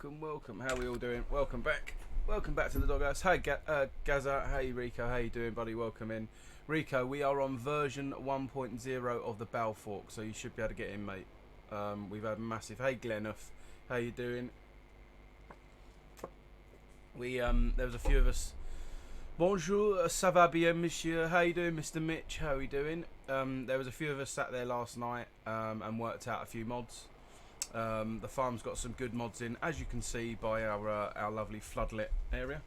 welcome. How are we all doing? Welcome back. Welcome back to the doghouse. Hey, Gaza. Hey, Rico. How you doing, buddy? Welcome in. Rico, we are on version 1.0 of the Bow Fork, so you should be able to get in, mate. We've had massive... Hey, Glennuff. How you doing? There was a few of us. Bonjour, ça va bien, monsieur? How you doing, Mr. Mitch? How are we doing? There was a few of us sat there last night and worked out a few mods. The farm's got some good mods in, as you can see by our lovely floodlit area.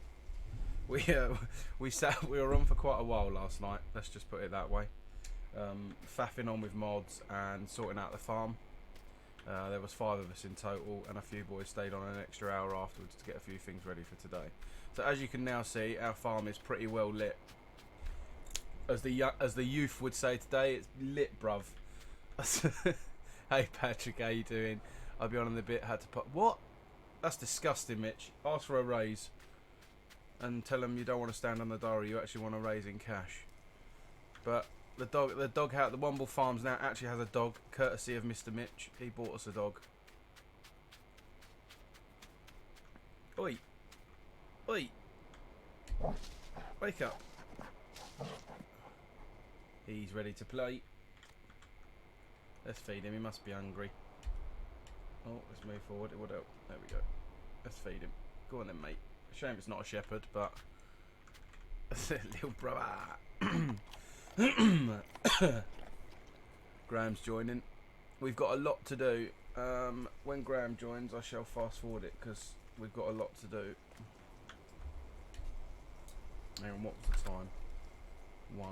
We were on for quite a while last night. Let's just put it that way. Faffing on with mods and sorting out the farm. There was 5 of us in total, and a few boys stayed on an extra hour afterwards to get a few things ready for today. So as you can now see, our farm is pretty well lit. As the youth would say today, it's lit, bruv. Hey Patrick, how you doing? I'll be on in a bit. Had to put what? That's disgusting, Mitch. Ask for a raise and tell them you don't want to stand on the diary. You actually want to raise in cash. But the dog house, the Womble Farms now actually has a dog, courtesy of Mr. Mitch. He bought us a dog. Oi, oi, wake up. He's ready to play. Let's feed him, he must be hungry. Oh, let's move forward. What else? There we go. Let's feed him. Go on then, mate. Shame it's not a shepherd, but little brother. Graham's joining. We've got a lot to do. When Graham joins, I shall fast forward it because we've got a lot to do. Hang on, what was the time? 1:30.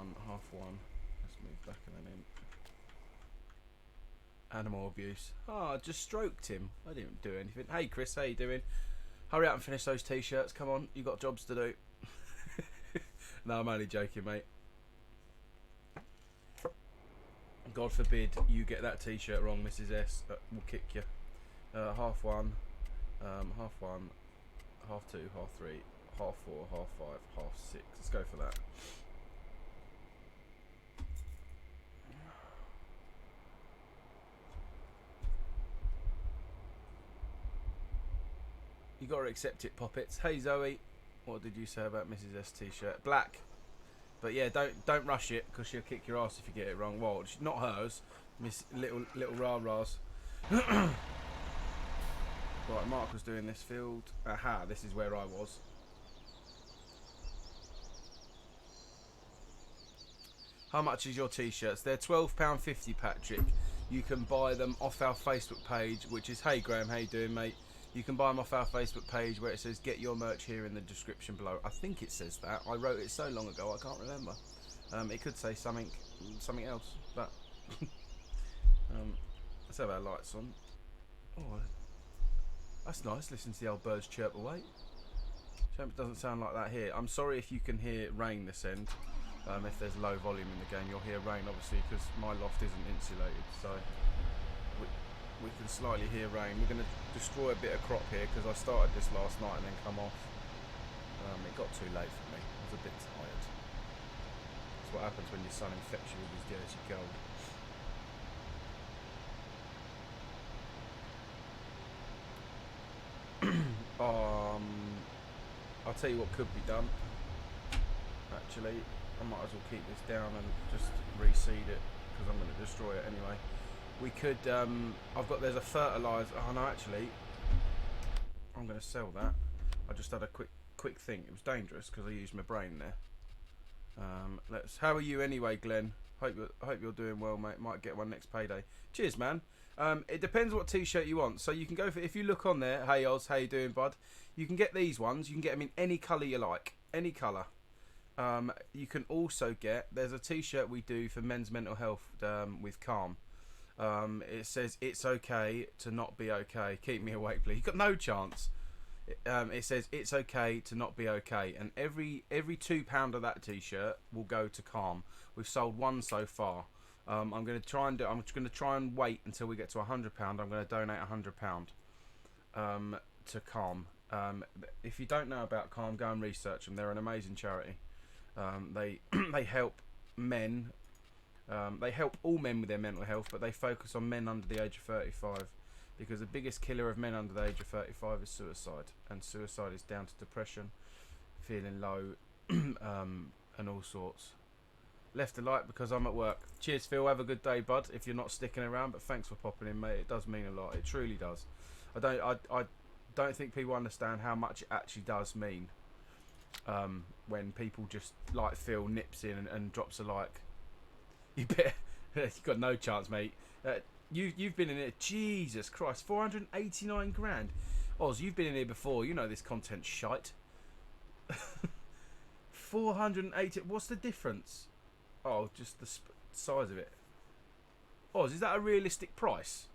Let's move back and then in. Animal abuse. Oh, I just stroked him. I didn't do anything. Hey Chris, how you doing? Hurry up and finish those t-shirts. Come on, you got jobs to do. No, I'm only joking, mate. God forbid you get that t-shirt wrong, Mrs. S. We'll kick you. 1:30, 1:30, 2:30, 3:30, 4:30, 5:30, 6:30. Let's go for that. You got to accept it, Poppets. Hey Zoe, what did you say about Mrs. S t-shirt? Black. But yeah, don't rush it because she'll kick your ass if you get it wrong. Well, not hers. Miss little rah-rahs. Right, Mark was doing this field. Aha, this is where I was. How much is your t-shirts? They're £12.50, Patrick. You can buy them off our Facebook page, which is Hey Graham, how you doing, mate? You can buy them off our Facebook page where it says get your merch here in the description below. I think it says that. I wrote it so long ago I can't remember. It could say something else, but let's have our lights on. Oh, that's nice. Listen to the old birds chirp away. Shame it doesn't sound like that here. I'm sorry if you can hear rain this end. If there's low volume in the game, you'll hear rain obviously because my loft isn't insulated, so we can slightly hear rain. We're going to destroy a bit of crop here because I started this last night and then come off. It got too late for me. I was a bit tired. That's what happens when your son infects you with his dirty gold. I'll tell you what could be done. Actually, I might as well keep this down and just reseed it because I'm going to destroy it anyway. We could, there's a fertiliser. Oh no, actually, I'm going to sell that. I just had a quick think. It was dangerous because I used my brain there. How are you anyway, Glenn? Hope you're doing well, mate. Might get one next payday. Cheers, man. It depends what t-shirt you want. So you can go for, if you look on there, hey Oz, how you doing, bud? You can get these ones. You can get them in any colour you like. Any colour. You can also get, there's a t-shirt we do for men's mental health with Calm. It says it's okay to not be okay. Keep me awake, please. You've got no chance. It says it's okay to not be okay, and every £2 of that t-shirt will go to Calm. We've sold one so far. I'm going to try and wait until we get to £100. I'm going to donate £100 to Calm. If you don't know about Calm, go and research them. They're an amazing charity. They help men. They help all men with their mental health, but they focus on men under the age of 35. because the biggest killer of men under the age of 35 is suicide, and suicide is down to depression, feeling low, and all sorts. Left a like because I'm at work. Cheers, Phil. Have a good day, bud. If you're not sticking around, but thanks for popping in, mate. It does mean a lot. It truly does. I don't think people understand how much it actually does mean when people just like Phil nips in and drops a like. You better. You've got no chance, mate. You've been in here. Jesus Christ, 489 grand. Oz, you've been in here before. You know this content's shite. 480. What's the difference? Oh, just the size of it. Oz, is that a realistic price?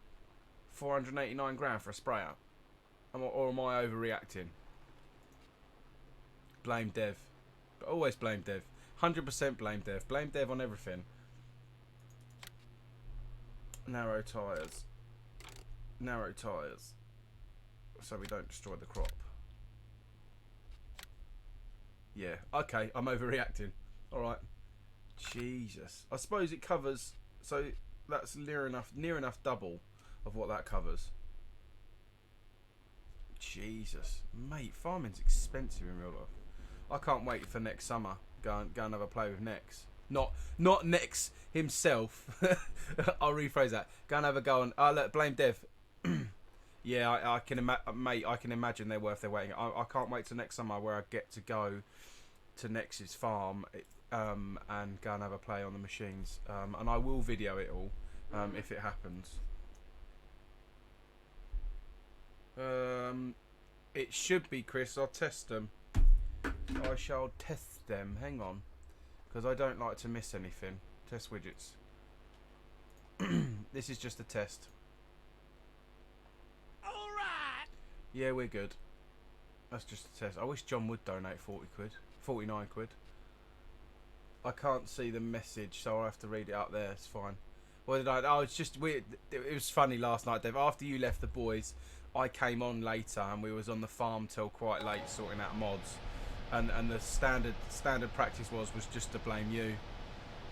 489 grand for a sprayer? Or am I overreacting? Blame Dev. But always blame Dev. 100% blame Dev. Blame Dev on everything. Narrow tyres. Narrow tyres. So we don't destroy the crop. Yeah, okay, I'm overreacting. Alright. Jesus. I suppose it covers, so that's near enough double of what that covers. Jesus. Mate, farming's expensive in real life. I can't wait for next summer. Go and have a play with Nex. Not Nex himself. I'll rephrase that. Go and have a go on. Look, blame Dev. Yeah, I can mate. I can imagine they're worth their waiting. I can't wait till next summer where I get to go to Nex's farm and go and have a play on the machines. And I will video it all if it happens. It should be, Chris. I'll test them. I shall test them. Hang on, because I don't like to miss anything. Test widgets. This is just a test. Alright. Yeah, we're good. That's just a test. I wish John would donate 40 quid. 49 quid. I can't see the message, so I'll have to read it out there. It's fine. What did I... Oh, it's just weird. It was funny last night, Dave. After you left the boys, I came on later and we was on the farm till quite late sorting out mods. And the standard practice was just to blame you.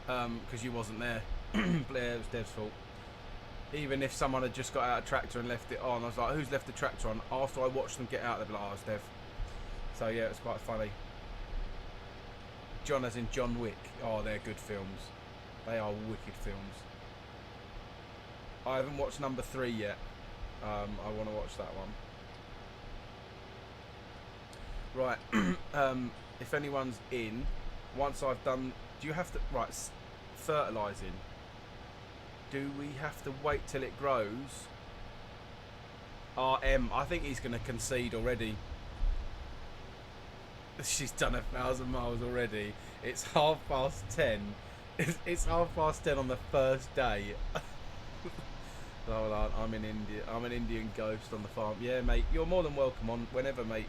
Because you wasn't there. It was Dev's fault. Even if someone had just got out a tractor and left it on, I was like, who's left the tractor on? After I watched them get out, they'd be like, oh, it's Dev. So yeah, it was quite funny. John as in John Wick. Oh, they're good films. They are wicked films. I haven't watched number 3 yet. I want to watch that one. Right. If anyone's in, once I've done... Do you have to... Right, fertilising. Do we have to wait till it grows? RM, I think he's going to concede already. She's done 1,000 miles already. It's 10:30. It's 10:30 on the first day. Oh, I'm in India. I'm an Indian ghost on the farm. Yeah, mate. You're more than welcome on whenever, mate.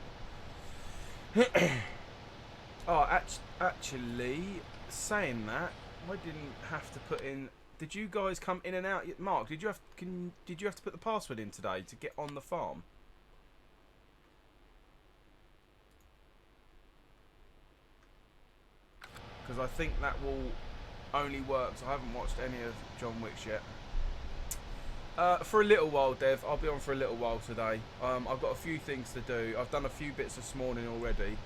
Oh, actually, saying that, I didn't have to put in. Did you guys come in and out? Mark, did you have to put the password in today to get on the farm? Because I think that will only work. So I haven't watched any of John Wick's yet. For a little while, Dev. I'll be on for a little while today. I've got a few things to do. I've done a few bits this morning already.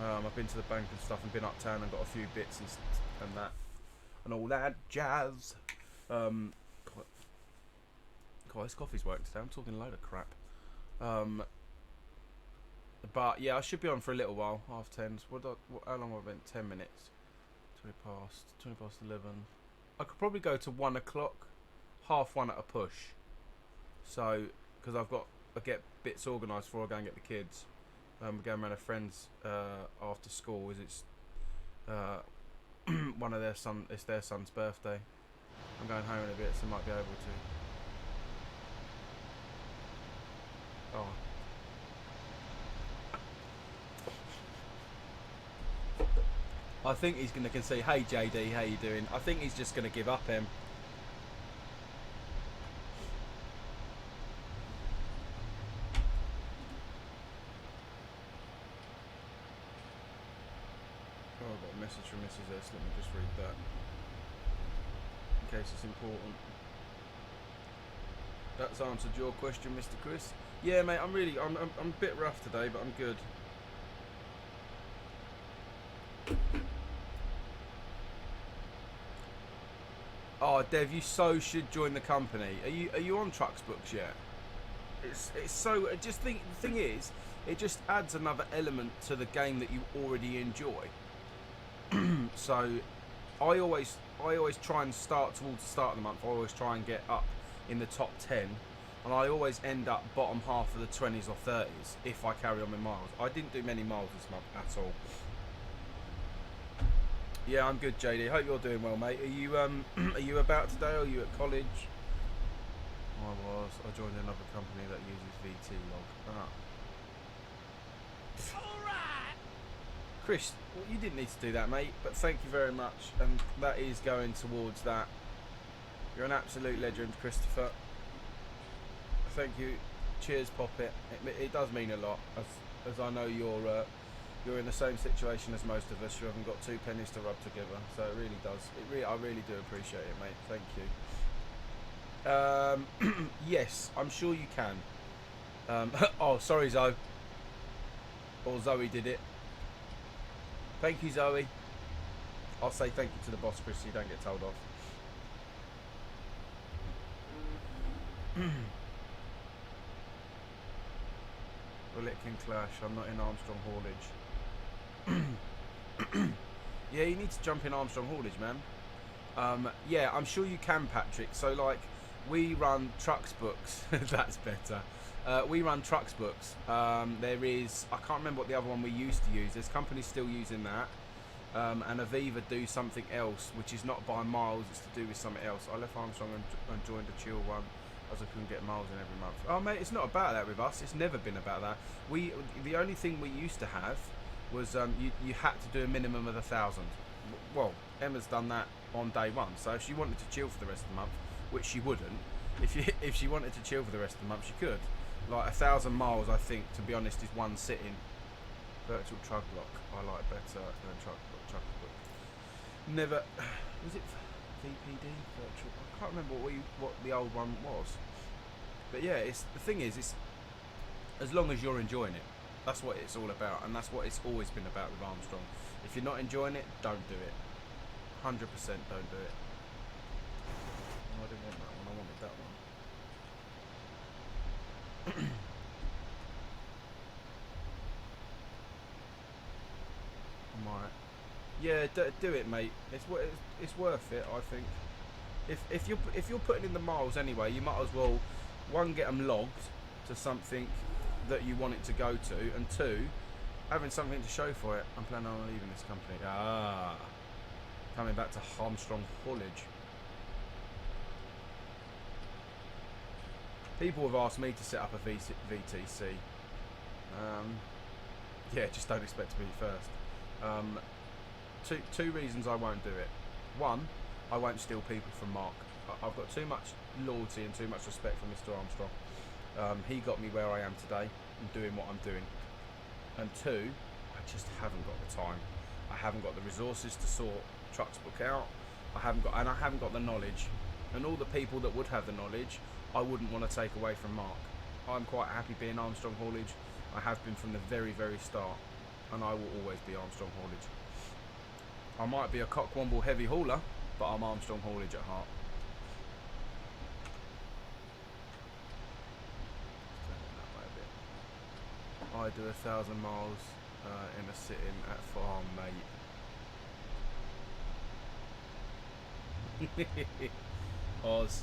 I've been to the bank and stuff and been uptown and got a few bits and that. And all that jazz. God, this coffee's working today. I'm talking a load of crap. But yeah, I should be on for a little while. 10:30. How long have I been? 10 minutes. 20 past 11. I could probably go to 1 o'clock. 1:30 at a push. So, because I get bits organised before I go and get the kids. We're going around a friend's after school. It's one of it's their son's birthday. I'm going home in a bit, so I might be able to. Oh. I think he's going to concede. Hey JD, how you doing? I think he's just going to give up him. Oh, I've got a message from Mrs. S. Let me just read that. In case it's important. That's answered your question, Mr. Chris. Yeah, mate, I'm a bit rough today, but I'm good. Oh, Dev, you so should join the company. Are you on Trucks Books yet? It's so. Just think. The thing is, it just adds another element to the game that you already enjoy. So, I always try and start towards the start of the month. I always try and get up in the top 10, and I always end up bottom half of the 20s or 30s if I carry on with miles. I didn't do many miles this month at all. Yeah, I'm good, JD. Hope you're doing well, mate. Are you are you about today, or are you at college? I joined another company that uses VT log. Alright. Chris, well, you didn't need to do that, mate, but thank you very much, and that is going towards that. You're an absolute legend, Christopher. Thank you. Cheers, Poppet. It does mean a lot, as I know you're in the same situation as most of us. You haven't got two pennies to rub together, so it really does. I really do appreciate it, mate. Thank you. Yes, I'm sure you can. Oh, sorry, Zoe. Or Zoe did it. Thank you, Zoe. I'll say thank you to the boss, Chris, so you don't get told off. Well, it can clash. I'm not in Armstrong haulage. Yeah, you need to jump in Armstrong haulage, man. Yeah, I'm sure you can, Patrick. So, like, we run Trucks Books. That's better. We run Trucks Books. There is, I can't remember what the other one we used to use. There's companies still using that. And Aviva do something else, which is not by miles, it's to do with something else. I left Armstrong and joined a chill one, as I couldn't get miles in every month. Oh, mate, it's not about that with us. It's never been about that. The only thing we used to have was you had to do a minimum of 1,000. Well, Emma's done that on day one, so if she wanted to chill for the rest of the month, which she wouldn't, if she wanted to chill for the rest of the month, she could. Like 1,000 miles, I think, to be honest, is one sitting. Virtual truck block, I like better than truck block. Never, was it VPD virtual? I can't remember what the old one was. But yeah, the thing is, it's as long as you're enjoying it. That's what it's all about, and that's what it's always been about with Armstrong. If you're not enjoying it, don't do it. 100% don't do it. Oh, I didn't want that one. I wanted that one. Right. Yeah, do it, mate. It's worth it, I think. If you're putting in the miles anyway, you might as well, one, get them logged to something that you want it to go to, and two, having something to show for it. I'm planning on leaving this company. Coming back to Armstrong haulage. People have asked me to set up a VTC. Yeah, just don't expect to be first. Two reasons I won't do it. One, I won't steal people from Mark. I've got too much loyalty and too much respect for Mr. Armstrong. He got me where I am today and doing what I'm doing. And two, I just haven't got the time. I haven't got the resources to sort Trucks Book out. I haven't got the knowledge. And all the people that would have the knowledge, I wouldn't want to take away from Mark. I'm quite happy being Armstrong haulage. I have been from the very, very start, and I will always be Armstrong haulage. I might be a cock Womble heavy hauler, but I'm Armstrong haulage at heart. I do 1,000 miles in a sitting at farm, mate. Oz.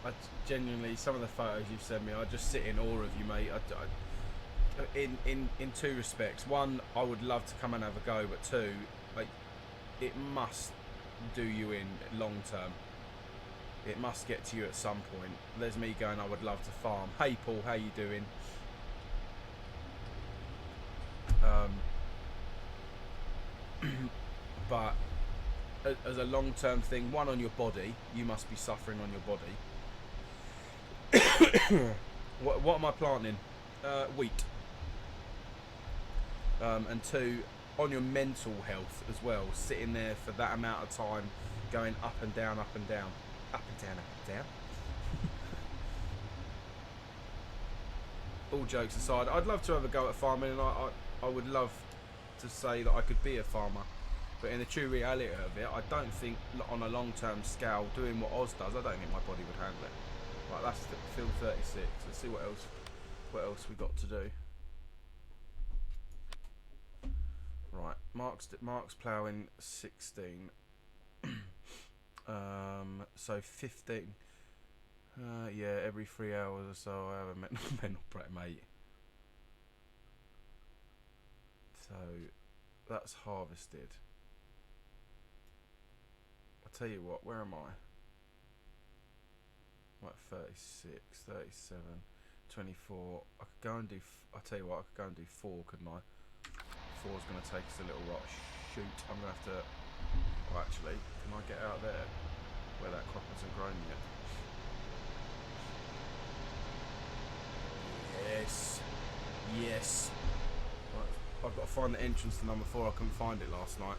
I genuinely, some of the photos you've sent me, I just sit in awe of you, mate. In two respects. One, I would love to come and have a go, but two, like, it must do you in long term. It must get to you at some point. There's me going, I would love to farm. Hey Paul, how you doing? But as a long term thing, one, on your body, you must be suffering on your body. What am I planting? Wheat. And two, on your mental health as well, sitting there for that amount of time, going up and down, up and down, up and down, up and down. all jokes aside, I'd love to have a go at farming, and I would love to say that I could be a farmer. But in the true reality of it, I don't think on a long-term scale, doing what Oz does, I don't think my body would handle it. Right, that's the field 36. Let's see what else we got to do. Right, Mark's ploughing 16. So 15. Yeah, every 3 hours or so I have a mental break, mate. So that's harvested. I'll tell you what, where am I? Like 36, 37, 24. I could go and do, I'll tell you what, I could go and do 4, couldn't I? 4's going to take us a little while. Shoot, I'm going to have to, oh actually, can I get out there where that crop hasn't grown yet? Yes. Yes. Right, I've got to find the entrance to number 4. I couldn't find it last night.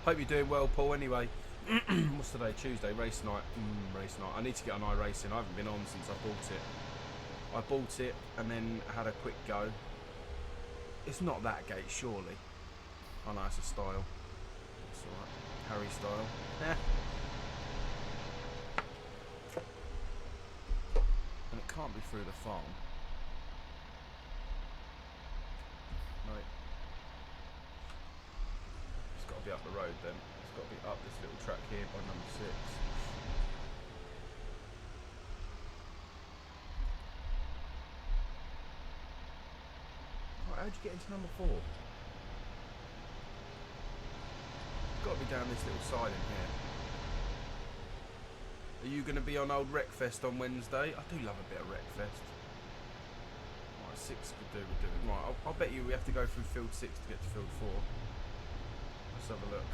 Hope you're doing well, Paul, anyway. What's today? Tuesday, race night. Race night. I need to get on iRacing. I haven't been on since I bought it. I bought it and then had a quick go. It's not that gate, surely. Oh no, it's a style. It's alright. Harry style. And it can't be through the farm. No. It's got to be up the road then. It's got to be up this little track here by number 6. Right, how'd you get into number 4? It's got to be down this little side in here. Are you going to be on old Wreckfest on Wednesday? I do love a bit of Wreckfest. Right, 6 could do with doing. Right, I'll bet you we have to go through field 6 to get to field 4. Let's have a look.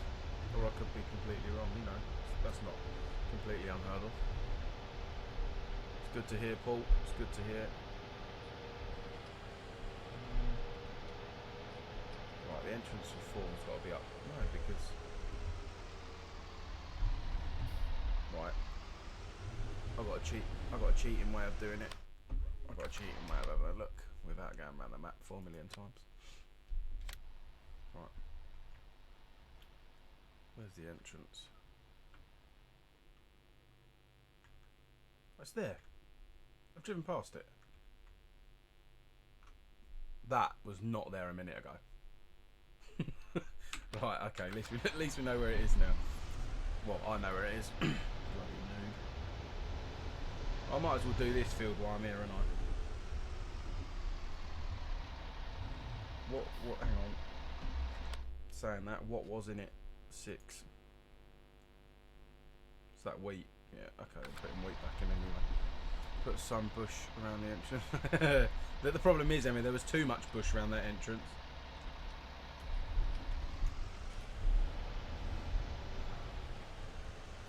Or I could be completely wrong, you know. That's not completely unheard of. It's good to hear, Paul. It's good to hear. Right, the entrance for 4 has got to be up. No, because... Right. I've got a cheating way of doing it. I've got a cheating way of having a look without going around the map 4 million times. Right. Where's the entrance? It's there. I've driven past it. That was not there a minute ago. Right, okay, at least we know where it is now. Well, I know where it is. Bloody noob. I might as well do this field while I'm here, and What, hang on. Saying that, what was in it? 6. Is that wheat? Yeah, okay, I'm putting wheat back in anyway. Put some bush around the entrance. The problem is, Emmy, there was too much bush around that entrance.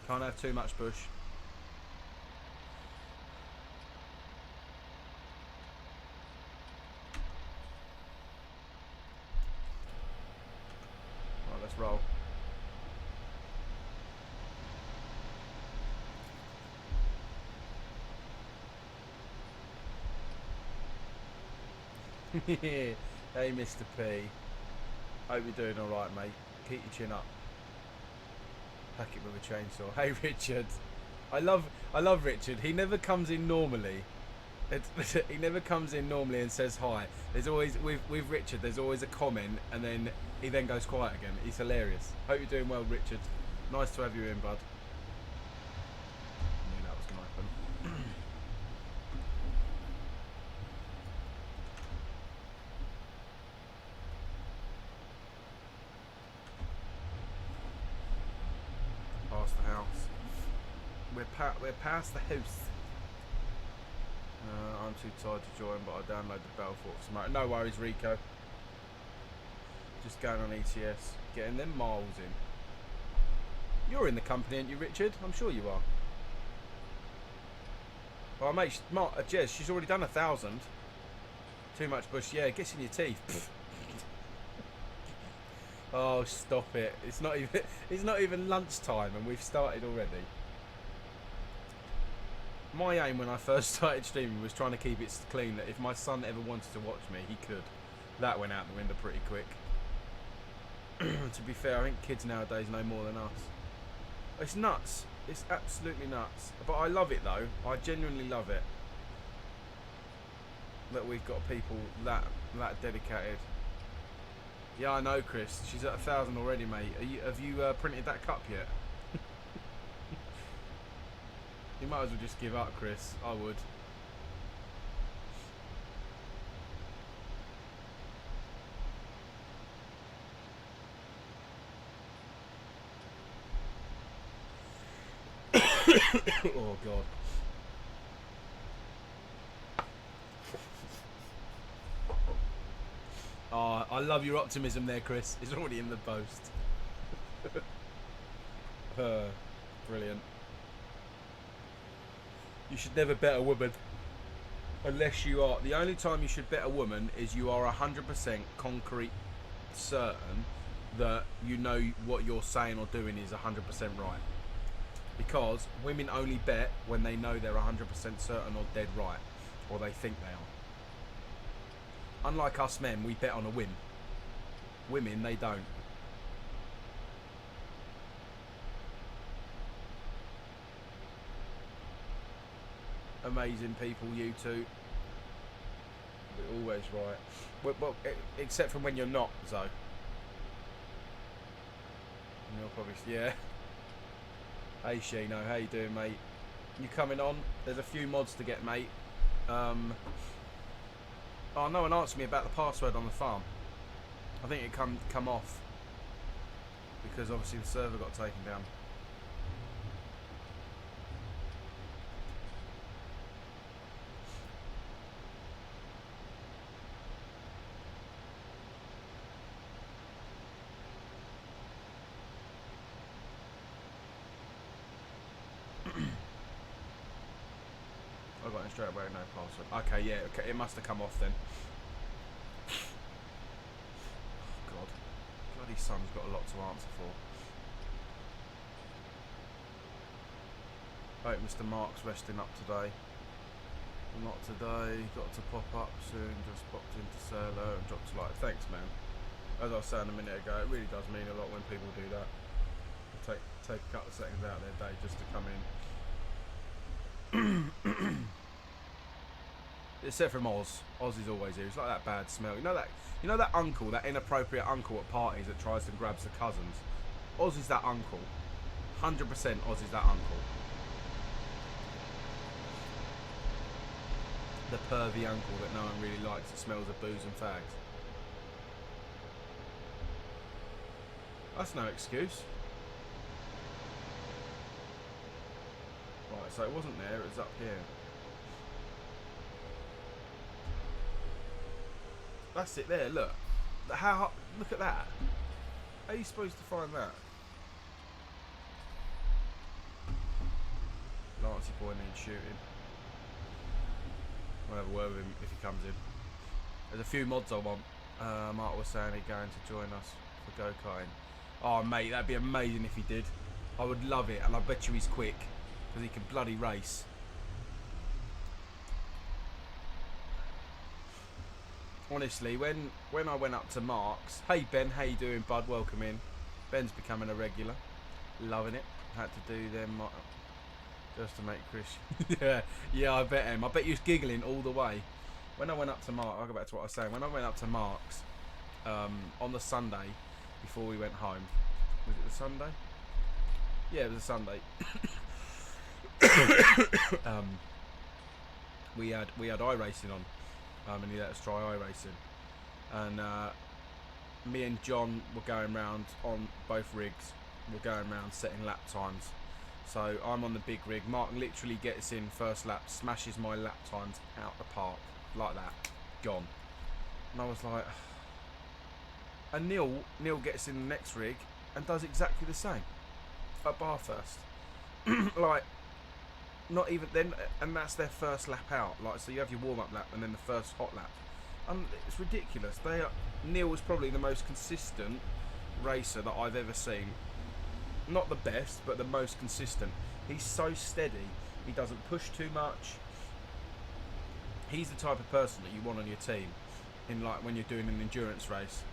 Can't have too much bush. Right, let's roll. Hey, Mr. P. Hope you're doing alright, mate. Keep your chin up. Hack it with a chainsaw. Hey, Richard. I love Richard. He never comes in normally. He never comes in normally and says hi. There's always, with Richard, there's always a comment, and then he then goes quiet again. He's hilarious. Hope you're doing well, Richard. Nice to have you in, bud. I knew that was going to happen. Past the house. We're past the house. I'm too tired to join, but I downloaded the Belfort for tomorrow. No worries, Rico. Just going on ETS, getting them miles in. You're in the company, aren't you, Richard? I'm sure you are. Well, mate, Jez, she's already done 1,000. Too much bush, yeah, it gets in your teeth. Oh, stop it! It's not even lunchtime, and we've started already. My aim when I first started streaming was trying to keep it clean, that if my son ever wanted to watch me, he could. That went out the window pretty quick. To be fair, I think kids nowadays know more than us. It's nuts. It's absolutely nuts. But I love it though. I genuinely love it. That we've got people that dedicated. Yeah, I know, Chris. She's at 1,000 already, mate. Have you printed that cup yet? You might as well just give up, Chris. I would. Oh, God. Oh, I love your optimism there, Chris. It's already in the post. Brilliant. You should never bet a woman. Unless you are... The only time you should bet a woman is you are 100% concrete certain that you know what you're saying or doing is 100% right. Because women only bet when they know they're 100% certain or dead right. Or they think they are. Unlike us men, we bet on a win. Women, they don't. Amazing people, you two. We're always right. Well, except from when you're not, Zoe. And you're probably... Yeah. Hey, Shino. How you doing, mate? You coming on? There's a few mods to get, mate. Oh, no one answered me about the password on the farm. I think it come off because obviously the server got taken down. I got it straight away, no password. Okay, yeah, okay, it must have come off then. Oh, God. Bloody son's got a lot to answer for. Hope Mr. Mark's resting up today. Not today, got to pop up soon, just popped in to say hello and dropped a like. Thanks, man. As I was saying a minute ago, it really does mean a lot when people do that. Take a couple of seconds out of their day just to come in. Except from Oz. Oz is always here. It's like that bad smell. You know that uncle, that inappropriate uncle at parties that tries and grabs the cousins. Oz is that uncle. 100% Oz is that uncle. The pervy uncle that no one really likes that smells of booze and fags. That's no excuse. Right, so it wasn't there, it was up here. That's it there, look. Look at that. How are you supposed to find that? Lancey boy needs shooting. I'll have a word with him if he comes in. There's a few mods I want. Mark was saying he's going to join us for go-karting. Oh mate, that'd be amazing if he did. I would love it, and I bet you he's quick. Because he can bloody race. Honestly, when I went up to Mark's... Hey Ben, how you doing, bud? Welcome in. Ben's becoming a regular. Loving it. Had to do them just to make Chris... yeah, I bet him. I bet you was giggling all the way. When I went up to Mark... I'll go back to what I was saying. When I went up to Mark's on the Sunday before we went home... Was it the Sunday? Yeah, it was a Sunday. We had iRacing on, and he let us try iRacing, and me and John were going round on both rigs. We're going round setting lap times. So I'm on the big rig. Mark literally gets in first lap, smashes my lap times out the park like that, gone. And I was like, and Neil gets in the next rig and does exactly the same at Barfirst. Like, not even then, and that's their first lap out. Like, so you have your warm-up lap and then the first hot lap. It's ridiculous. Neil was probably the most consistent racer that I've ever seen. Not the best, but the most consistent. He's so steady. He doesn't push too much. He's the type of person that you want on your team in, like, when you're doing an endurance race.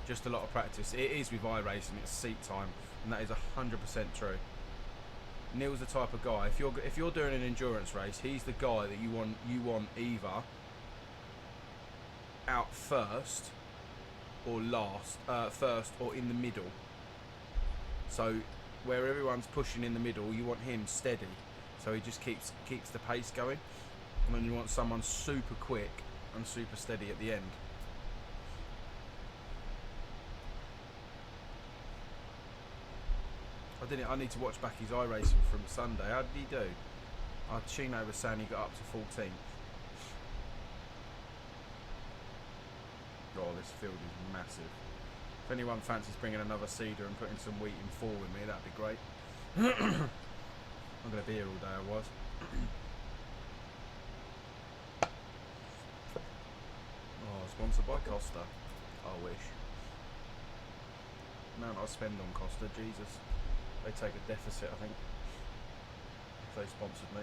Just a lot of practice. It is with iRacing, it's seat time, and that is 100% true. Neil's the type of guy, if you're doing an endurance race, he's the guy that you want either out first or last, first or in the middle. So where everyone's pushing in the middle, you want him steady, so he just keeps the pace going, and then you want someone super quick and super steady at the end. I need to watch back his iRacing from Sunday. How did he do? Chino was saying he got up to 14th. Oh, this field is massive. If anyone fancies bringing another seeder and putting some wheat in 4 with me, that'd be great. I'm going to be here all day, I was. Oh, sponsored by Costa. I wish. Amount I spend on Costa, Jesus. They take a deficit, I think, if they sponsored me.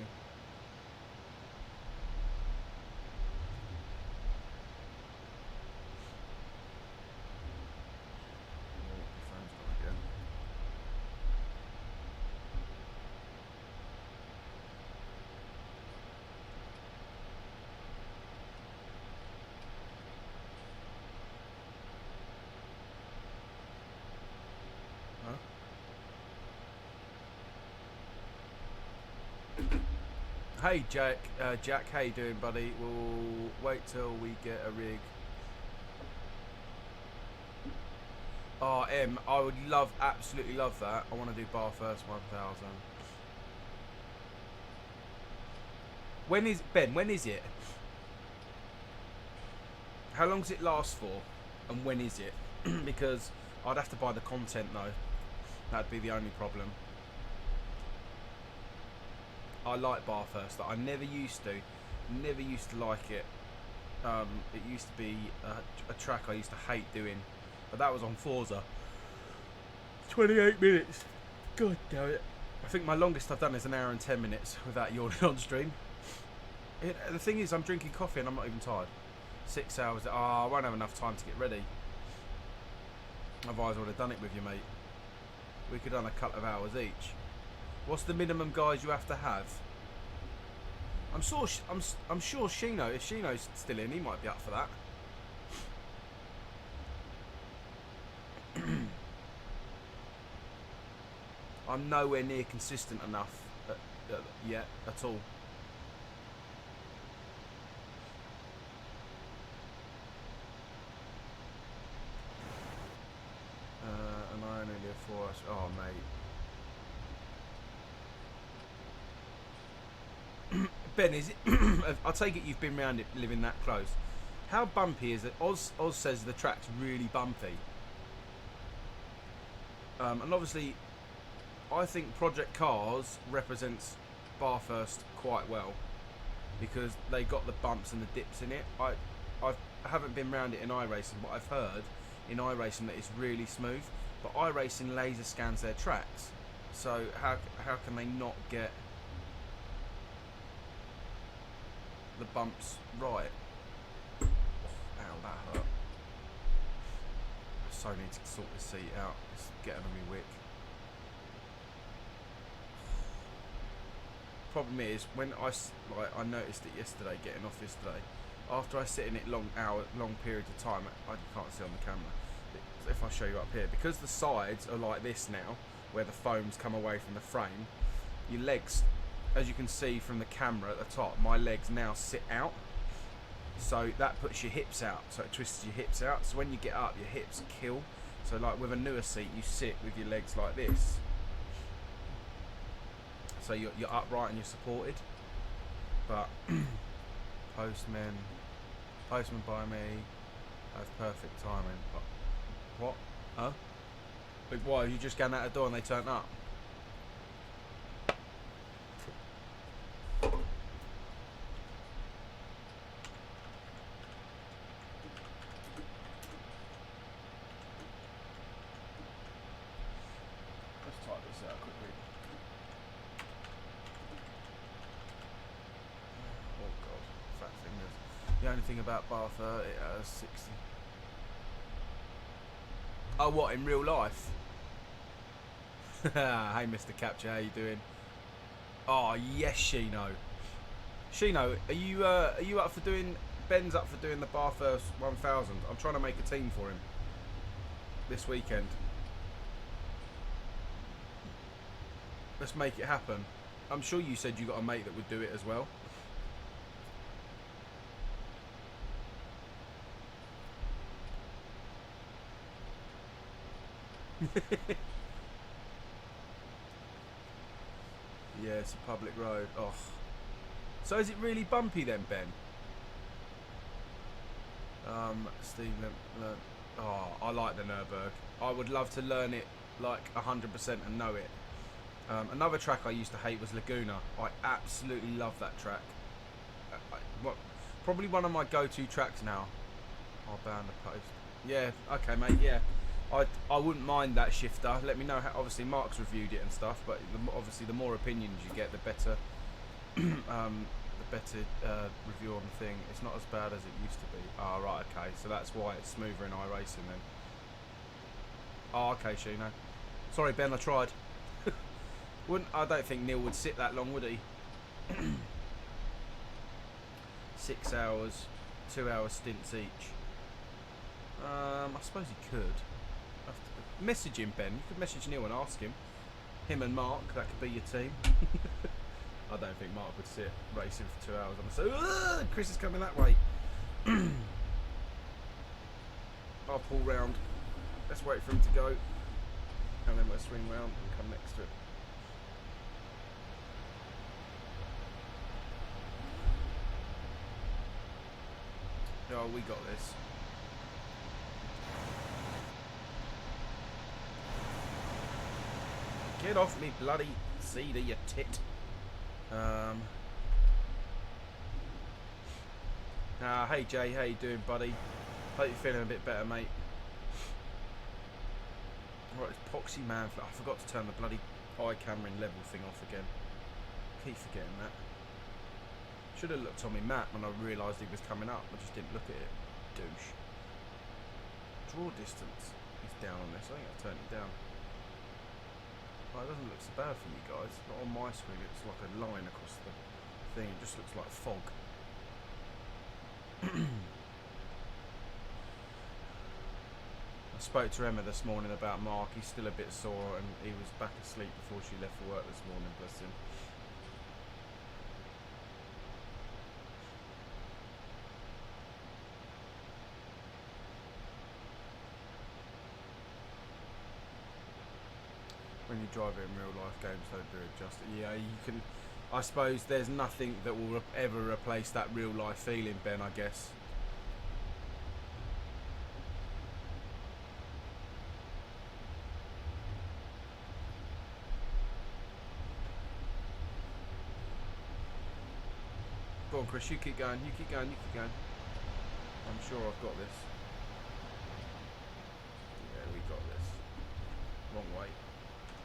Oh, the phone's gone again. Huh? Hey Jack, how you doing, buddy? We'll wait till we get a rig. Oh, I would absolutely love that. I want to do bar first 1000. When is it? How long does it last for? And when is it? Because I'd have to buy the content though. That'd be the only problem. I like bar first. I never used to like it. It used to be a track I used to hate doing, but that was on Forza. 28 minutes. God damn it. I think my longest I've done is 1 hour and 10 minutes without yawning on stream. The thing is, I'm drinking coffee and I'm not even tired. 6 hours. Oh, I won't have enough time to get ready. Otherwise I would have done it with you, mate. We could have done a couple of hours each. What's the minimum guys you have to have? I'm sure Shino, if Shino's still in, he might be up for that. I'm nowhere near consistent enough yet at all. And I only live for us. Oh, mate. Ben, is it? I take it you've been around it, living that close. How bumpy is it? Oz says the track's really bumpy. And obviously, I think Project Cars represents Barfirst quite well because they got the bumps and the dips in it. I haven't been around it in iRacing, but I've heard in iRacing that it's really smooth. But iRacing laser scans their tracks, so how can they not get the bumps right? Oh, ow, that hurt. I so need to sort this seat out. It's getting on me wick. Problem is, when I noticed it yesterday, getting off yesterday, after I sit in it long periods of time, I can't see on the camera. If I show you up here, because the sides are like this now, where the foam's come away from the frame, your legs, as you can see from the camera at the top, my legs now sit out, so that puts your hips out, so it twists your hips out, so when you get up your hips kill. So like with a newer seat you sit with your legs like this, so you're upright and you're supported. But postman by me has perfect timing. What? Huh? But why? You just going out the door and they turned up? Let's type this out quickly. The only thing about Bath, it has 60. Oh, what, in real life? Hey, Mr. Capture, how you doing? Oh, yes, Shino. Shino, are you up for doing... Ben's up for doing the Bathurst 1000. I'm trying to make a team for him this weekend. Let's make it happen. I'm sure you said you got a mate that would do it as well. Yeah, it's a public road. Oh. So is it really bumpy then, Ben? Steve, oh, I like the Nürburgring. I would love to learn it like 100% and know it. Another track I used to hate was Laguna. I absolutely love that track. Probably one of my go-to tracks now. I'll ban the post. Yeah, okay, mate. Yeah, I wouldn't mind that shifter. Let me know how. Obviously, Mark's reviewed it and stuff, but obviously, the more opinions you get, the better. Review on the thing. It's not as bad as it used to be. Oh, right, okay. So that's why it's smoother in iRacing then. Oh, okay, Shino. Sorry, Ben, I tried. I don't think Neil would sit that long, would he? 6 hours, 2-hour stints each. I suppose he could. Message him, Ben. You could message Neil and ask him. Him and Mark, that could be your team. I don't think Mark would sit racing for 2 hours. I'm so Chris is coming that way. I'll pull round. Let's wait for him to go, and then we'll swing round and come next to it. Oh, we got this. Get off me bloody CD, you tit. Hey Jay, how you doing, buddy? Hope you're feeling a bit better, mate. Right, it's Poxy Man. I forgot to turn the bloody eye camera in level thing off again. Keep forgetting that. Should have looked on me map when I realised he was coming up. I just didn't look at it. Douche. Draw distance is down on this. I think I'll turn it down. Oh, it doesn't look so bad for you guys. Not on my screen. It's like a line across the thing. It just looks like fog. I spoke to Emma this morning about Mark. He's still a bit sore and he was back asleep before she left for work this morning. Bless him. When you drive it in real life, games don't do it justice. Yeah, you can. I suppose there's nothing that will ever replace that real life feeling, Ben, I guess. Go on, Chris, you keep going, you keep going, you keep going. I'm sure I've got this. Yeah, we got this. Wrong way.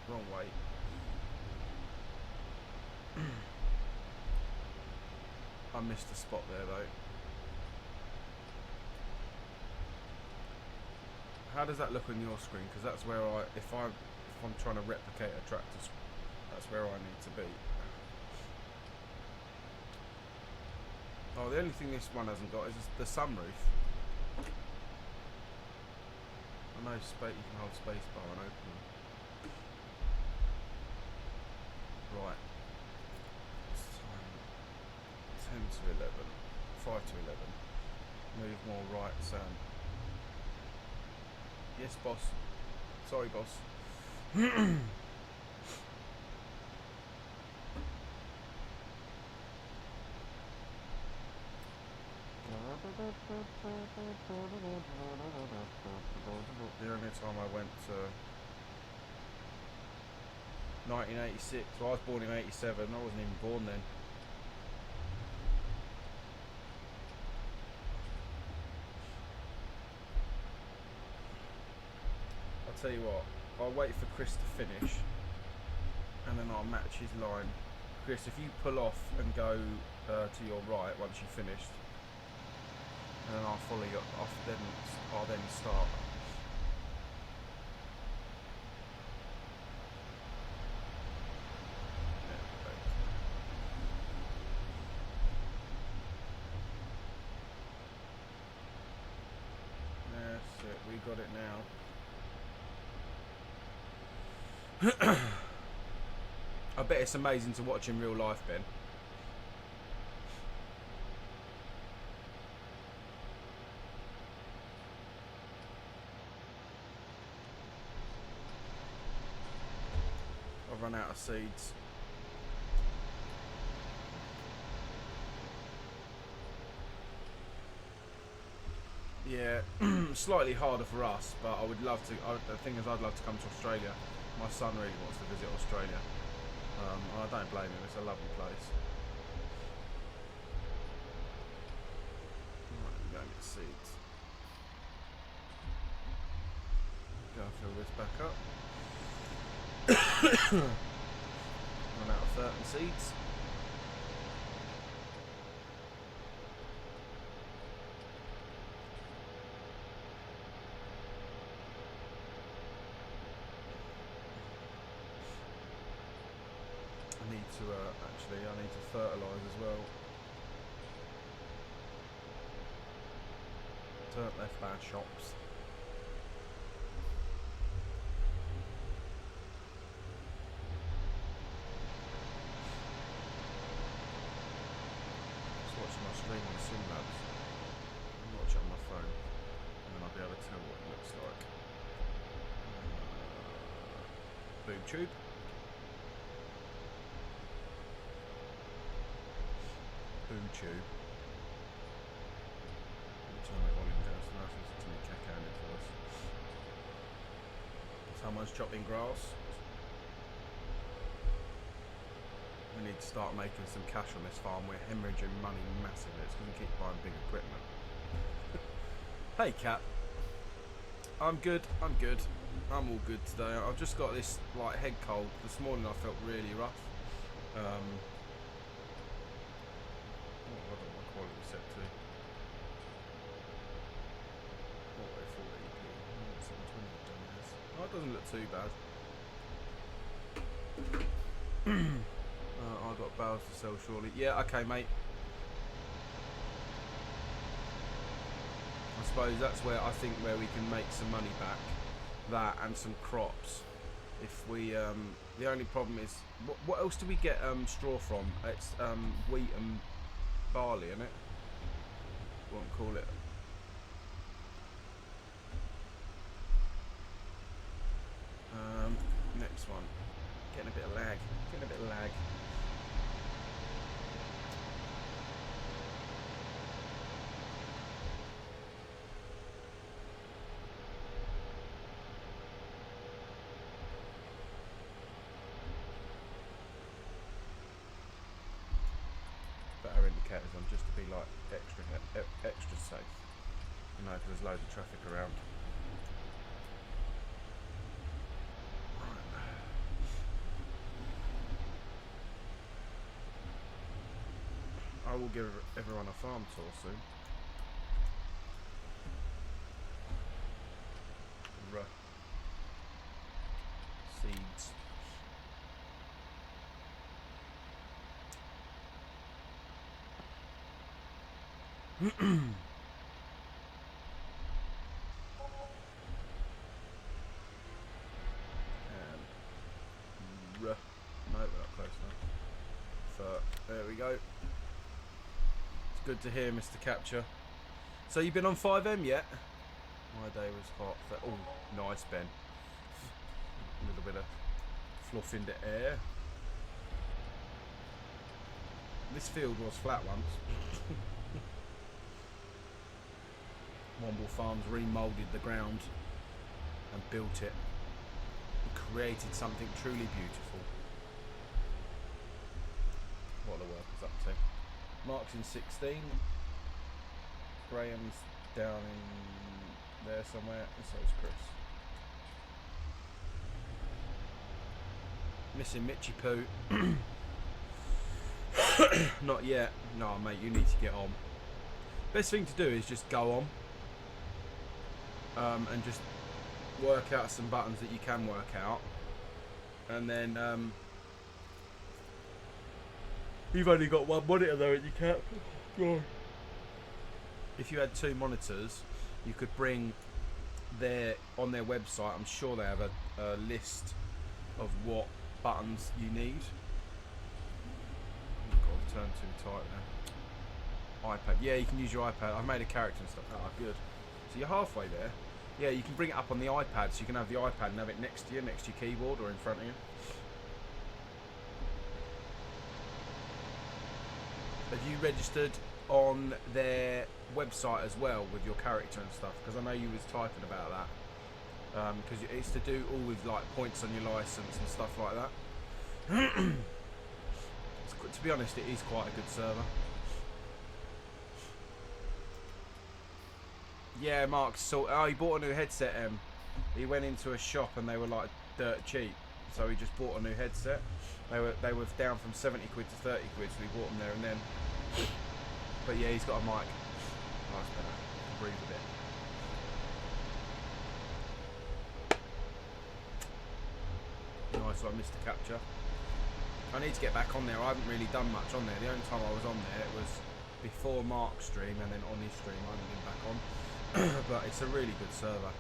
Wrong way. I missed a spot there though. How does that look on your screen? Because that's where if I'm trying to replicate a track, that's where I need to be. Oh, the only thing this one hasn't got is the sunroof. I know you can hold space bar and open them. Right. It's time 10 to 11. 5 to 11. Move more right, Sam. Yes, boss. Sorry, boss. The only time I went to 1986, well, I was born in 87, I wasn't even born then. I'll tell you what, I'll wait for Chris to finish and then I'll match his line. Chris, if you pull off and go to your right once you've finished, and then I'll follow you off. Then I'll then start. That's it. We got it now. I bet it's amazing to watch in real life, Ben. I've run out of seeds. Yeah, slightly harder for us, but I would love to. The thing is, I'd love to come to Australia. My son really wants to visit Australia. I don't blame him. It's a lovely place. Right, I'm going to get seeds. Go and fill this back up. Run out of 30 seeds. I need to fertilise as well. Turn left our shops. Just watching my stream on Simlabs. I'll watch it on my phone, and then I'll be able to tell what it looks like. Boom tube. Tube. Let me turn the volume down so now it's to me cacao in for us. Someone's chopping grass. We need to start making some cash on this farm. We're hemorrhaging money massively. It's because we keep buying big equipment. Hey Cat. I'm good. I'm good. I'm all good today. I've just got this like head cold. This morning I felt really rough. Set to what way 480p? 720 oh, it doesn't look too bad. I've got barrels to sell surely. Yeah, okay mate. I suppose that's where I think where we can make some money back. That and some crops. If we the only problem is what else do we get straw from? It's wheat and barley, isn't it? Won't call it. Next one. Getting a bit of lag. Getting a bit of lag. Better indicators on just to be like extra safe, you know, because there's loads of traffic around. Right. I will give everyone a farm tour soon. Seeds. No, we're not close enough. So, there we go. It's good to hear, Mr. Capture. So you've been on 5M yet? My day was hot. Oh, nice, Ben. A little bit of fluff in the air. This field was flat once. Womble Farms remoulded the ground and built it and created something truly beautiful. What are the workers up to? Mark's in 16. Graham's down in there somewhere, and so is Chris. Missing Mitchy Poo. Not yet. No, mate, you need to get on. Best thing to do is just go on and just work out some buttons that you can work out, and then you've only got one monitor though, and you can't. If you had 2 monitors, you could bring on their website. I'm sure they have a list of what buttons you need. Oh God, I've turned too tight there. iPad. Yeah, you can use your iPad. I've made a character and stuff. Oh, good. So you're halfway there. Yeah, you can bring it up on the iPad, so you can have the iPad and have it next to you, next to your keyboard or in front of you. Have you registered on their website as well with your character and stuff? Because I know you was typing about that. Because it's to do all with like points on your license and stuff like that. To be honest, it is quite a good server. Yeah, Mark. So, he bought a new headset. He went into a shop and they were like dirt cheap, so he just bought a new headset. They were down from 70 quid to 30 quid, so he bought them there and then. But yeah, he's got a mic. Oh, that's better. Breathe a bit. Nice, so I missed the capture. I need to get back on there. I haven't really done much on there. The only time I was on there it was before Mark's stream and then on his stream. I haven't been back on. But it's a really good server.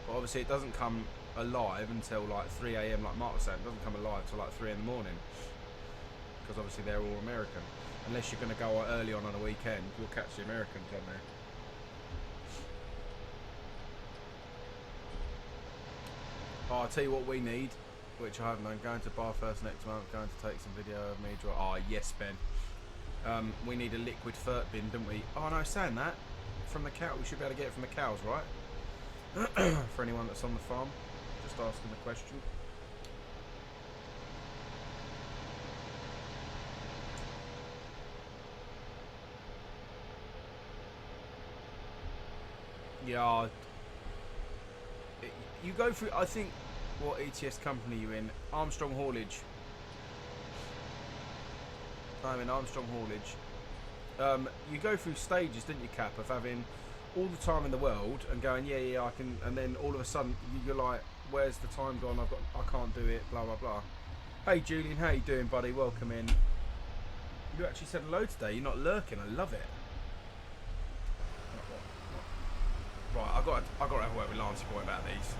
But obviously it doesn't come alive until like 3 AM like Mark was saying. It doesn't come alive till like 3 in the morning. Because obviously they're all American. Unless you're going to go early on a weekend, you'll catch the Americans on there. Oh, I'll tell you what we need, which I haven't done. Going to Bathurst next month, going to take some video of me draw. Oh, yes, Ben. We need a liquid fert bin, don't we? Oh, no, saying that. From the cow, we should be able to get it from the cows, right? For anyone that's on the farm, just asking the question. Yeah, you go through. I think what ETS company you in? Armstrong Haulage. I'm in Armstrong Haulage. You go through stages, didn't you, Cap, of having all the time in the world and going, yeah, I can, and then all of a sudden you're like, where's the time gone? I can't do it. Blah blah blah. Hey Julian, how you doing, buddy? Welcome in. You actually said hello today. You're not lurking. I love it. Right, I got to have a word with Lancey Boy about these.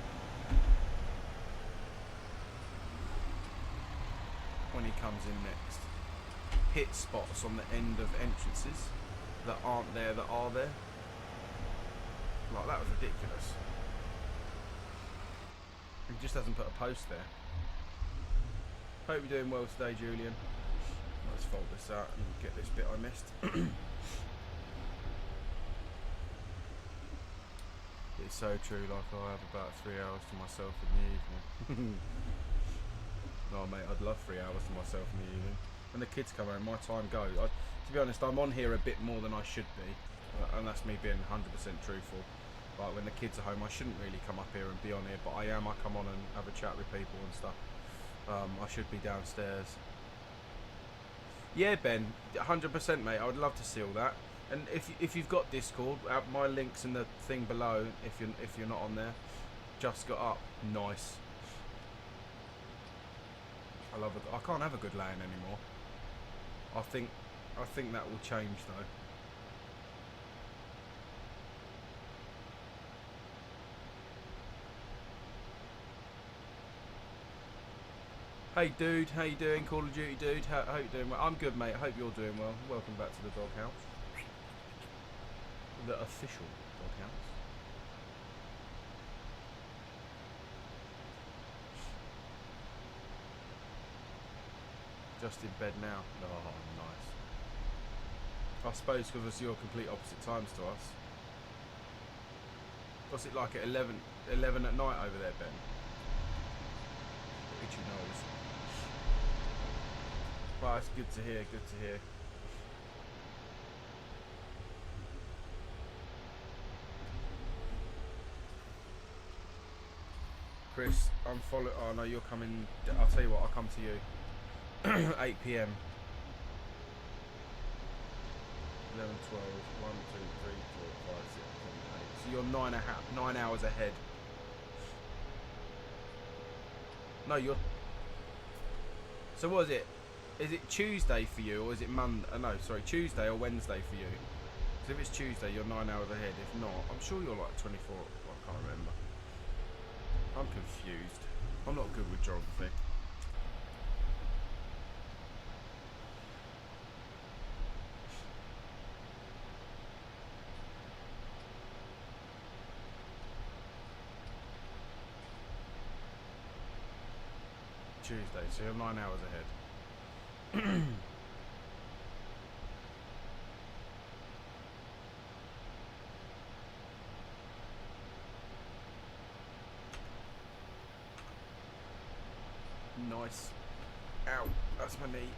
When he comes in next. Hit spots on the end of entrances that aren't there that are there. Like, that was ridiculous. He just hasn't put a post there. Hope you're doing well today, Julian. Let's fold this out and get this bit I missed. It's so true, like I have about 3 hours to myself in the evening. No mate, I'd love 3 hours to myself in the evening. When the kids come home, my time goes. To be honest, I'm on here a bit more than I should be. And that's me being 100% truthful. Like, when the kids are home, I shouldn't really come up here and be on here, but I am. I come on and have a chat with people and stuff. I should be downstairs. Yeah, Ben, 100% mate, I would love to see all that. And if you've got Discord, my link's in the thing below. If you're not on there, just got up. Nice. I love it. I can't have a good LAN anymore. I think that will change though. Hey dude, how you doing? Call of Duty dude, how you doing? Well, I'm good mate, I hope you're doing well. Welcome back to the doghouse. The official doghouse. Just in bed now. Oh, nice. I suppose because you're complete opposite times to us. What's it like at 11 at night over there, Ben? Itchy nose. Well, it's good to hear, good to hear. Chris, I'm following. Oh no, you're coming. I'll tell you what, I'll come to you. 8 PM. 11, 12, 1, 2, 3, 4, 5, 6, 7, 8. So you're 9 hours ahead. No, you're... So what is it? Is it Tuesday for you, or is it Monday? No, sorry, Tuesday or Wednesday for you? So if it's Tuesday, you're 9 hours ahead. If not, I'm sure you're like 24. Well, I can't remember. I'm confused. I'm not good with geography. Tuesday, so you're 9 hours ahead. Nice. Ow, that's my knee.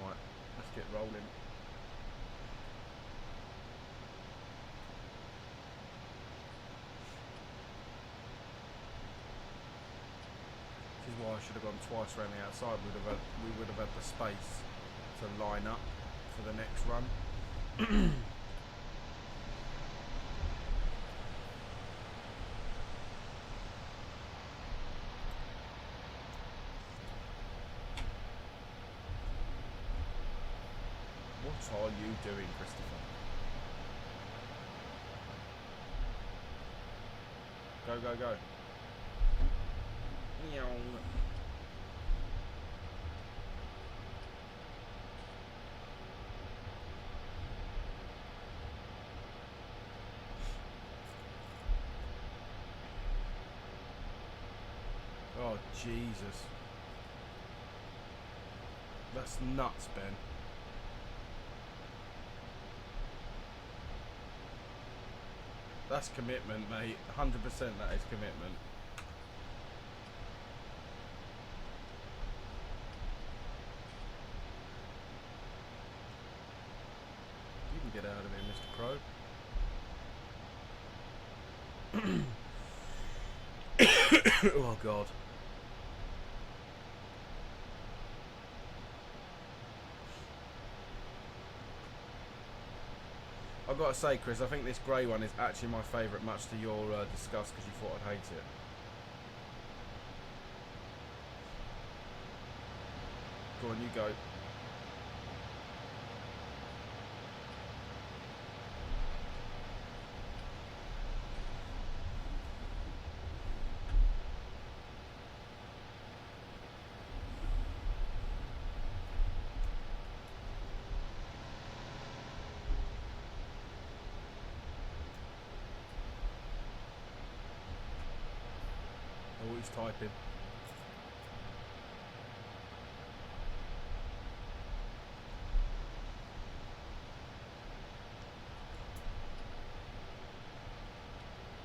Right, let's get rolling. This is why I should have gone twice around the outside. We would have had the space to line up for the next run. What are you doing, Christopher? Go, go, go. Meow. Oh, Jesus. That's nuts, Ben. That's commitment, mate. 100% that is commitment. You can get out of here, Mr. Crow. Oh, God. I've got to say, Chris, I think this grey one is actually my favourite, much to your disgust, because you thought I'd hate it. Go on, you go. Oh, he's typing.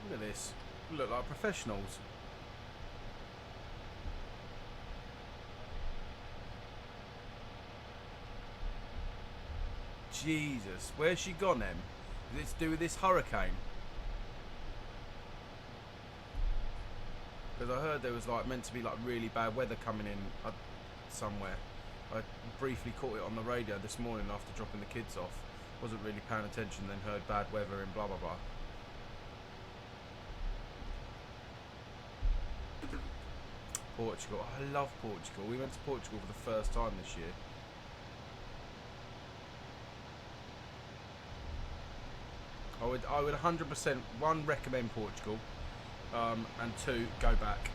Look at this. We look like professionals. Jesus, where's she gone then? Is it to do with this hurricane? Because I heard there was like meant to be like really bad weather coming in somewhere. I briefly caught it on the radio this morning after dropping the kids off. Wasn't really paying attention, then heard bad weather in blah blah blah. Portugal. I love Portugal. We went to Portugal for the first time this year. I would 100% one, recommend Portugal, and two, go back.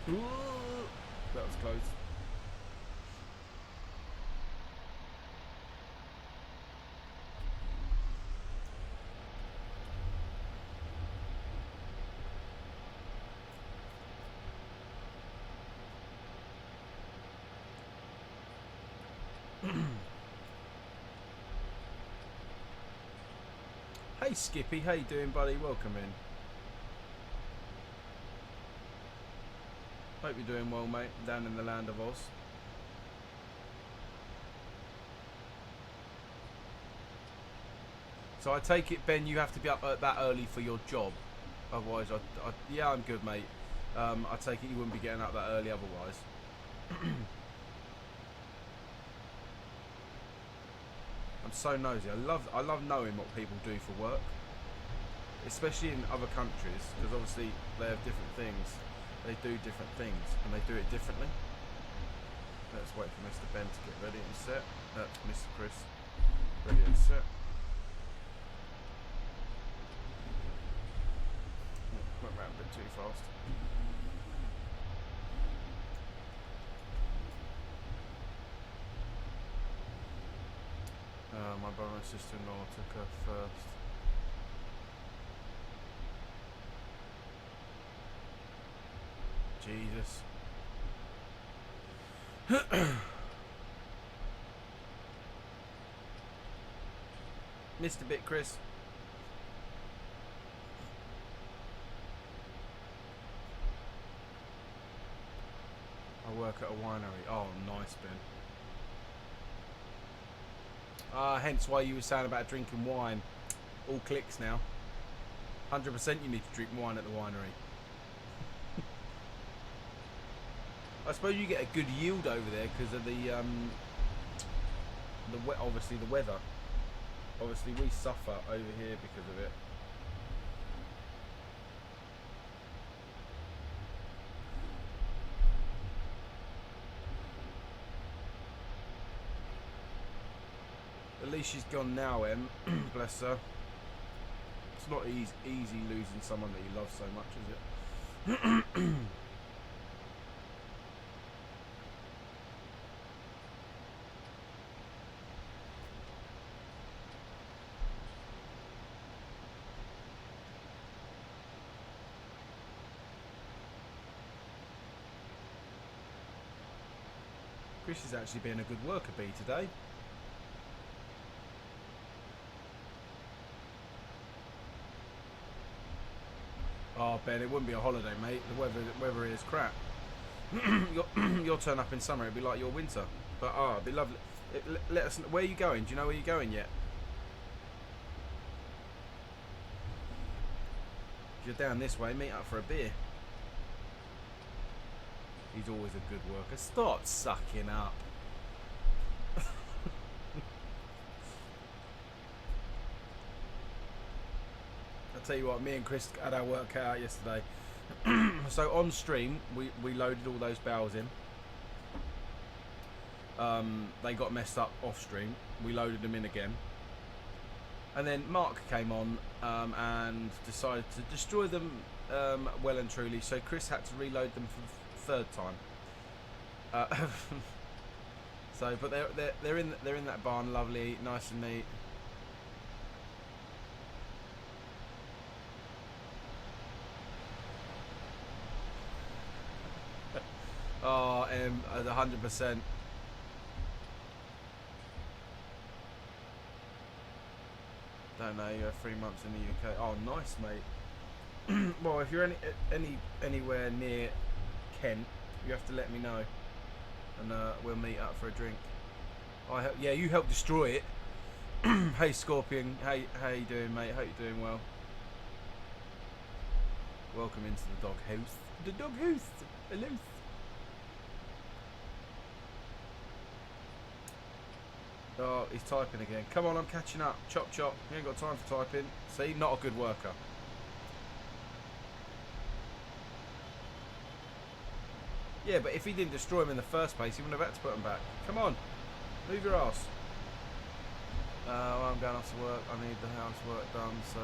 Ooh, that was close. Hey Skippy, how you doing, buddy? Welcome in. Hope you're doing well, mate, down in the land of Oz. So I take it, Ben, you have to be up that early for your job. Otherwise, yeah, I'm good, mate. I take it you wouldn't be getting up that early otherwise. I'm so nosy. I love knowing what people do for work, especially in other countries, because obviously they have different things. They do different things, and they do it differently. Let's wait for Mr. Ben to get ready and set. That's Mr. Chris, ready and set. Went round a bit too fast. My brother and sister-in-law took her first. Jesus. Missed a bit, Chris. I work at a winery. Oh, nice, Ben. Hence why you were saying about drinking wine. All clicks now. 100% you need to drink wine at the winery. I suppose you get a good yield over there because of obviously the weather. Obviously we suffer over here because of it. At least she's gone now, Em. Bless her. It's not easy losing someone that you love so much, is it? Chris is actually being a good worker bee today. Oh, Ben, it wouldn't be a holiday, mate. The weather is crap. You'll turn up in summer, it'd be like your winter. But it'd be lovely. Let us know. Where are you going? Do you know where you're going yet? If you're down this way, meet up for a beer. He's always a good worker. Stop sucking up. I'll tell you what, me and Chris had our work out yesterday. So on stream, we loaded all those barrels in. They got messed up off stream. We loaded them in again. And then Mark came on and decided to destroy them well and truly. So Chris had to reload them for the third time. So, but they're in that barn, lovely, nice and neat. Oh, 100%. Don't know. You have 3 months in the UK. Oh, nice, mate. Well, if you're anywhere near Kent, you have to let me know, and we'll meet up for a drink. Yeah, you helped destroy it. Hey, Scorpion. Hey, how you doing, mate? Hope you're doing well. Welcome into the dog house. The dog house. Hello. Oh, he's typing again. Come on, I'm catching up. Chop, chop. You ain't got time for typing. See, not a good worker. Yeah, but if he didn't destroy him in the first place, he wouldn't have had to put them back. Come on, move your ass. Well, I'm going off to work. I need the housework done, so...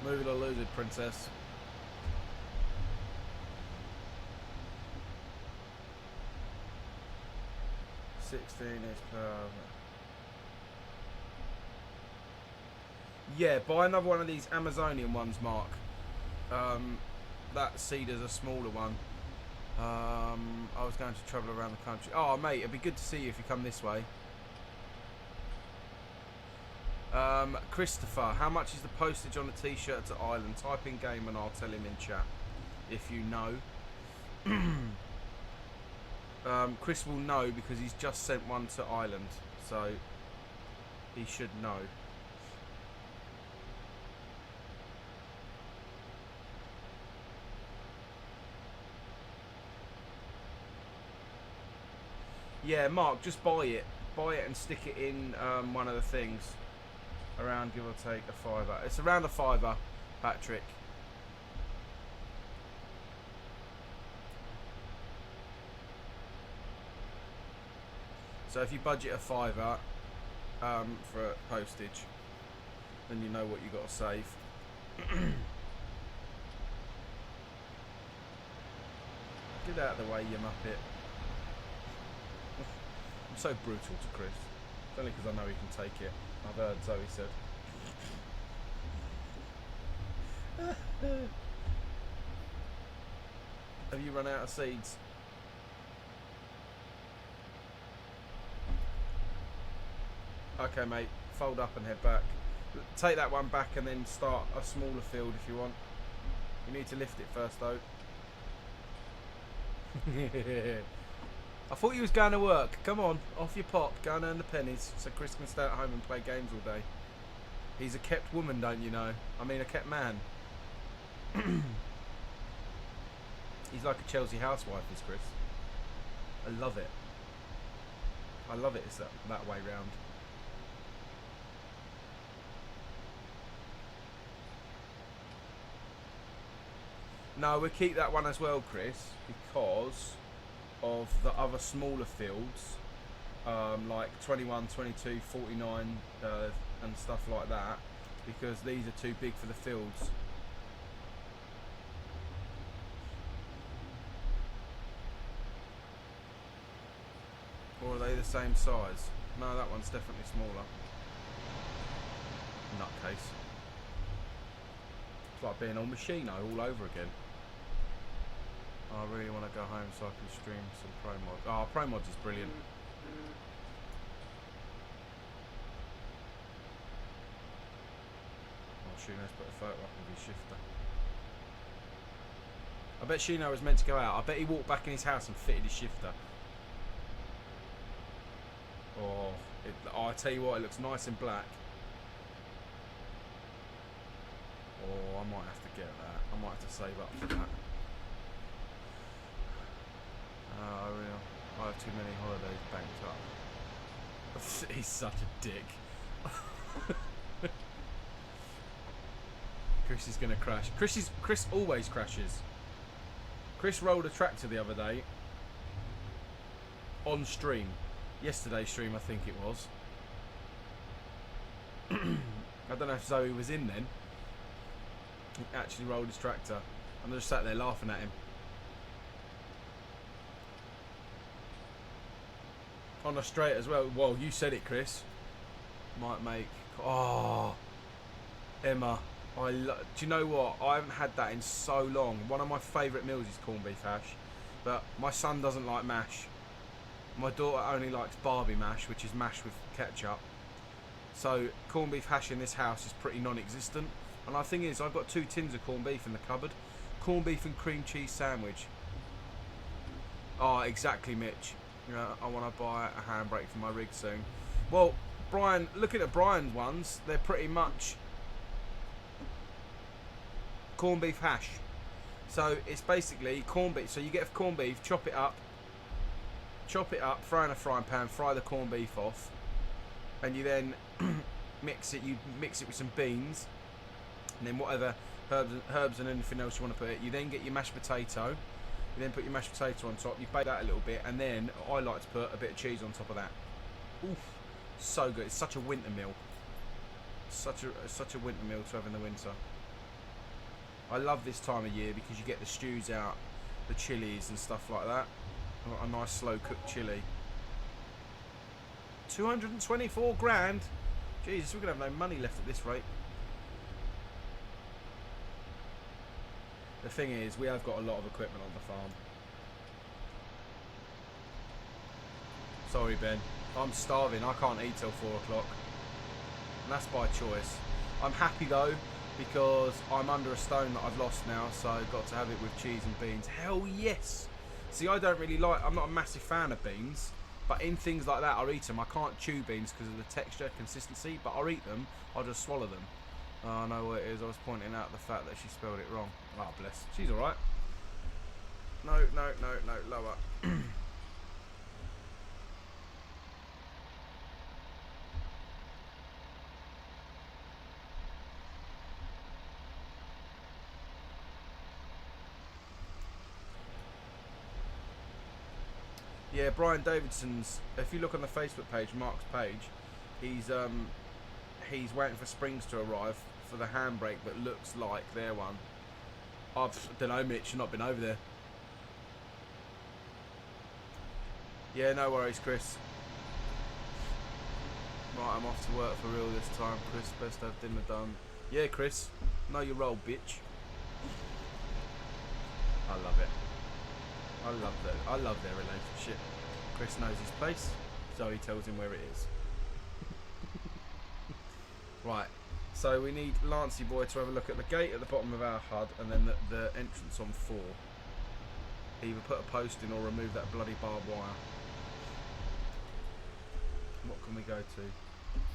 Move it or lose it, princess. $16 is per hour. Yeah, buy another one of these Amazonian ones, Mark. That cedar's a smaller one. I was going to travel around the country. Oh, mate, it'd be good to see you if you come this way. Christopher, how much is the postage on a t-shirt to Ireland? Type in game and I'll tell him in chat if you know. Chris will know because he's just sent one to Ireland, so he should know. Yeah, Mark, just buy it and stick it in one of the things. Around, give or take, a £5. It's around a £5, Patrick. So if you budget a £5 for postage, then you know what you got to save. Get out of the way, you muppet. I'm so brutal to Chris. It's only because I know he can take it. I've heard Zoe said. Have you run out of seeds? Okay, mate. Fold up and head back. Take that one back and then start a smaller field if you want. You need to lift it first, though. I thought you was going to work. Come on, off your pop. Go and earn the pennies so Chris can stay at home and play games all day. He's a kept woman, don't you know? I mean, a kept man. He's like a Chelsea housewife, is Chris. I love it. I love it. It's that way round. No, we'll keep that one as well, Chris, because of the other smaller fields, like 21, 22, 49 and stuff like that, because these are too big for the fields. Or are they the same size? No, that one's definitely smaller. Nutcase. It's like being on Machino all over again. I really want to go home so I can stream some Pro Mods. Oh, Pro Mods is brilliant. Oh, Shino's put a photo up of his shifter. I bet Shino was meant to go out. I bet he walked back in his house and fitted his shifter. Oh, I tell you what, it looks nice in black. Oh, I might have to get that. I might have to save up for that. I have too many holidays banked up. He's such a dick. Chris is gonna crash. Chris always crashes. Chris rolled a tractor the other day on stream. Yesterday's stream, I think it was. I don't know if Zoe was in then. He actually rolled his tractor, and I just sat there laughing at him. On a straight as well. Well, you said it, Chris. Might make. Oh, Emma. Do you know what? I haven't had that in so long. One of my favourite meals is corned beef hash, but my son doesn't like mash. My daughter only likes Barbie mash, which is mash with ketchup. So corned beef hash in this house is pretty non-existent. And the thing is, I've got 2 tins of corned beef in the cupboard. Corned beef and cream cheese sandwich. Oh, exactly, Mitch. You know, I want to buy a handbrake for my rig soon. Well, Brian, looking at Brian's ones, they're pretty much corned beef hash. So it's basically corned beef. So you get corned beef, chop it up, throw in a frying pan, fry the corned beef off, and you then mix it. You mix it with some beans, and then whatever herbs and anything else you want to put it. You then get your mashed potato. You then put your mashed potato on top. You bake that a little bit, and then I like to put a bit of cheese on top of that. Oof, so good. It's such a winter meal. Such a winter meal to have in the winter. I love this time of year because you get the stews out, the chilies and stuff like that. A nice slow cooked chili. 224 grand. Jesus, we're gonna have no money left at this rate. The thing is, we have got a lot of equipment on the farm. Sorry, Ben. I'm starving. I can't eat till 4 o'clock. and that's by choice. I'm happy though, because I'm under a stone that I've lost now, so I've got to have it with cheese and beans. Hell yes! See, I don't really like, I'm not a massive fan of beans, but in things like that, I'll eat them. I can't chew beans because of the texture, consistency, but I'll eat them, I'll just swallow them. Oh, I know what it is, I was pointing out the fact that she spelled it wrong. Oh, bless. She's alright. No, lower. Yeah, Brian Davidson's, if you look on the Facebook page, Mark's page, he's waiting for springs to arrive for the handbrake that looks like their one. I don't know, Mitch, you've not been over there. Yeah, no worries, Chris. Right, I'm off to work for real this time, Chris. Best to have dinner done. Yeah, Chris. Know your role, bitch. I love it. I love their relationship. Chris knows his place, so he tells him where it is. Right, so we need Lancey Boy to have a look at the gate at the bottom of our HUD, and then the entrance on 4. Either put a post in or remove that bloody barbed wire. What can we go to?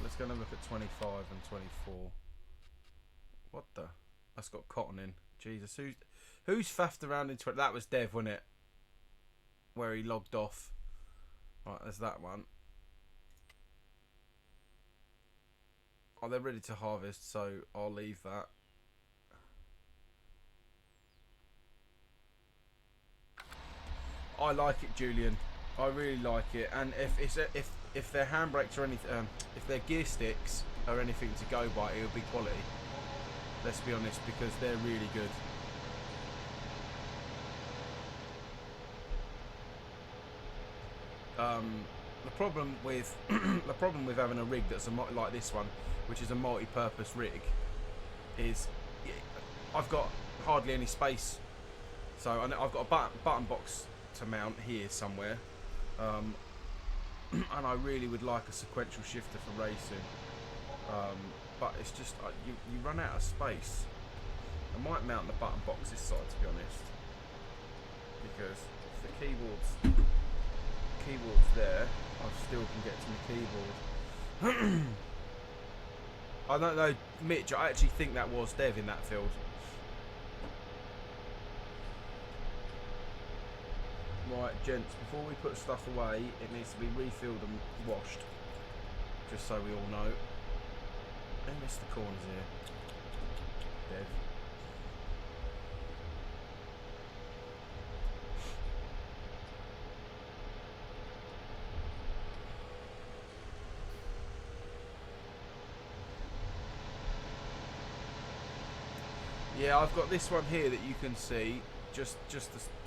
Let's go and have a look at 25 and 24. What the? That's got cotton in. Jesus, who's faffed around in 20? That was Dev, wasn't it? Where he logged off. Right, there's that one. Oh, they're ready to harvest, so I'll leave that. I like it, Julian. I really like it. And if their handbrakes or anything, if their gear sticks are anything to go by, it'll be quality. Let's be honest, because they're really good. The problem with having a rig that's like this one, which is a multi-purpose rig, is I've got hardly any space. So I've got a button box to mount here somewhere, and I really would like a sequential shifter for racing, but it's just you run out of space. I might mount the button box this side, to be honest, because if the keyboard's there, I still can get to my keyboard. I don't know, Mitch, I actually think that was Dev in that field. Right, gents, before we put stuff away, it needs to be refilled and washed, just so we all know. I missed the corners here, Dev. Yeah, I've got this one here that you can see just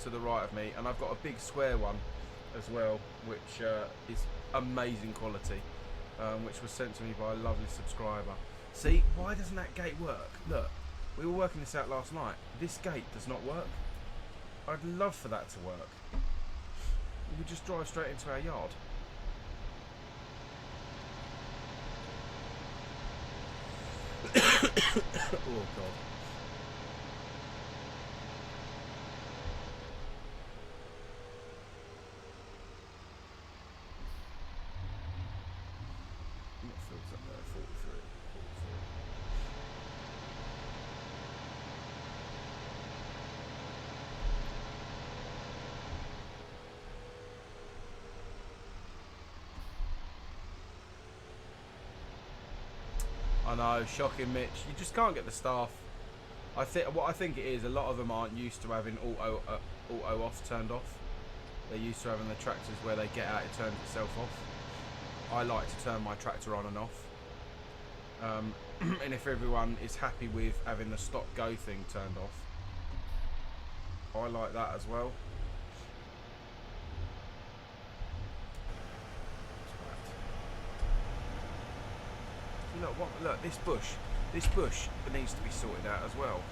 to the right of me, and I've got a big square one as well, which is amazing quality, which was sent to me by a lovely subscriber. See, why doesn't that gate work? Look, we were working this out last night. This gate does not work. I'd love for that to work. We could just drive straight into our yard. Oh God. I know, shocking, Mitch. You just can't get the staff. What I think it is, a lot of them aren't used to having auto off turned off. They're used to having the tractors where they get out, it turns itself off. I like to turn my tractor on and off. And if everyone is happy with having the stop go thing turned off, I like that as well. Look, this bush needs to be sorted out as well.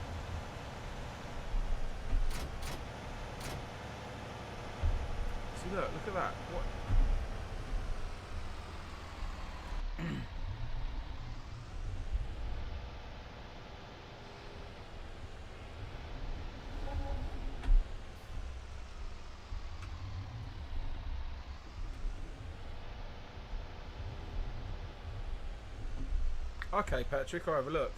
See, look at that. What? Okay, Patrick, I'll have a look.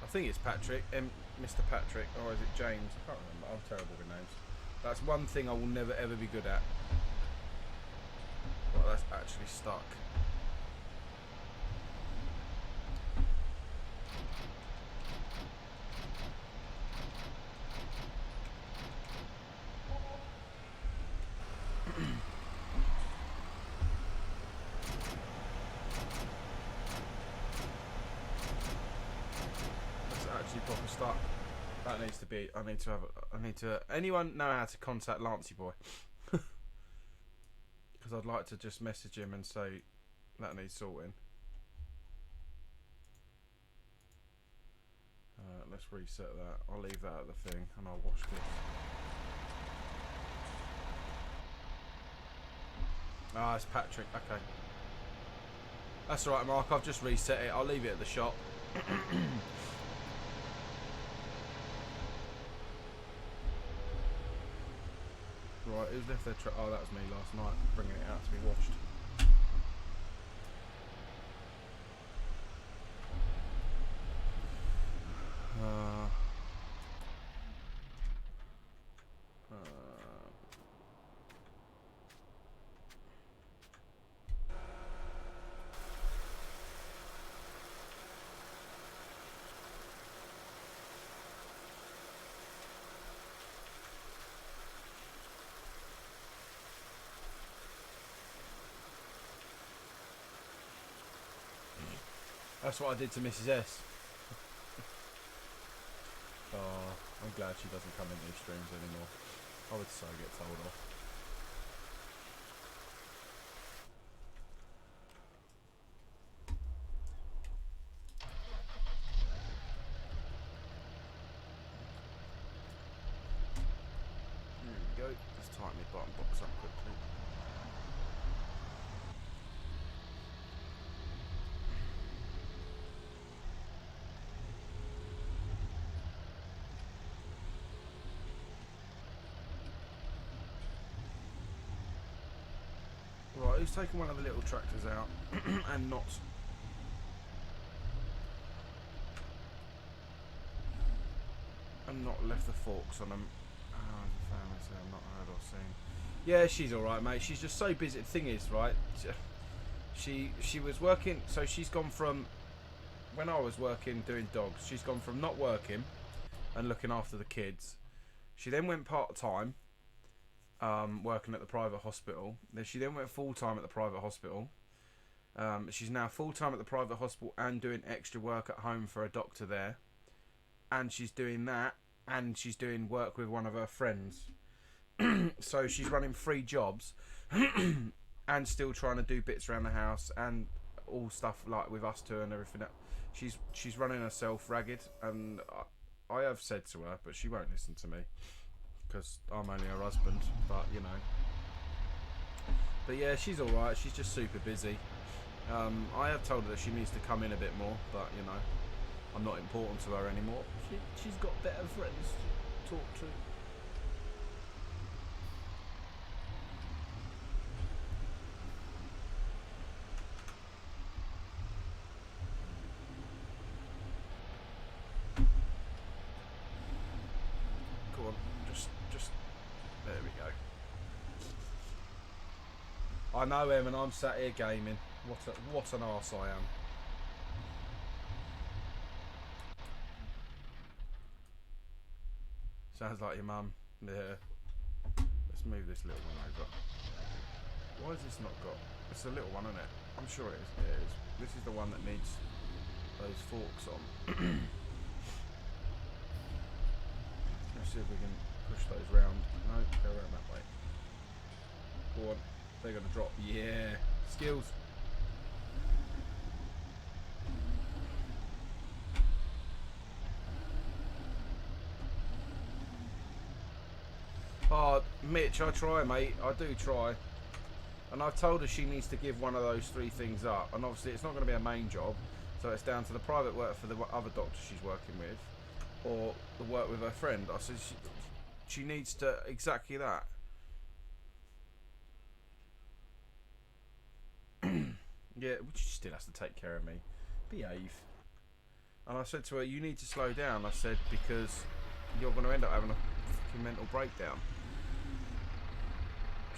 I think it's Patrick, Mr. Patrick, or is it James? I can't remember. I'm terrible with names. That's one thing I will never ever be good at. Well, that's actually stuck. That's actually proper stuck. That needs to be. I need to. Anyone know how to contact Lancey Boy? Because I'd like to just message him and say that needs sorting. Let's reset that. I'll leave that at the thing and I'll wash this. Ah, it's Patrick. Okay. That's alright, Mark. I've just reset it. I'll leave it at the shop. Right, who's left their oh, that was me last night, bringing it out to be washed. That's what I did to Mrs. S. Oh, I'm glad she doesn't come in these streams anymore. I would so get told off. There we go. Just tighten my button box up quickly. Right, who's taken one of the little tractors out and not? And not left the forks on them. Oh, the family say I'm not heard or seen. Yeah, she's alright, mate. She's just so busy. The thing is, right, she was working, so she's gone from, when I was working doing dogs, she's gone from not working and looking after the kids. She then went part-time, working at the private hospital. Then she then went full-time at the private hospital. She's now full-time at the private hospital and doing extra work at home for a doctor there. And she's doing that, and she's doing work with one of her friends. So she's running 3 jobs and still trying to do bits around the house and all stuff like with us two and everything. She's running herself ragged, and I have said to her, but she won't listen to me because I'm only her husband. But you know, but yeah, she's all right. She's just super busy. I have told her that she needs to come in a bit more, but you know, I'm not important to her anymore. She's got better friends to talk to. Go on, just there we go. I know him, and I'm sat here gaming. What an arse I am. Sounds like your mum. Yeah. Let's move this little one over. Why has this not got... It's a little one, isn't it? I'm sure it is. Yeah, it is. This is the one that needs those forks on. Let's see if we can push those round. No, go around that way. Go on. They're going to drop. Yeah. Skills. Oh, Mitch, I try, mate. I do try. And I've told her she needs to give one of those 3 things up. And obviously it's not going to be a main job. So it's down to the private work for the other doctor she's working with. Or the work with her friend. I said she needs to exactly that. Yeah, she still has to take care of me. behave. And I said to her, you need to slow down. I said, because you're going to end up having a fucking mental breakdown.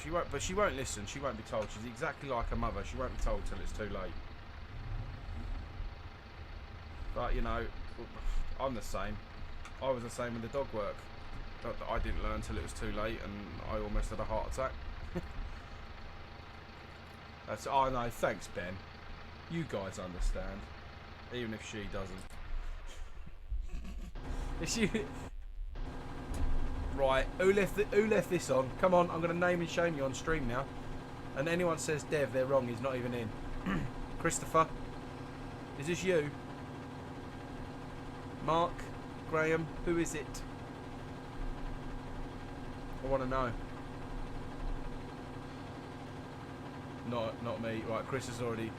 She won't, but she won't listen. She won't be told. She's exactly like her mother. She won't be told till it's too late. But, you know, I'm the same. I was the same with the dog work. I didn't learn till it was too late, and I almost had a heart attack. That's, oh no, thanks Ben. You guys understand, even if she doesn't. If she, right? Who left this on? Come on, I'm gonna name and shame you on stream now. And anyone says Dev, they're wrong. He's not even in. Christopher, is this you? Mark, Graham, who is it? I want to know. Not me. Right, Chris is already.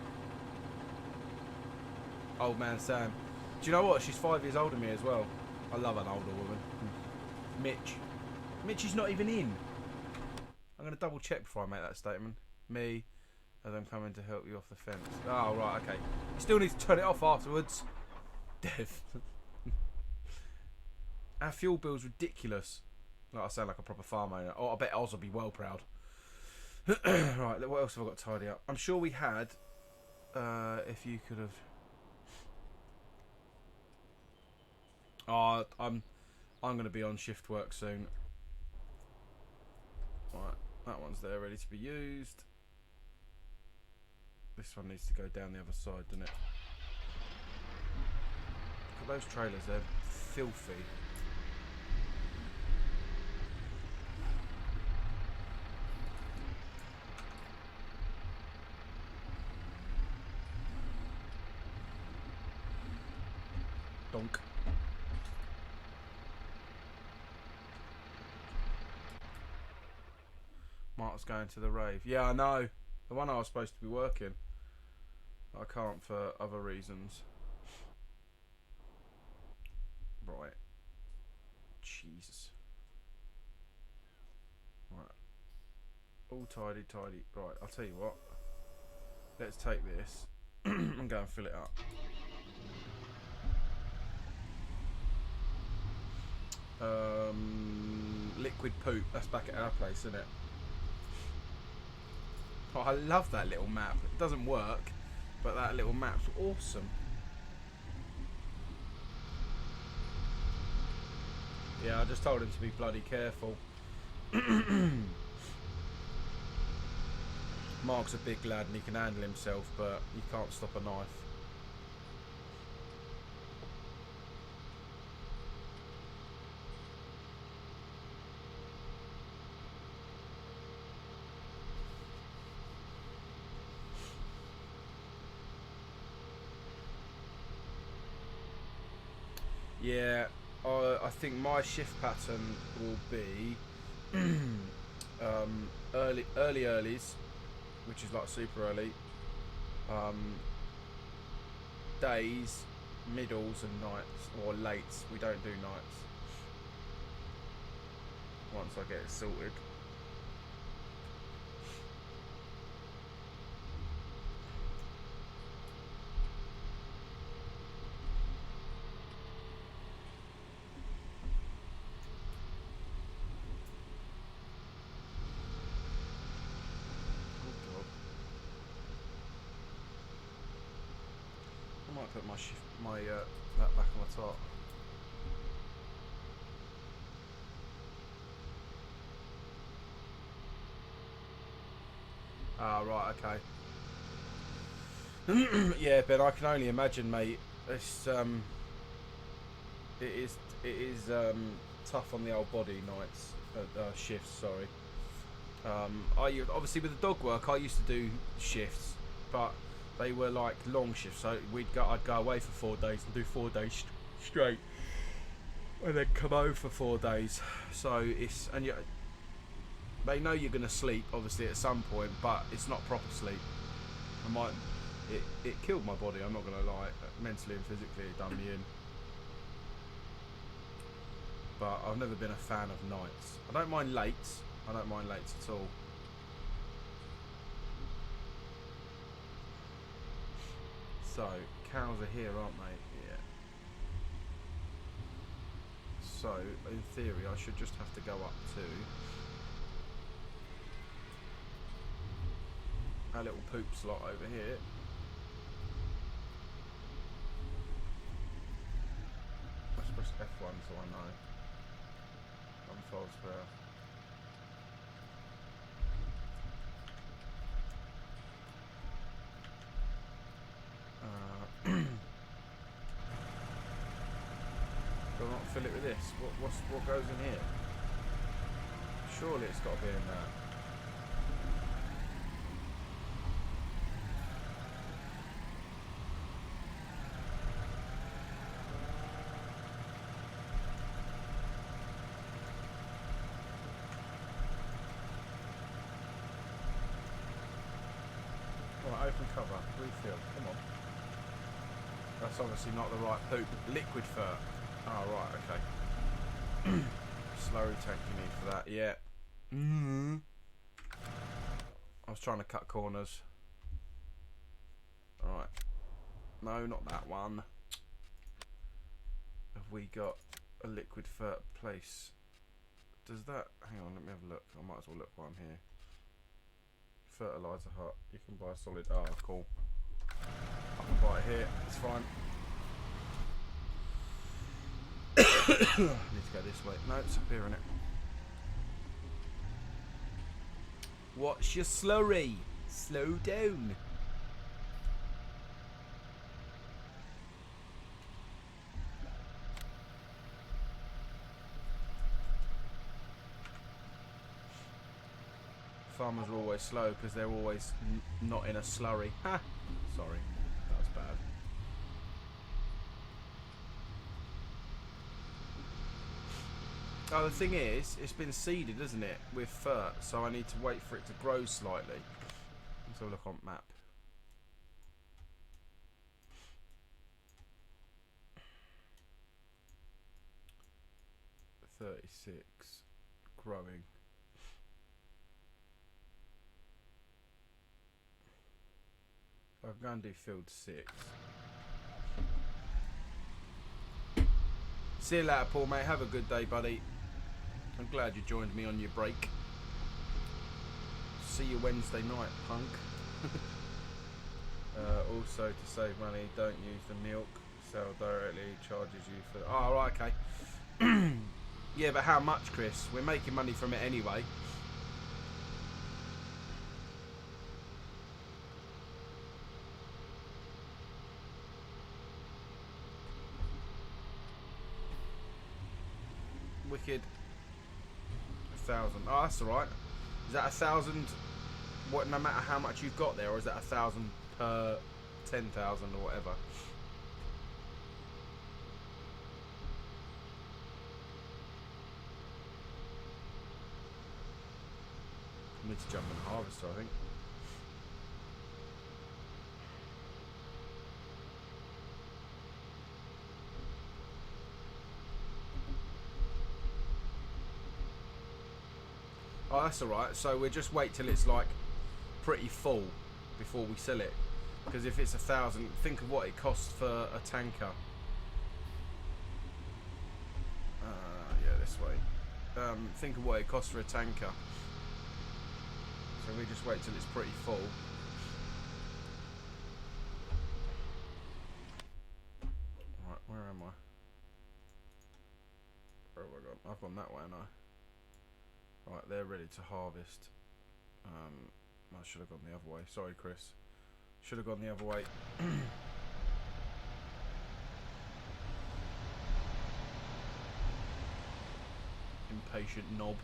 Old man Sam. Do you know what? She's 5 years older than me as well. I love an older woman. Mitch is not even in. I'm going to double check before I make that statement. Me, as I'm coming to help you off the fence. Oh, right, okay. You still need to turn it off afterwards. Dev. Our fuel bill's ridiculous. Like, I sound like a proper farmer owner. Oh, I bet Oz will be well proud. Right, what else have I got to tidy up? I'm sure we had. If you could have. Oh, I'm going to be on shift work soon. Right, that one's there, ready to be used. This one needs to go down the other side, doesn't it? Look at those trailers, they're filthy. Donk. Mark's going to the rave. Yeah, I know. The one I was supposed to be working. I can't for other reasons. Right. Jesus. Right. All tidy. Right, I'll tell you what. Let's take this and go and fill it up. Liquid poop. That's back at our place, isn't it? Oh, I love that little map. It doesn't work, but that little map's awesome. Yeah, I just told him to be bloody careful. Mark's a big lad and he can handle himself, but he can't stop a knife. Yeah, I think my shift pattern will be earlies, which is like super early, days, middles and nights, or lates. We don't do nights once I get it sorted. I might put my that back on the top. Ah, right, okay. Yeah, Ben, I can only imagine, mate. It's it is tough on the old body nights, shifts. Sorry. Obviously with the dog work, I used to do shifts, but they were like long shifts. So I'd go away for 4 days and do 4 days straight, and then come home for 4 days. So they know you're gonna sleep, obviously at some point, but it's not proper sleep. It killed my body. I'm not gonna lie. Mentally and physically, it done me in. But I've never been a fan of nights. I don't mind lates. I don't mind lates at all. So, cows are here, aren't they? Yeah. So, in theory, I should just have to go up to our little poop slot over here. Let's press F1 so I know. Unfolds for do I not fill it with this? What goes in here? Surely it's got to be in there. Right, open cover, refill, come on. That's obviously not the right poop. Liquid fur. Oh, right, okay. Slurry tank you need for that, yeah. I was trying to cut corners. Alright. No, not that one. Have we got a liquid fur place? Does that... Hang on, let me have a look. I might as well look while I'm here. Fertilizer hut. You can buy a solid... Oh, cool. I can buy it here. It's fine. I need to go this way. No, it's up here, innit? What's your slurry? Slow down. Farmers are always slow because they're always not in a slurry. Ha! Sorry, that was bad. Oh, the thing is, it's been seeded, isn't it, with fur, so I need to wait for it to grow slightly. Let's have a look on map. .36 growing. I'll go and do field 6. See you later, Paul, mate. Have a good day, buddy. I'm glad you joined me on your break. See you Wednesday night, punk. Also, to save money, don't use the milk. Sell directly, charges you for... Oh, right, okay. Yeah, but how much, Chris? We're making money from it anyway. Wicked. 1,000. Oh, that's alright. Is that 1,000? What? No matter how much you've got there, or is that 1,000 per 10,000 or whatever? I need to jump in the harvester, I think. Oh, that's alright. So we'll just wait till it's like pretty full before we sell it. Because if it's 1,000, think of what it costs for a tanker. Yeah, this way. Think of what it costs for a tanker. So we just wait till it's pretty full. Right, where am I? Where have I gone? I've gone that way, haven't I? Right, they're ready to harvest. I should have gone the other way. Sorry, Chris. Should have gone the other way. Impatient knob.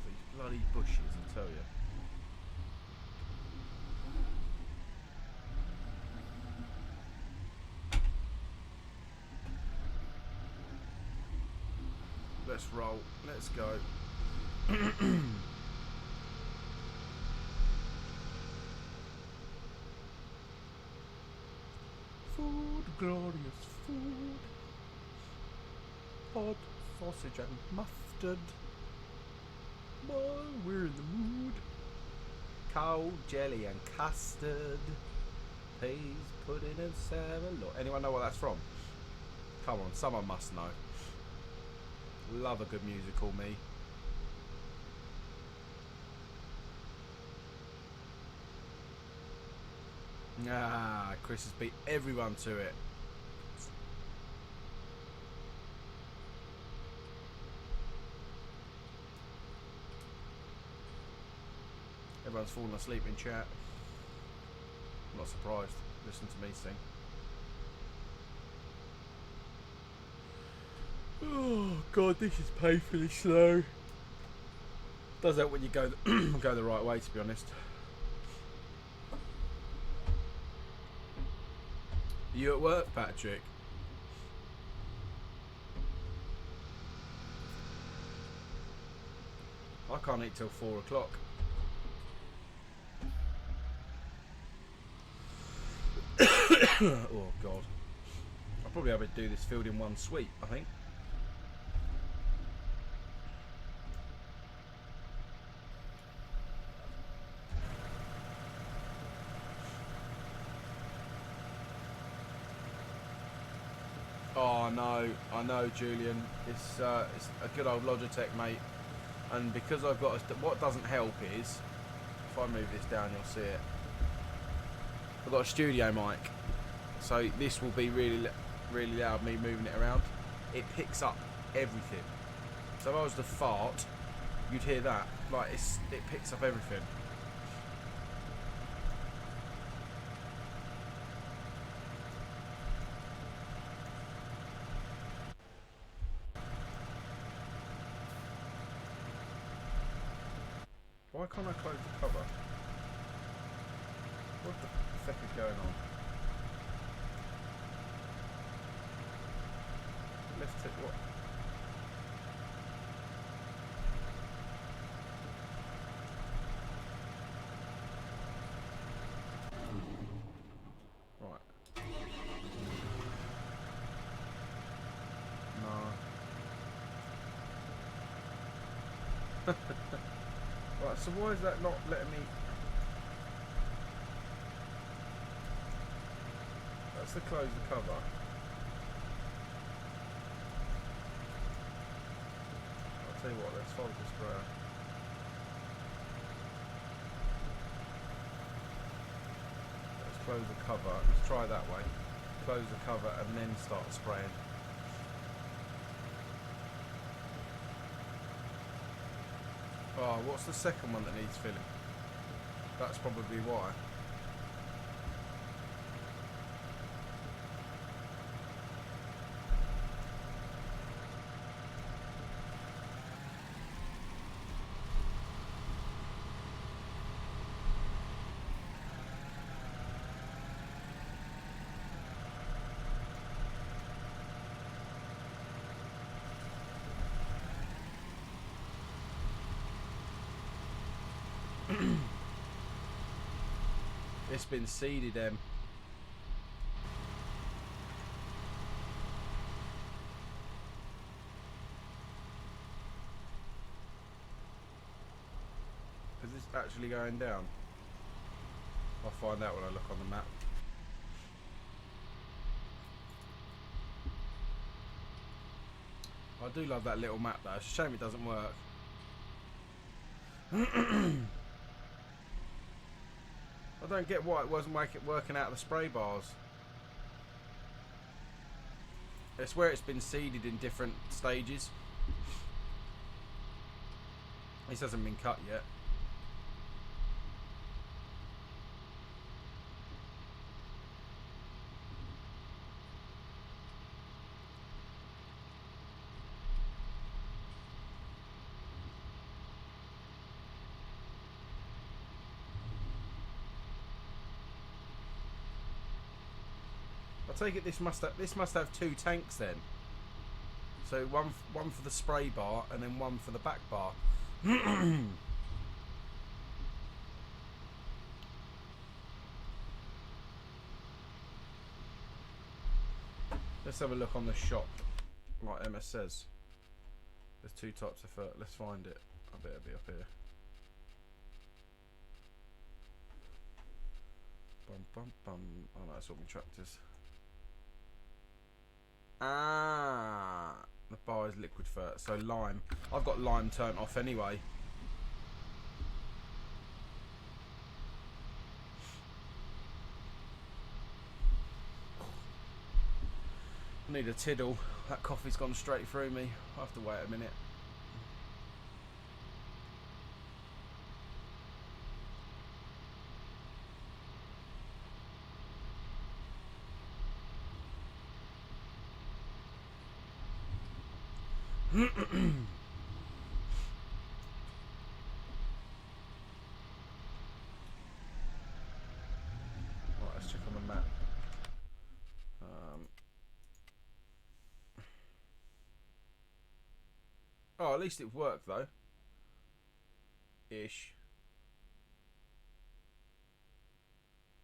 These bloody bushes, I tell you. Let's roll. Let's go. Food, glorious food. Hot sausage and mustard. Boy, we're in the mood. Cold jelly and custard. Peas, pudding and salad. Anyone know what that's from? Come on, someone must know. Love a good musical, me. Ah, Chris has beat everyone to it. Everyone's falling asleep in chat. I'm not surprised. Listen to me sing. Oh god, this is painfully slow. Does help when you go go the right way, to be honest. Are you at work, Patrick? I can't eat till 4 o'clock. Oh god. I'll probably have to do this field in one sweep, I think. Oh no, I know, Julian. It's a good old Logitech, mate. And because I've got what doesn't help is if I move this down, you'll see it. I've got a studio mic, so this will be really loud. Me moving it around, it picks up everything. So if I was to fart, you'd hear that. Like it picks up everything. Why can't I close the cover? What the fuck is going on? Left it, what? Right. No. Right, so why is that not letting me... That's to close the cover. I'll tell you what, let's fold the sprayer. Let's close the cover. Let's try that way. Close the cover and then start spraying. Oh, what's the second one that needs filling? That's probably why. It's been seeded, Em. Is this actually going down? I'll find out when I look on the map. I do love that little map though. It's a shame it doesn't work. I don't get why it wasn't working out of the spray bars. It's where it's been seeded in different stages. This hasn't been cut yet. I take it this must have two tanks then. So one for the spray bar and then one for the back bar. Let's have a look on the shop, like Emma says. There's two types of fur. Let's find it. I bet it'll be up here. Bum bum bum. Oh no, it's all my tractors. Ah, the bar is liquid fur. So lime. I've got lime turned off anyway. I need a tiddle. That coffee's gone straight through me. I have to wait a minute. Right, let's check on the map. Oh, at least it worked though. Ish.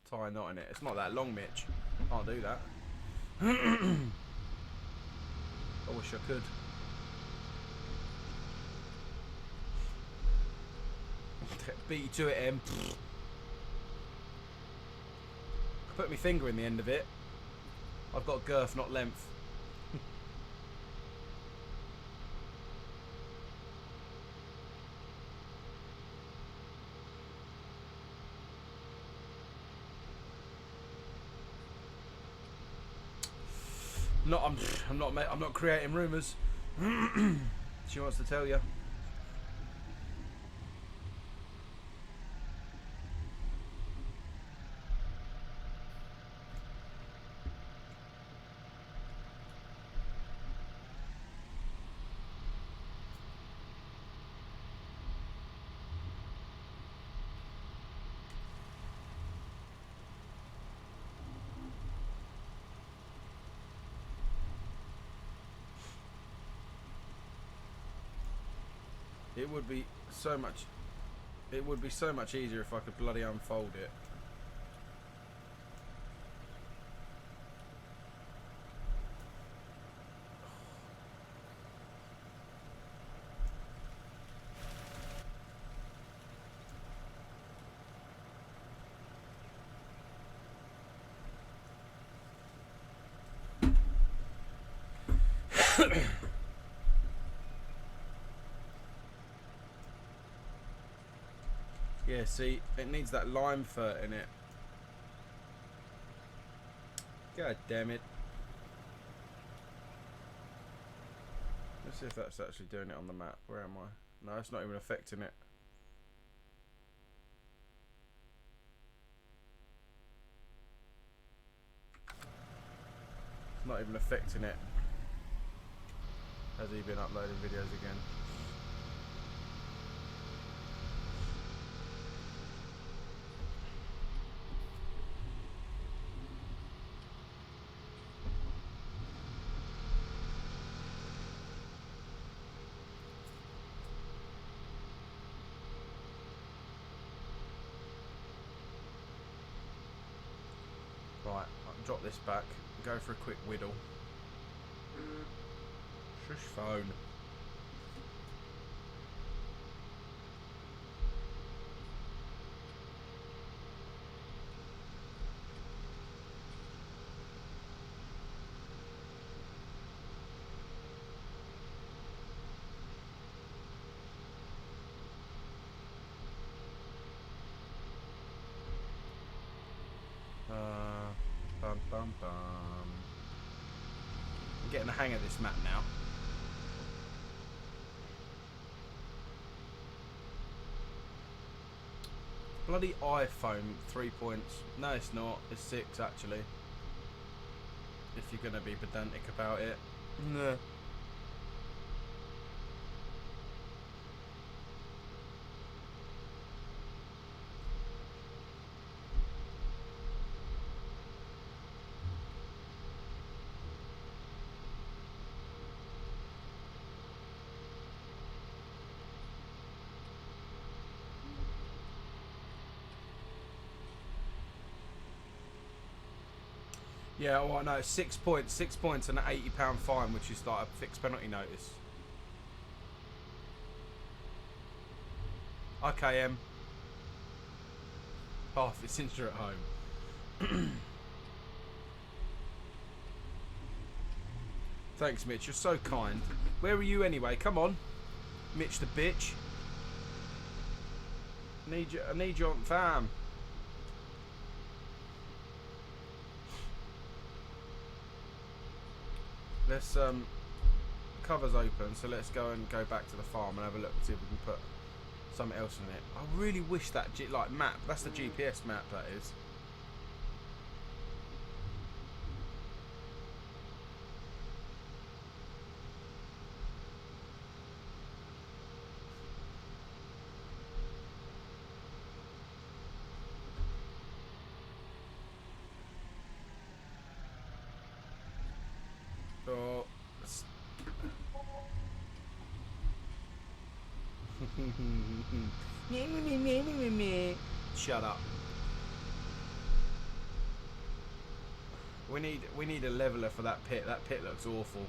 Tie a knot in it. It's not that long, Mitch. Can't do that. I wish I could. Beat you to it, Em. Put my finger in the end of it. I've got girth, not length. I'm not creating rumours. She wants to tell you. It would be so much. It would be so much easier if I could bloody unfold it. Yeah, see, it needs that lime fur in it. God damn it. Let's see if that's actually doing it on the map. Where am I? No, it's not even affecting it. It's not even affecting it. Has he been uploading videos again? Right, I'll drop this back, go for a quick whittle. Shush phone. Bum bum bum. I'm getting the hang of this map now. Bloody iPhone 3 points. No, it's not. It's 6 actually. If you're gonna be pedantic about it. No. Yeah, well, no, 6 points and an £80 fine, which is like a fixed penalty notice. Okay, half it since you're at home. Thanks, Mitch. You're so kind. Where are you anyway? Come on, Mitch the bitch. I need you on fam. Let's cover's open, so let's go back to the farm and have a look and see if we can put something else in it. I really wish that like map. That's the GPS map. That is. Oh. Shut up. We need a leveler for that pit. That pit looks awful.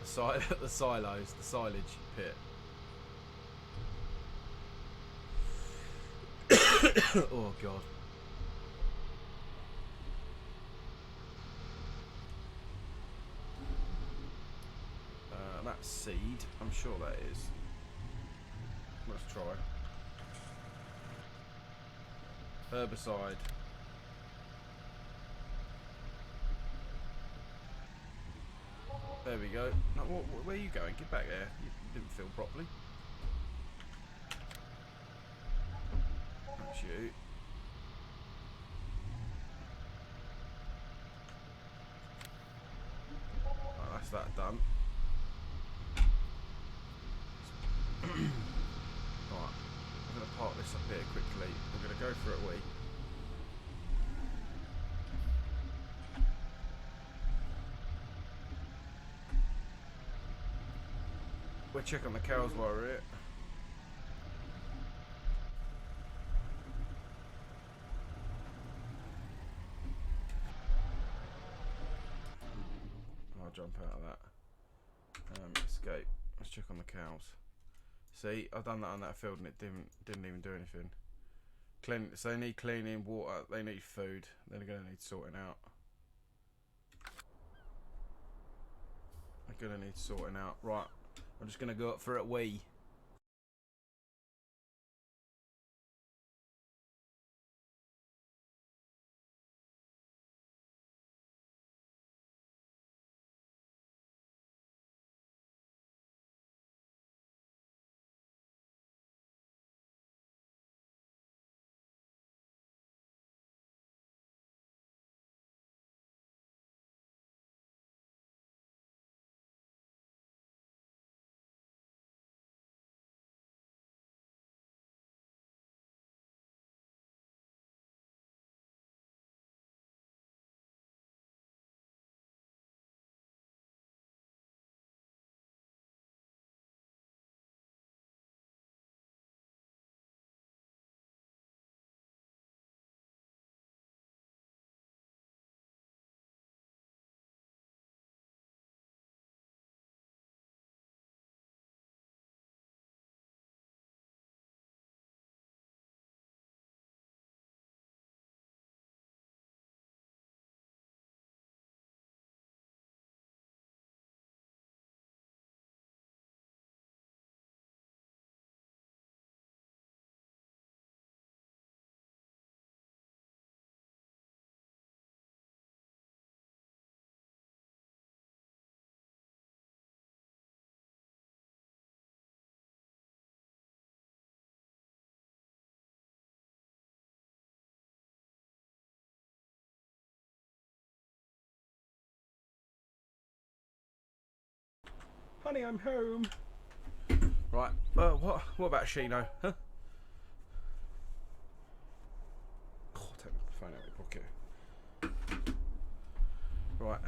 The silos, the silage pit. Oh god. That's seed. I'm sure that is. Let's try. Herbicide. There we go. No, where are you going? Get back there. You didn't feel properly. That's you. Oh, that's that done. Right. I'm going to park this up here quickly. We're going to go for it, We'll check on the cows while we're here. I'll jump out of that. Escape. Let's check on the cows. See, I've done that on that field and it didn't even do anything. So they need cleaning, water, they need food. They're going to need sorting out. They're going to need sorting out. Right, I'm just going to go up for a wee. Honey, I'm home. Right. What about Shino? Huh? Oh, take my phone out of my pocket. Right.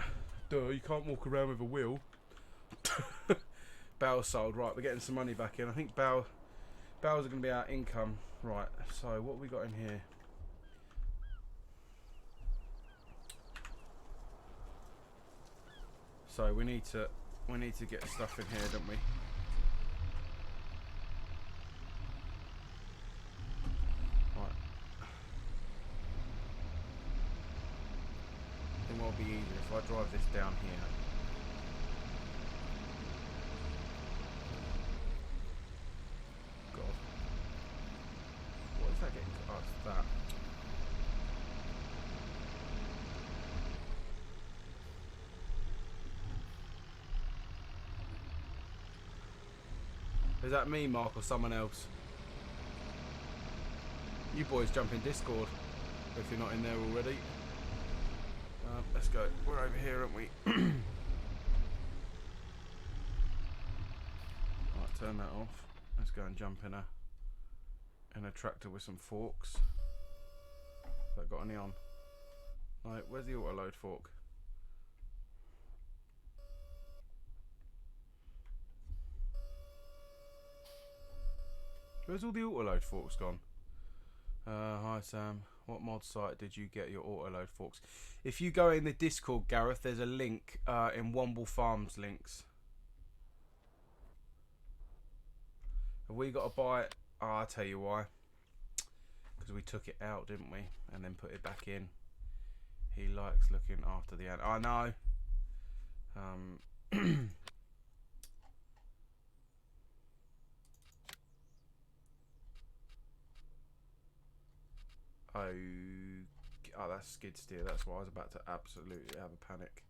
Duh, you can't walk around with a wheel. Bow sold. Right, we're getting some money back in. I think bows are going to be our income. Right. So what have we got in here? So we need to get stuff in here, don't we? be easier if I drive this down here. God. What is that getting to us? That. Is that me, Mark, or someone else? You boys jump in Discord if you're not in there already. Let's go. We're over here, aren't we? Right, turn that off. Let's go and jump in a tractor with some forks. Has that got any on? Right, where's the auto load fork? Where's all the auto load forks gone? Hi Sam, what mod site did you get your auto load forks? If you go in the Discord, Gareth, there's a link in Womble Farms links. Have we got to buy it? Oh, I'll tell you why. Because we took it out, didn't we? And then put it back in. He likes looking after the animal. I know. Oh, that's skid steer. That's why I was about to absolutely have a panic.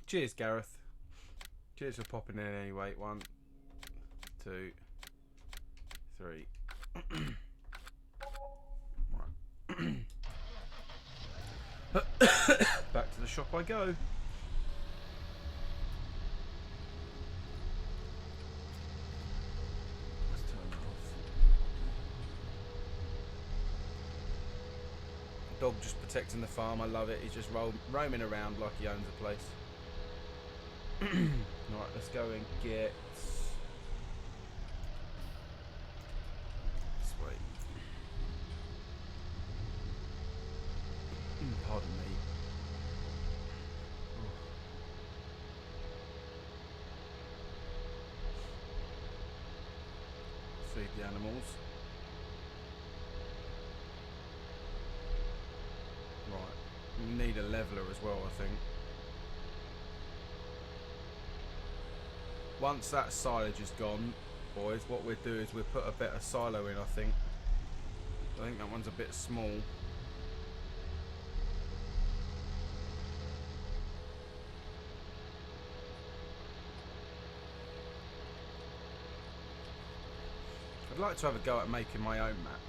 Cheers, Gareth. Cheers for popping in anyway. 1, 2, 3. Back to the shop I go. Let's turn that off. Dog just protecting the farm. I love it. He's just roaming around like he owns the place. Right, let's go and get this way. Pardon me. Feed the animals. Right, we need a leveler as well, I think. Once that silage is gone, boys, what we'll do is we'll put a better silo in, I think. I think that one's a bit small. I'd like to have a go at making my own map.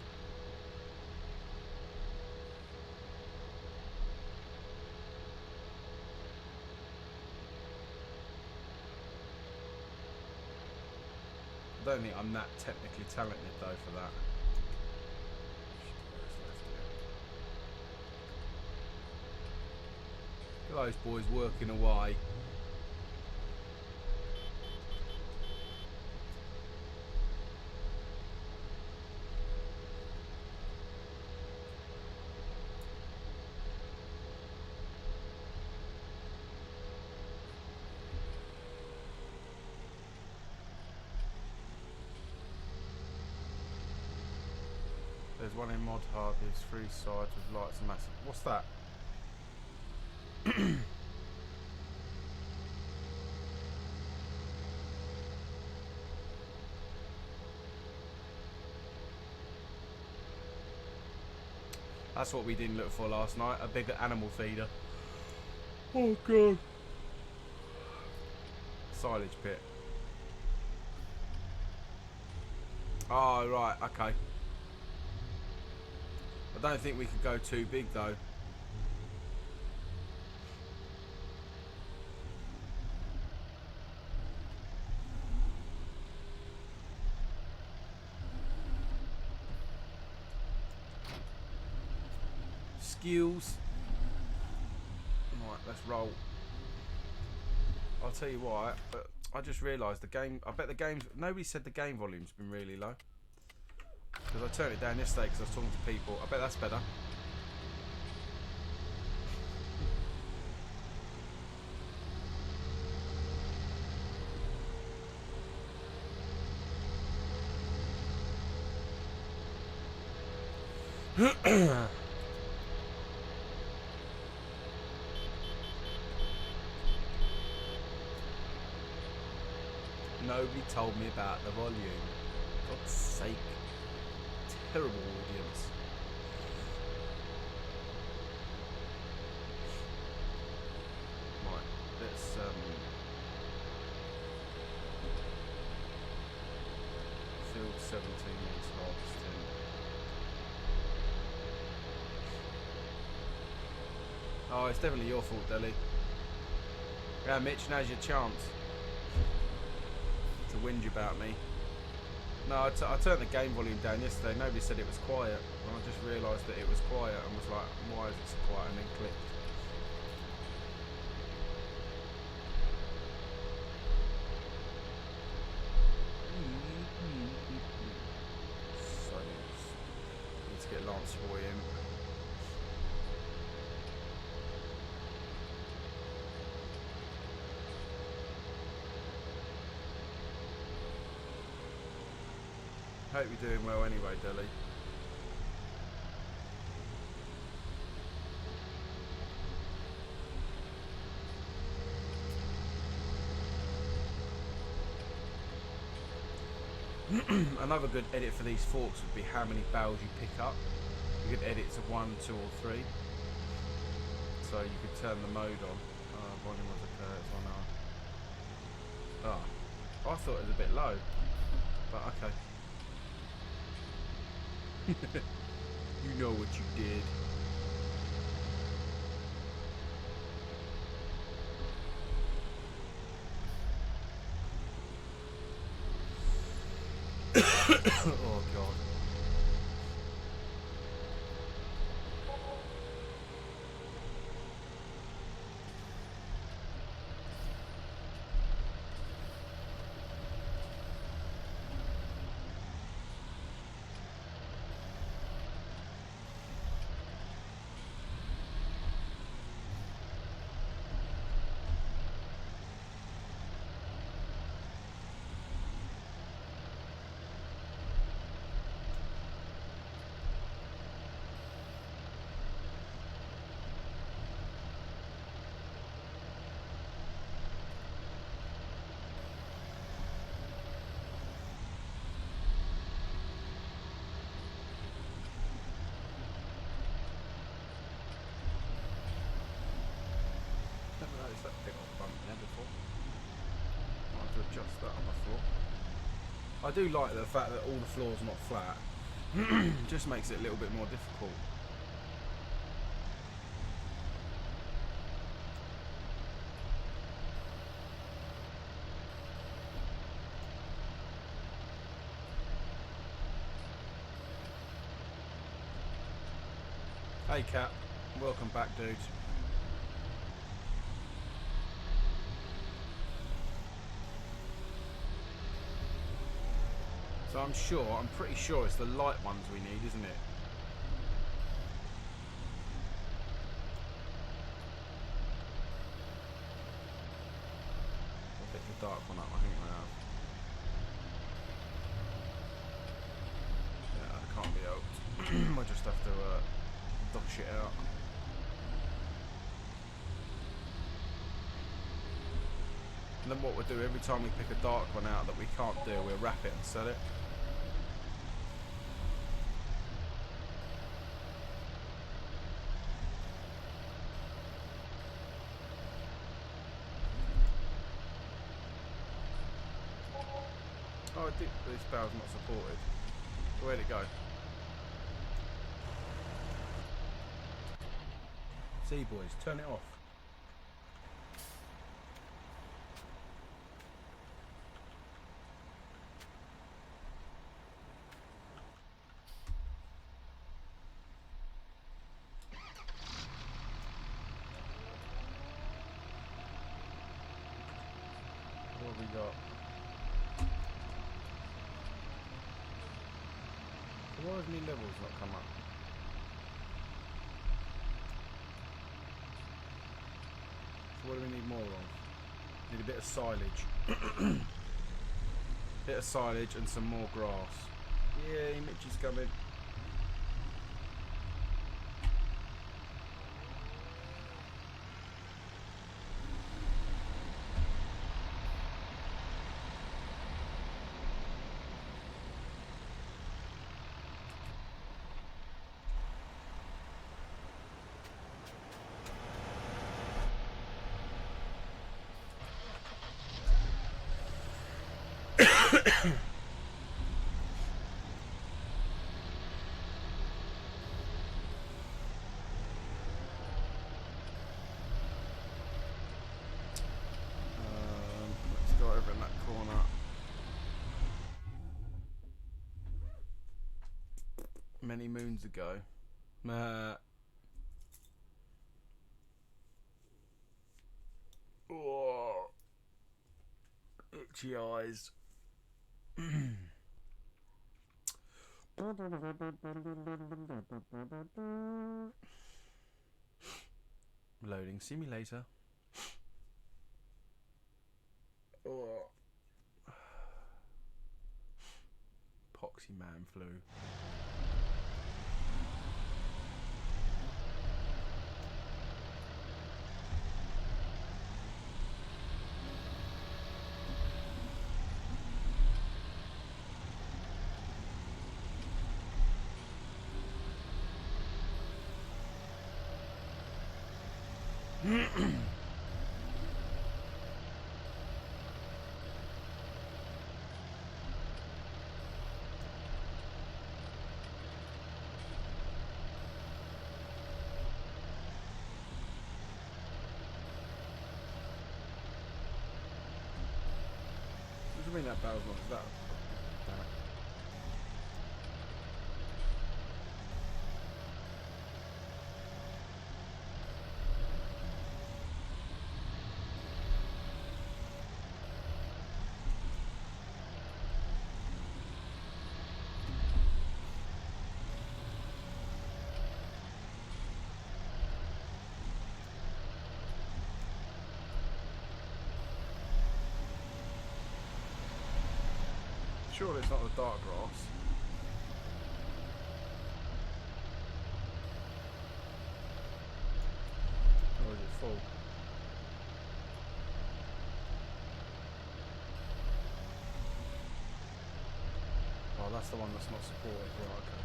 I don't think I'm that technically talented though for that. Look at those boys working away. There's one in Mod Hub, there's 3 sides with lights and massive. What's that? That's what we didn't look for last night, a bigger animal feeder. Oh god. Silage pit. Oh right, okay. I don't think we could go too big though. Skills. Right, let's roll. I'll tell you why, but I just realised the game, I bet the game's, nobody said the game volume's been really low. Because I turned it down yesterday because I was talking to people. I bet that's better. Nobody told me about the volume. For God's sake. Terrible audience. Right, let's field 17 needs harvesting. Oh, it's definitely your fault, Deli. Yeah, Mitch, now's your chance to whinge about me. No, I turned the game volume down yesterday. Nobody said it was quiet. And I just realised that it was quiet and was like, why is it so quiet? And then clicked. So, need to get Lance Roy in. Hope you're doing well anyway, Deli. Another good edit for these forks would be how many barrels you pick up. You could edit to 1, 2 or 3. So you could turn the mode on. Volume of the curves on our... Oh, I thought it was a bit low. But okay. You know what you did. Oh God. That big old bump there before. I'll have to adjust that on the floor. I do like the fact that all the floor's not flat. Just makes it a little bit more difficult. Hey Cap, welcome back, dude. So I'm pretty sure it's the light ones we need, isn't it? I'll pick the dark one up, I think I have. Yeah, that can't be helped. We'll just have to dosh it out. And then what we'll do, every time we pick a dark one out that we can't do, we'll wrap it and sell it. Oh, this barrel's not supported. So where'd it go? See, boys, turn it off. What have we got? Why have new levels not come up? So what do we need more of? Need a bit of silage. Bit of silage and some more grass. Yay, Mitch is coming. many moons ago. Oh, itchy eyes. Loading simulator. Oh. Poxy man flu. What do you mean that barrel's not that? Damn it. Surely it's not the dark grass. Or is it full? Oh, that's the one that's not supported. Right, okay.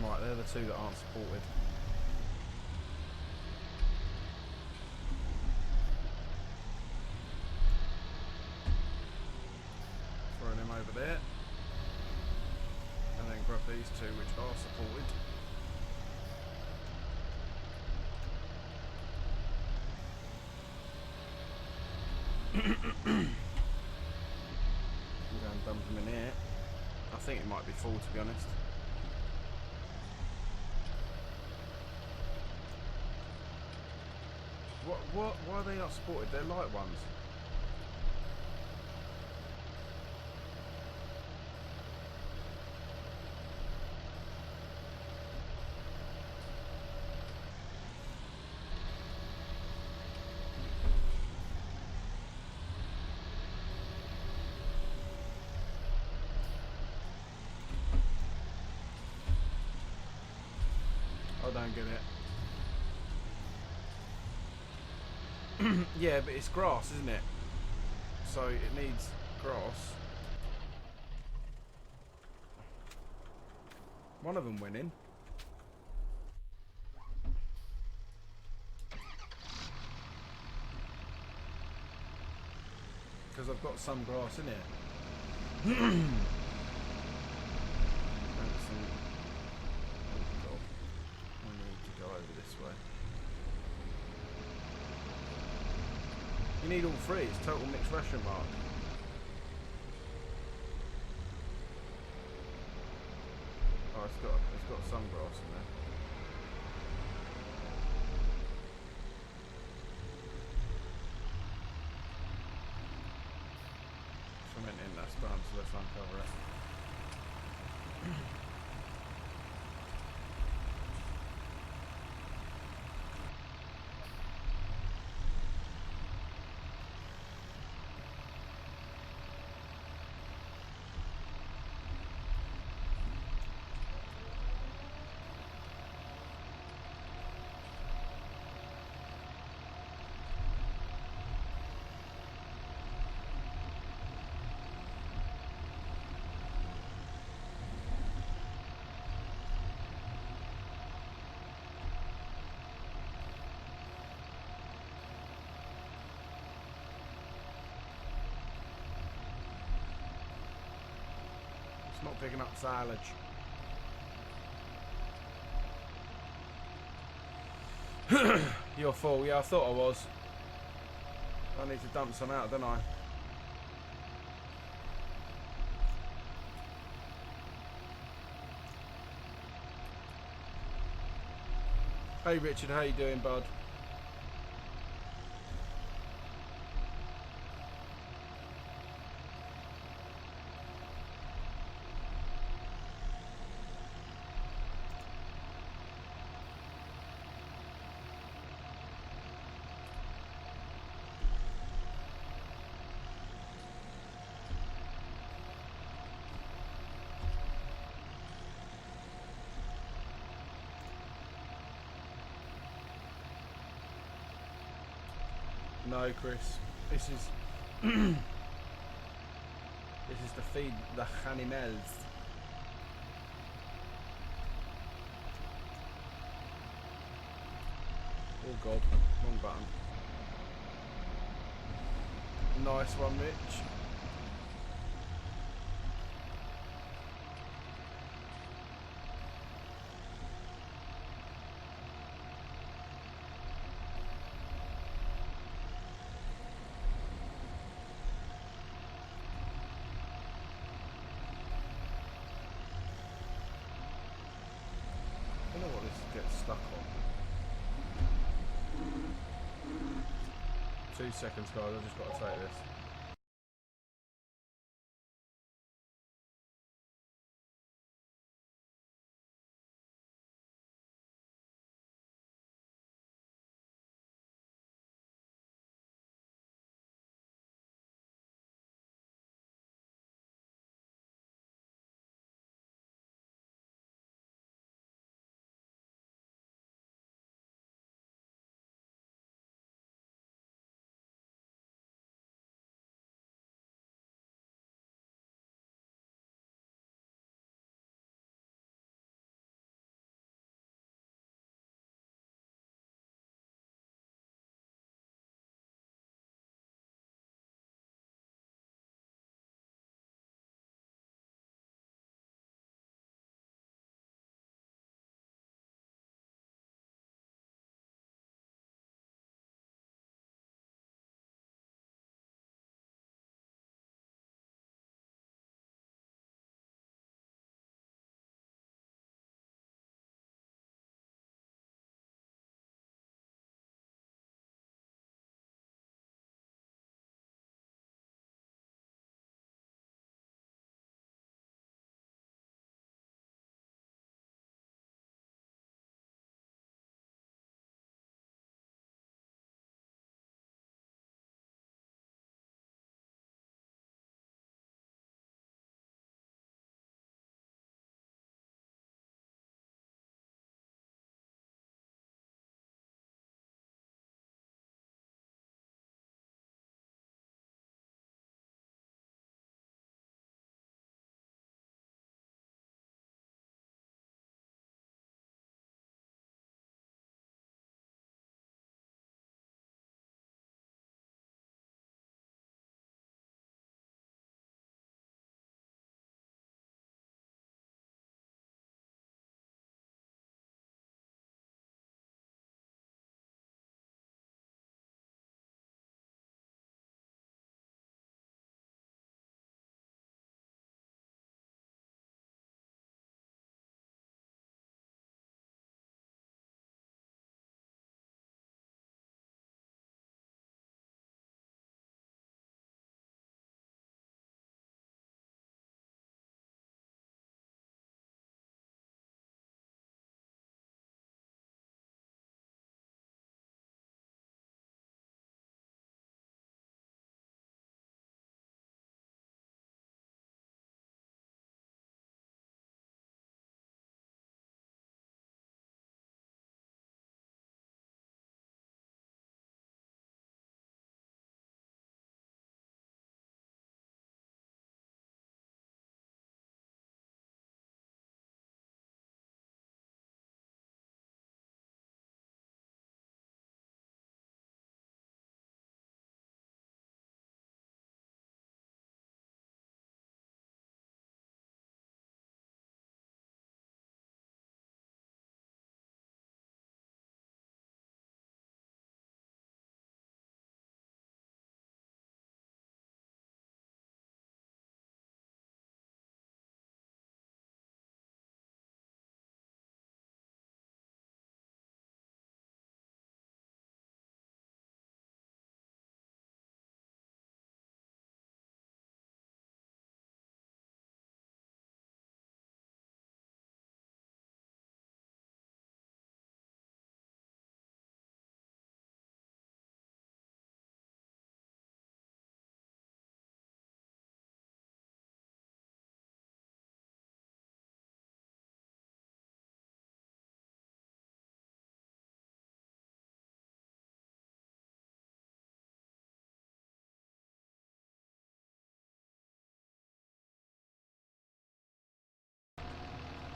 Right, they're the two that aren't supported. Throwing them over there. And then grab these two which are supported. I'm going to dump them in here. I think it might be full, to be honest. What? Why are they not supported? They're light ones. I don't get it. Yeah, but it's grass, isn't it? So it needs grass. One of them went in. Because I've got some grass in it. You need all three, it's total mixed ration mark. Oh, it's got some grass in there. Cement in, that's done, so let's uncover it. Not picking up silage. You're full, yeah, I thought I was. I need to dump some out, don't I? Hey Richard, how you doing, bud? No, Chris. This is this is to feed the animals. Oh God, wrong button. Nice one, Rich. I don't know what this gets stuck on. 2 seconds, guys. I've just got to take this.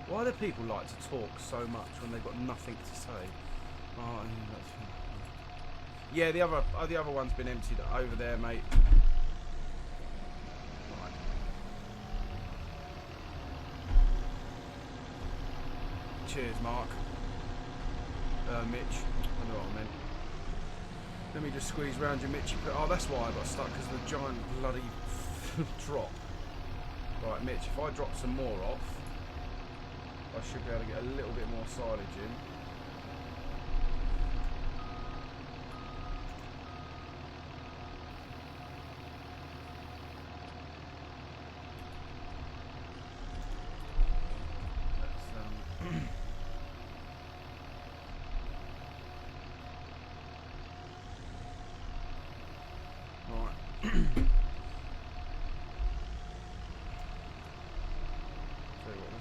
Why do people like to talk so much when they've got nothing to say? Oh, yeah, the other one's been emptied over there, mate. Right. Cheers, Mark. Mitch. I know what I meant. Let me just squeeze round you, Mitch. Oh, that's why I got stuck, because of the giant bloody drop. Right, Mitch, if I drop some more off, I should be able to get a little bit more silage in.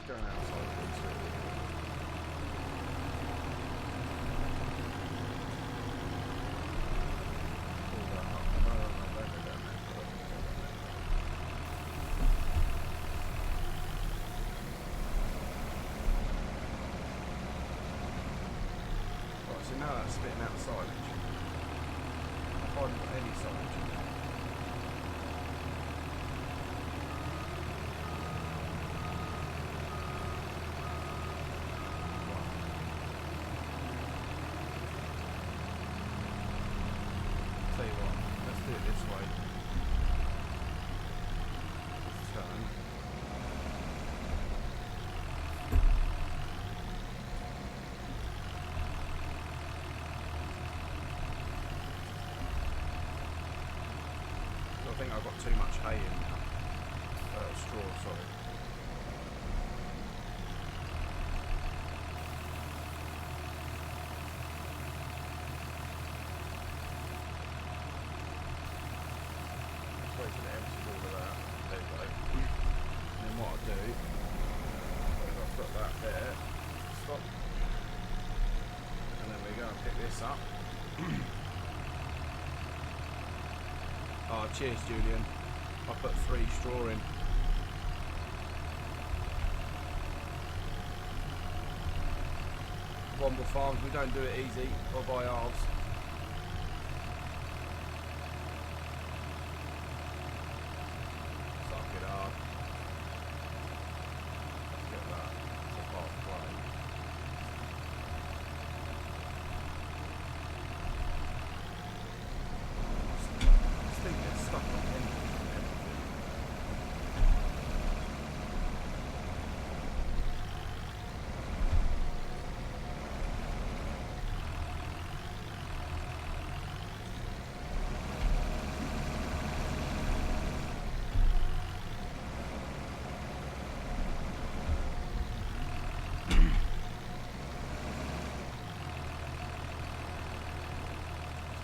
Going outside these two. Pull that up. No, don't go down there. Right, so now that's spitting out silage. I haven't got any silage in there. Tell you what, let's do it this way. Turn. So I think I've got too much hay in now. Straw, sorry. Wait till it empties all of that. There you go. And then what I'll do is I'll put that there. Stop. And then we go and pick this up. Oh, cheers, Julian. I put 3 straw in. Womble Farms, we don't do it easy or by halves.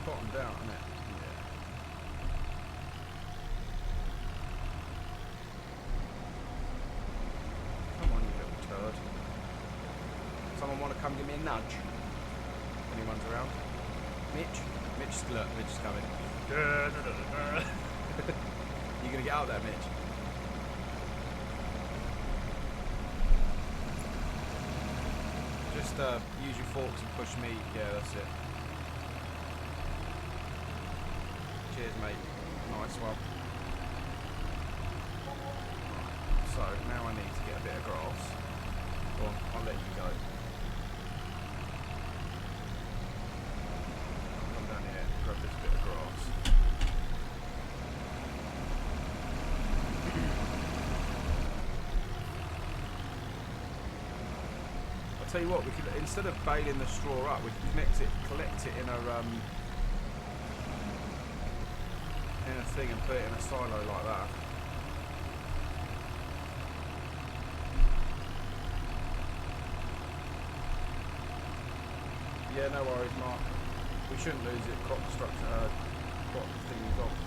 Bottomed out, isn't it? Yeah. Come on, you little turd. Someone want to come give me a nudge? Anyone's around? Mitch? Mitch's coming. You gonna get out there, Mitch? Just use your forks and push me. Yeah, that's it. Cheers, mate. Nice one. So, now I need to get a bit of grass. Go on, I'll let you go. I'll come down here, grab this bit of grass. I'll tell you what, we could, instead of baling the straw up, we can collect it in a thing and put it in a silo like that. Yeah, no worries, Mark. We shouldn't lose it. Crop structure, crop things off.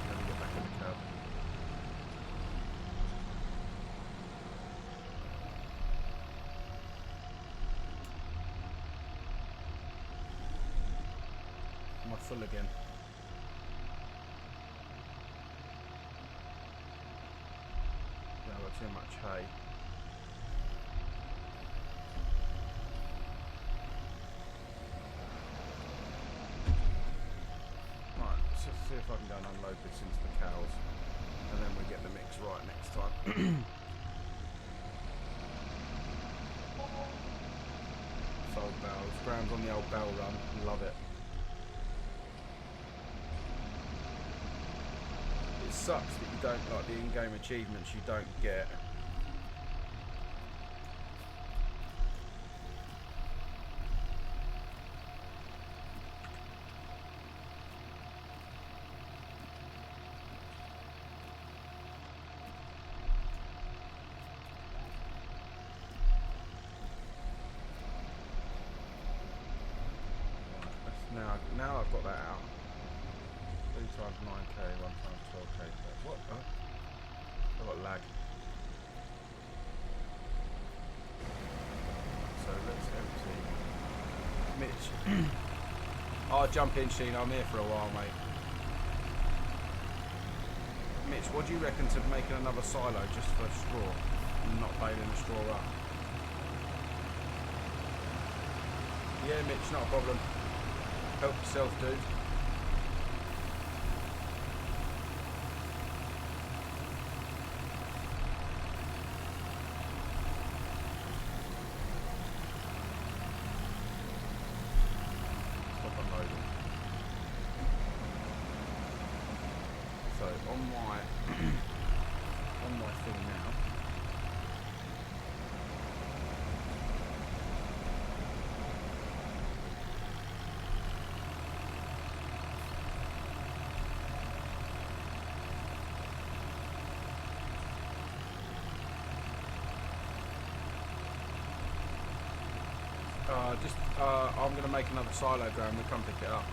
Let me get back in the cab. Am I full again? Yeah, got too much hay. Right, let's just see if I can go and unload this into the cows, and then we get the mix right next time. Sold bells, Graham's on the old bell run, love it. It sucks that you don't like the in-game achievements you don't get. Now I've got that out. 3 times 9k, 1 times 12k. What? Oh, I've got lag. So let's empty. Mitch. I'll jump in, Sheen. I'm here for a while, mate. Mitch, what do you reckon to making another silo just for straw and not baling the straw up? Yeah, Mitch, not a problem. Help yourself, dude. Stop unloading. So on my thing now. I'm going to make another silo, Graham. We'll come pick it up.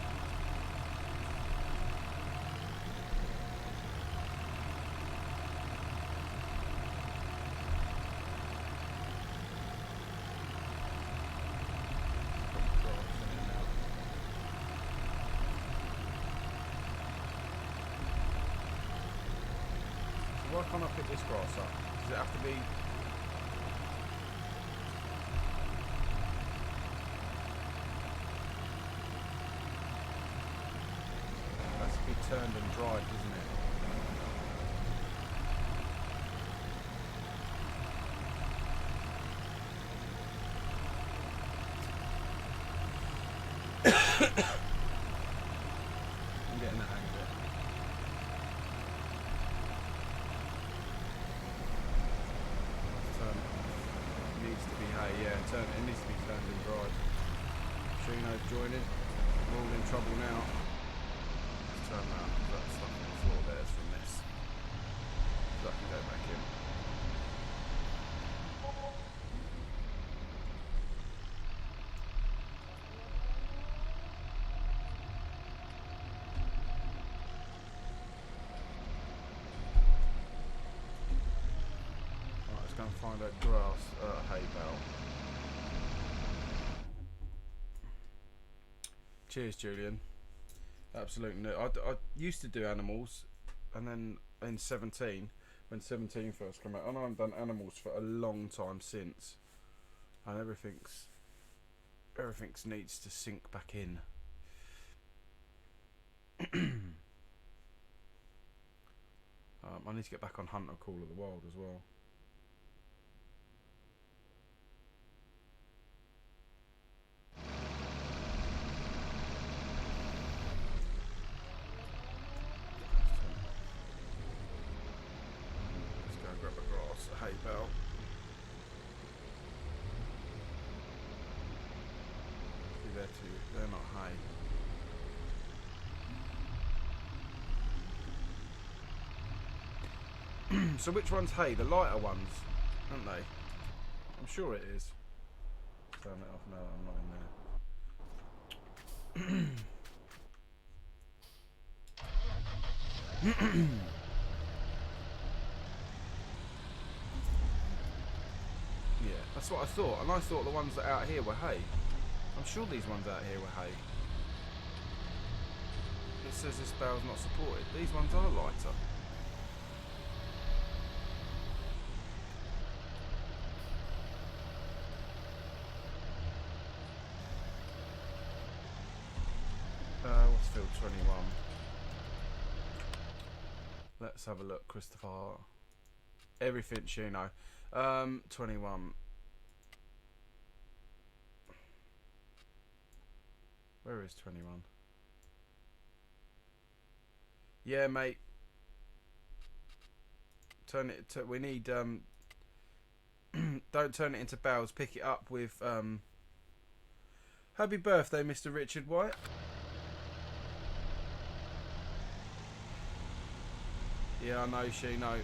So why can't I pick this grass up? Does it have to be... turned and dried, doesn't it? I'm getting the hang of it. Needs to be hay, yeah, it needs to be turned and dried. Chino's joining. We're all in trouble now. Turn around, that stuff on the floor there is from this. So I can go back in. Right, let's go and find a hay bale. Cheers, Julian. Absolutely no. I used to do animals, and then in 17, when 17 first came out, and I haven't done animals for a long time since, and everything's needs to sink back in. I need to get back on Hunter Call of the Wild as well. Hay bale. See, they're not hay. So which one's hay? The lighter ones, aren't they? I'm sure it is. Turn it off now that I'm not in there. Yeah, that's what I thought, and I thought the ones that are out here were hay. I'm sure these ones out here were hay. It says this bale's not supported. These ones are lighter. Mansfield 21. Let's have a look, Christopher. Everything, Shino. 21. Where is 21? Yeah, mate. Turn it to, we need don't turn it into barrels, pick it up with happy birthday, Mr. Richard White. Yeah, I know, Shino.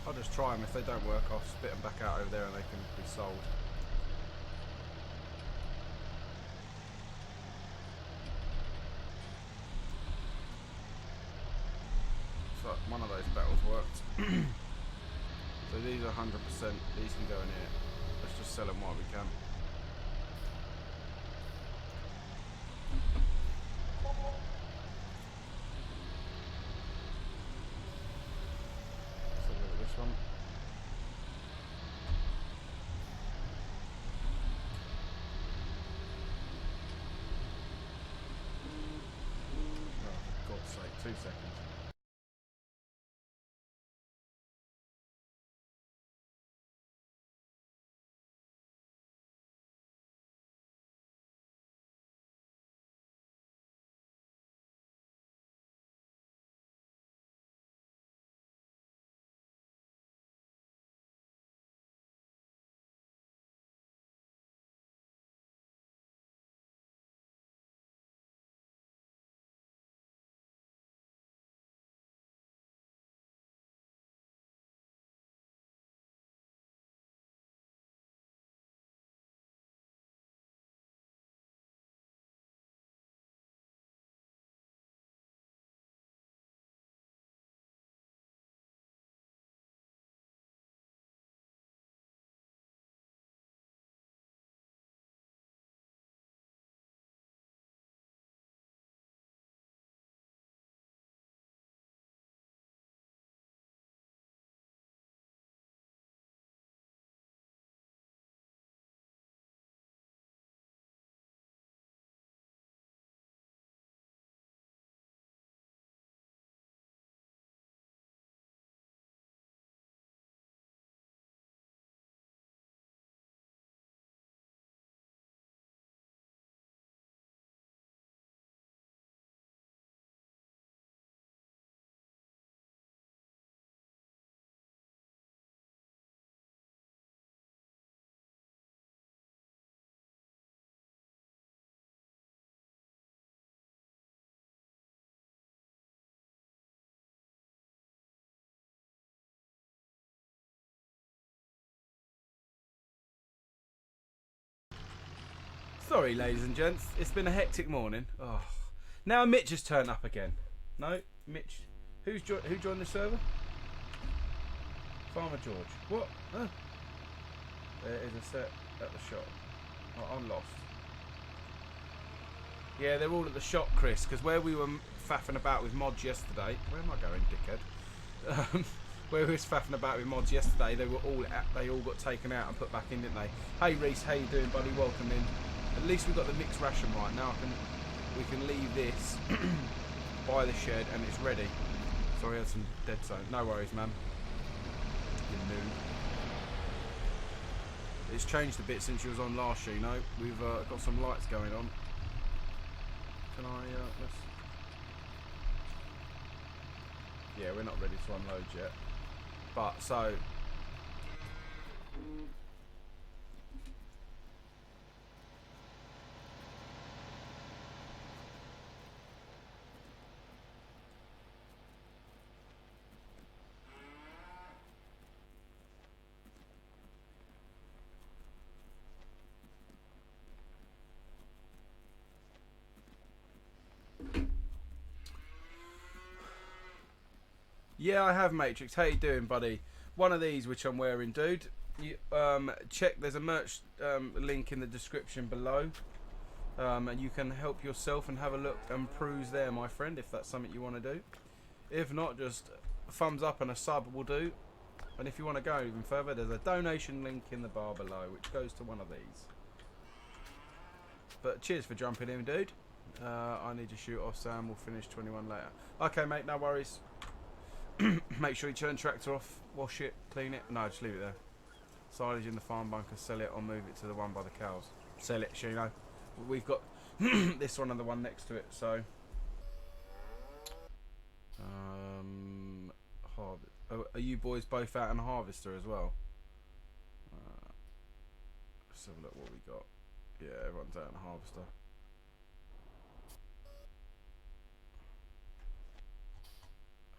I'll just try them. If they don't work, I'll spit them back out over there and they can be sold. So one of those battles worked. So these are 100%. These can go in here. Let's just sell them while we can. Let's have a look at this one. Oh, for God's sake, 2 seconds. Sorry, ladies and gents. It's been a hectic morning. Oh, now Mitch has turned up again. No, Mitch. Who joined the server? Farmer George. What? Oh. There is a set at the shop. Oh, I'm lost. Yeah, they're all at the shop, Chris. Because where we were faffing about with mods yesterday. Where am I going, dickhead? Where we was faffing about with mods yesterday, they all got taken out and put back in, didn't they? Hey Reese, how you doing, buddy? Welcome in. At least we've got the mixed ration right now. We can leave this by the shed and it's ready. Sorry, I had some dead zone. No worries, man. You noob. It's changed a bit since you was on last year, you know. We've got some lights going on. Can I? Let's. Yeah, we're not ready to unload yet. But so. Yeah, I have, Matrix. How you doing, buddy? One of these which I'm wearing, dude. you check. There's a merch link in the description below, and you can help yourself and have a look and peruse there, my friend, if that's something you want to do. If not, just a thumbs up and a sub will do. And if you want to go even further, there's a donation link in the bar below, which goes to one of these. But cheers for jumping in, dude. I need to shoot off, Sam. We'll finish 21 later. Okay, mate, no worries. Make sure you turn the tractor off, wash it, clean it. No, just leave it there. Silage in the farm bunker, sell it or move it to the one by the cows. Sell it, Shino. We've got this one and the one next to it, so. Are you boys both out in harvester as well? Let's have a look what we got. Yeah, everyone's out in harvester.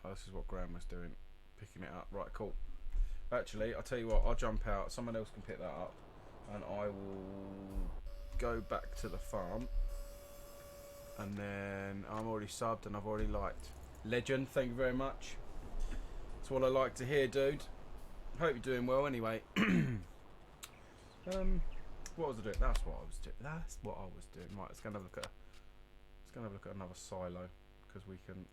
Oh, this is what Graham was doing, picking it up. Right, cool. Actually, I'll tell you what, I'll jump out, someone else can pick that up, and I will go back to the farm, and then I'm already subbed and I've already liked. Legend, thank you very much. That's what I like to hear, dude. Hope you're doing well anyway. What was I doing? That's what I was doing. That's what I was doing. Right, let's go and have a look at another silo, because we can.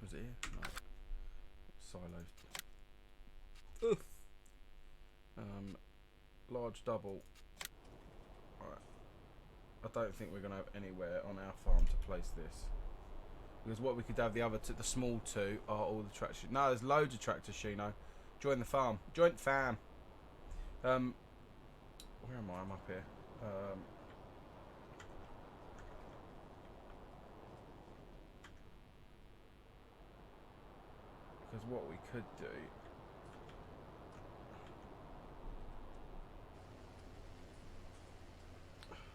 Was it here? No. Silos. Oof. Large double. Right. I don't think we're gonna have anywhere on our farm to place this. Because what we could have, the small two are all the tractors. No, there's loads of tractors, Shino. Join the farm. Joint fam. Where am I? I'm up here. Because what we could do.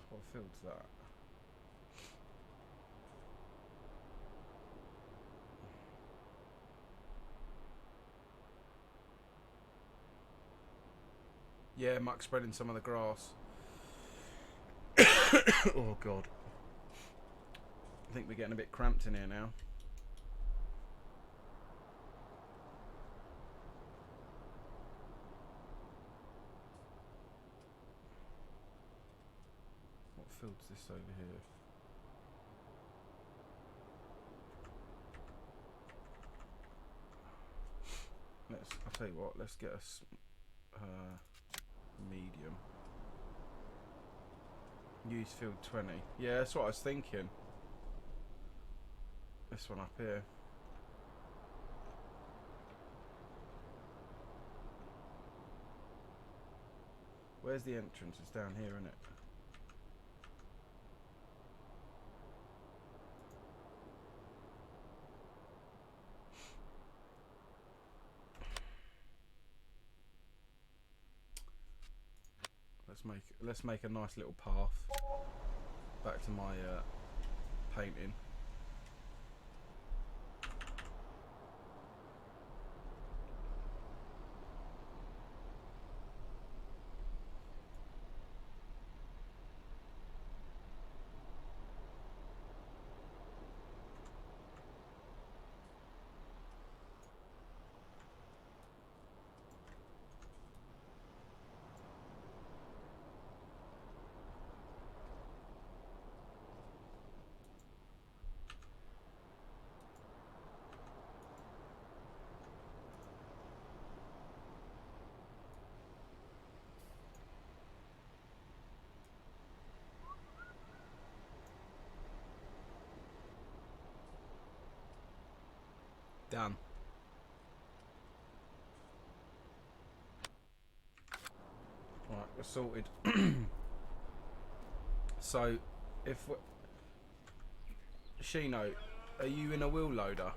What field's that? Yeah, muck spreading some of the grass. Oh god. I think we're getting a bit cramped in here now. What field's this over here? I'll tell you what, let's get a medium. Use field 20. Yeah, that's what I was thinking. This one up here. Where's the entrance? It's down here, isn't it? Let's make a nice little path back to my painting. Done. Right, we're sorted. So, if we Shino, are you in a wheel loader?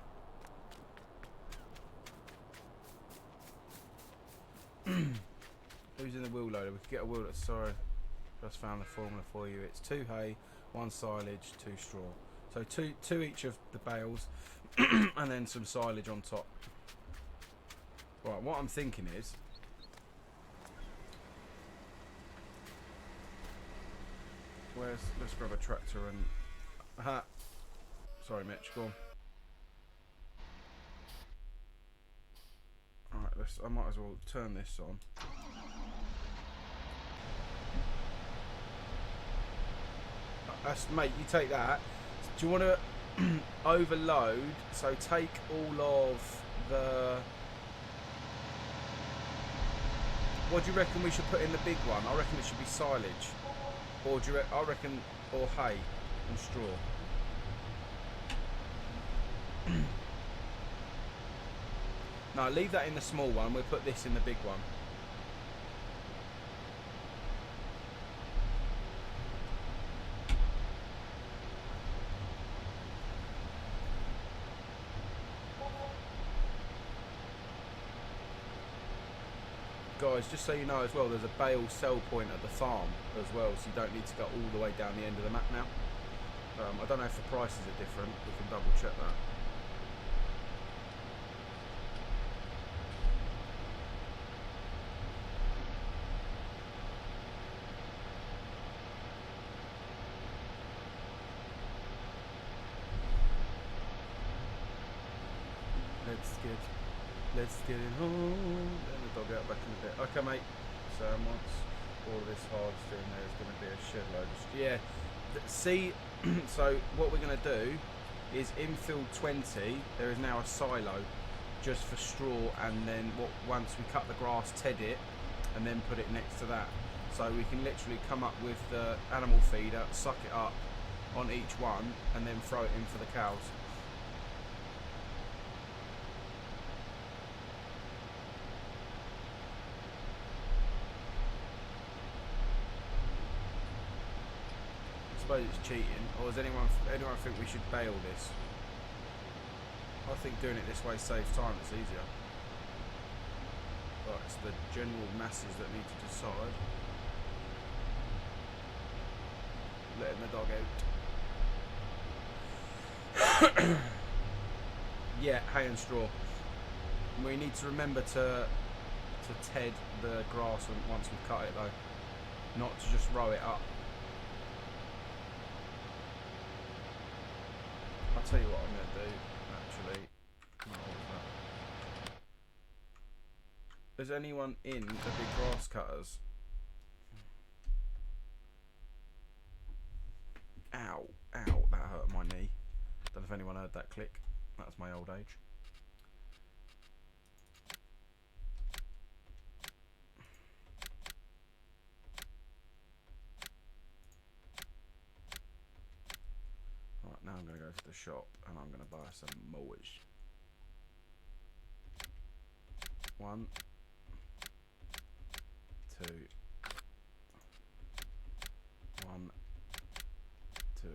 Who's in the wheel loader? We could get a wheel. Sorry, just found the formula for you. It's 2 hay, 1 silage, 2 straw. So two each of the bales, and then some silage on top. Right, what I'm thinking is, let's grab a tractor and, aha, sorry Mitch, go on. Alright, I might as well turn this on. Mate, you take that. Do you want to overload? So take all of the... What do you reckon we should put in the big one? I reckon it should be silage. Or do you I reckon... Or hay and straw. No, leave that in the small one. We'll put this in the big one. Guys, just so you know as well, there's a bale sell point at the farm as well, so you don't need to go all the way down the end of the map now. I don't know if the prices are different. We can double check that. Let's get it home. Let the dog out back in a bit. Okay, mate. So once all of this hard steering there is going to be a shed load of... Yeah. See, so what we're going to do is in field 20, there is now a silo just for straw, and then once we cut the grass, ted it, and then put it next to that. So we can literally come up with the animal feeder, suck it up on each one, and then throw it in for the cows. I suppose it's cheating, or does anyone think we should bail this? I think doing it this way saves time, it's easier. But it's the general masses that need to decide. Letting the dog out. Yeah, hay and straw. We need to remember to ted the grass once we've cut it though. Not to just row it up. I'll tell you what I'm going to do, actually. Is anyone in the big grass cutters? Ow, ow, that hurt my knee. Don't know if anyone heard that click. That's my old age. Right, now I'm going to go to the shop and I'm going to buy some mowers. 1, 2, 1, 2.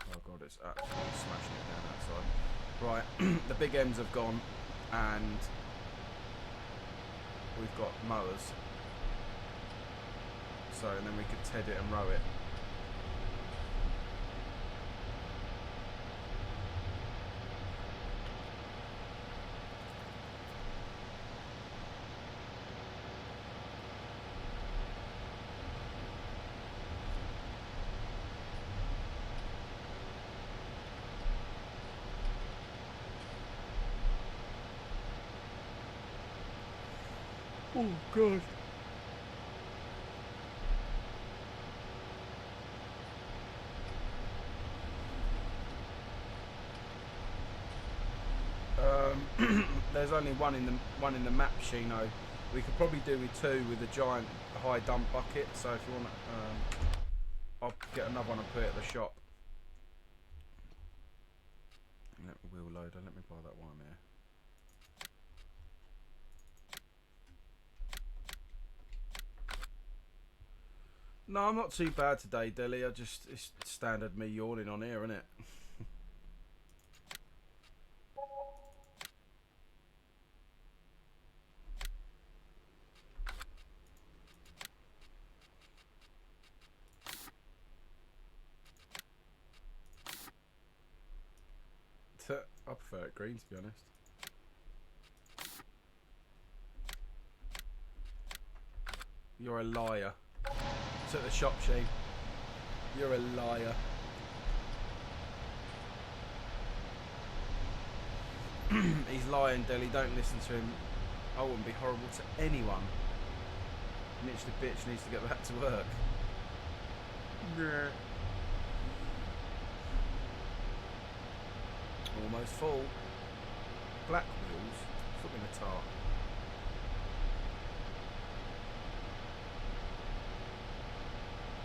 Oh god, it's absolutely smashing it down that side. Right, the big M's have gone and we've got mowers. So, and then we could ted it and row it. Oh god. There's only one in the map, Shino. We could probably do with 2 with a giant high dump bucket. So if you want, I'll get another one and put it at the shop. Wheel loader. Let me buy that one here. No, I'm not too bad today, Dilly. It's standard me yawning on here, isn't it? I prefer it green, to be honest. You're a liar. It's at the shop, Shane. You're a liar. He's lying, Delhi. Don't listen to him. I wouldn't be horrible to anyone. Mitch the bitch needs to get back to work. Yeah. Almost full. Black wheels. Flipping a tart.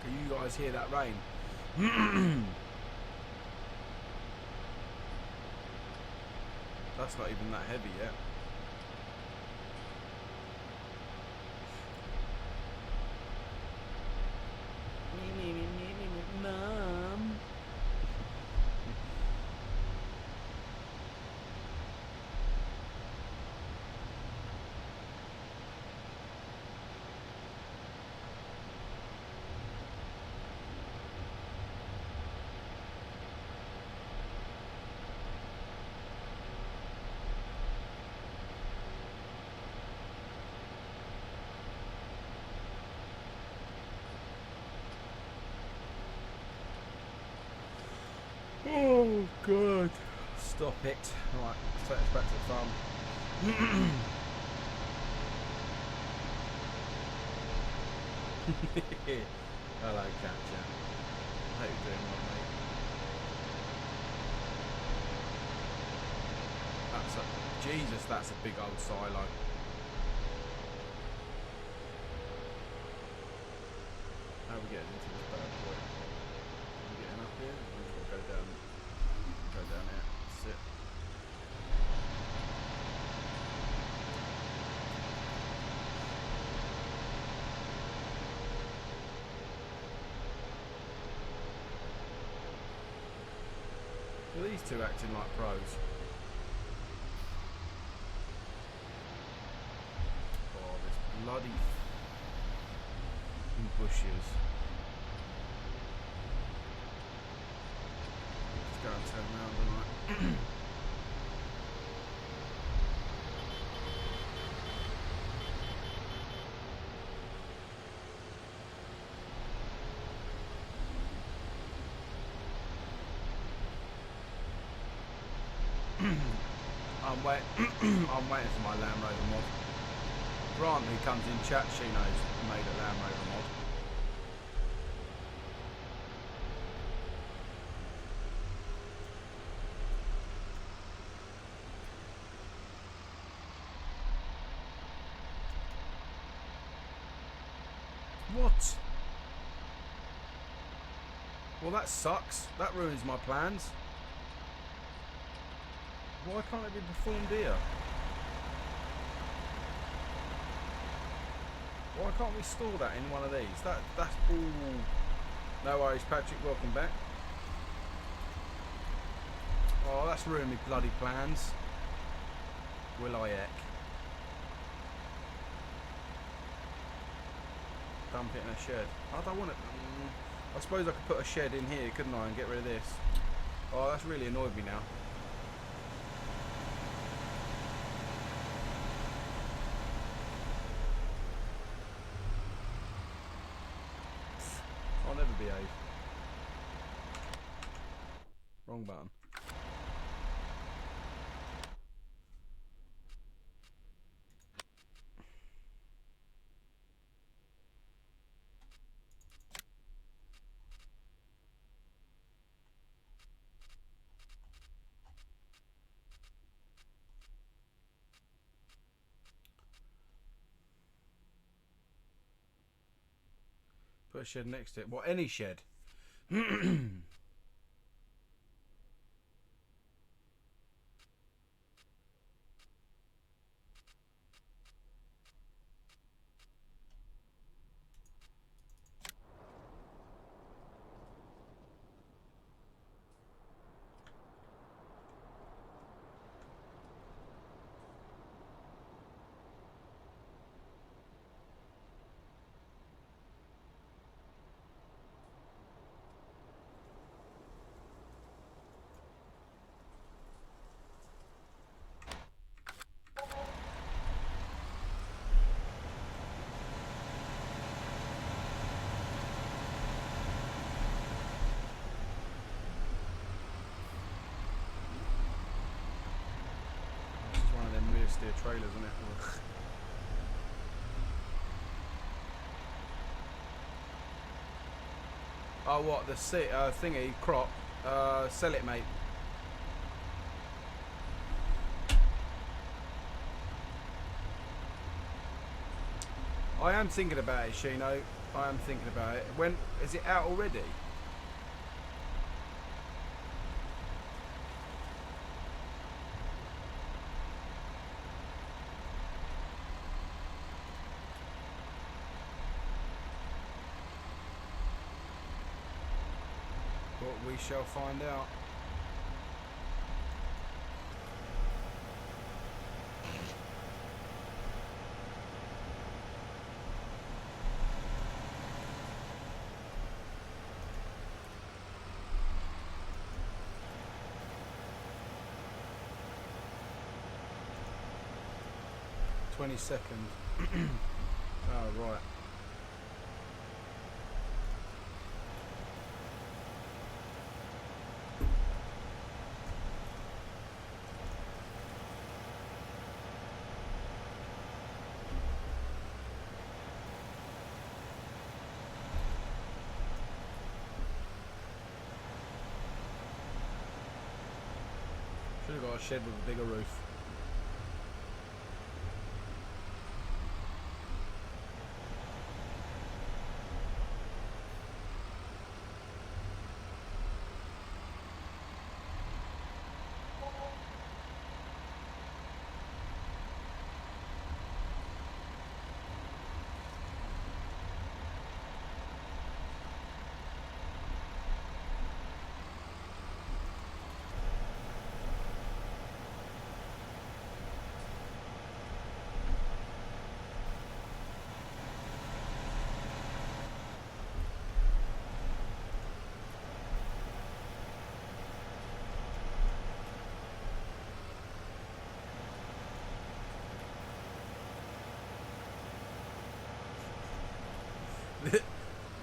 Can you guys hear that rain? That's not even that heavy yet. Mum. Oh god. Stop it. Right, let's take us back to the farm. Hello, Catcher. How you doing, mate? That's a Jesus, that's a big old silo. How are we getting into this bad boy? Are we getting up here? We'll go down here. Sit. Are these two acting like pros? Oh, this bloody bushes. Let's go and turn around, alright. I'm waiting for my Land Rover mod. Grant, who comes in chat, she knows made a Land Rover mod. What? Well, that sucks. That ruins my plans. Why can't it be performed here? Why can't we store that in one of these? That's all. No worries, Patrick. Welcome back. Oh, that's ruined my bloody plans. Will I heck? Dump it in a shed. I don't want it. I suppose I could put a shed in here, couldn't I, and get rid of this. Oh, that's really annoyed me now. I'll never behave. Wrong button. Put a shed next to it. What, any shed? steer trailers, isn't it? Ugh. Oh, what, the thingy, crop? Sell it, mate. I am thinking about it, Shino. I am thinking about it. When is it out already? Well, we shall find out. Second. Oh, right. Should have got a shed with a bigger roof.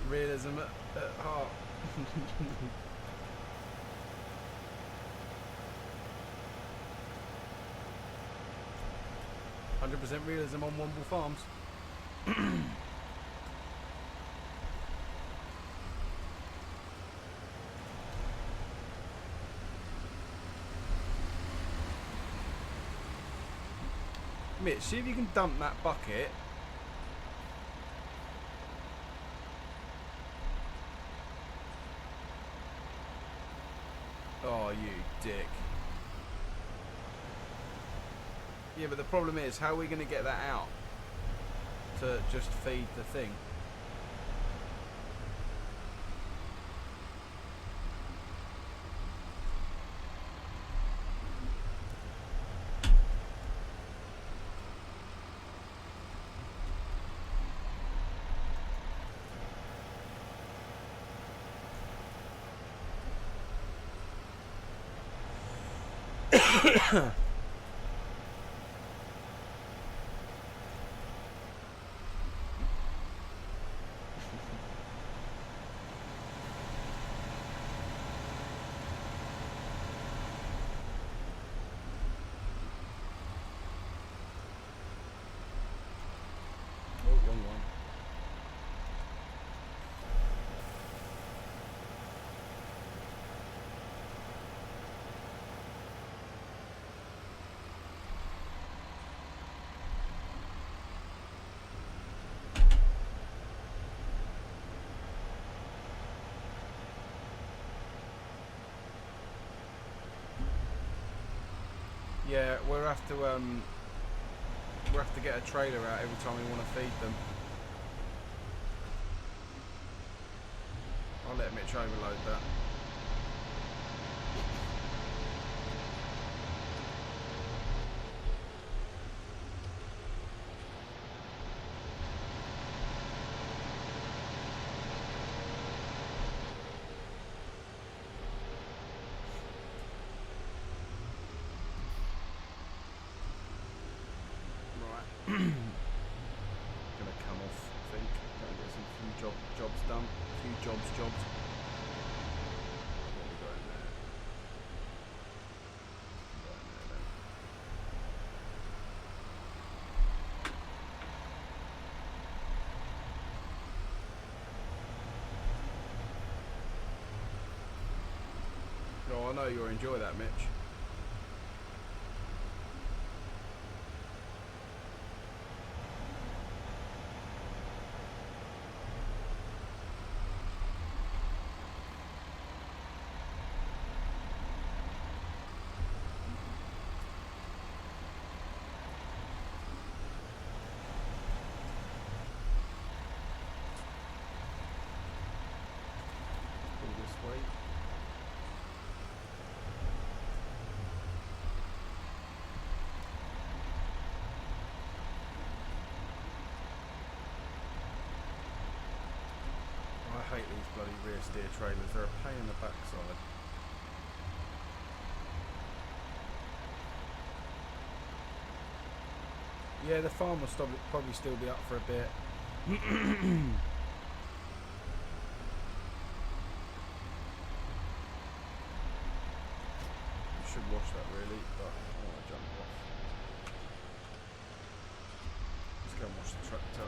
Realism at heart. 100% realism on Womble Farms. Mitch, see if you can dump that bucket. Oh, you dick. Yeah, but the problem is, how are we going to get that out to just feed the thing? Yeah, we'll have to get a trailer out every time we want to feed them. I'll let Mitch overload that. Gonna come off, I think. Gonna get some few jobs done. A few jobs. What have we got in there? know you'll enjoy that, Mitch. I hate these bloody rear steer trailers, they're a pain in the backside. Yeah, the farm will probably still be up for a bit. Should wash that really, but I want to jump off. Let's go and wash the tractor.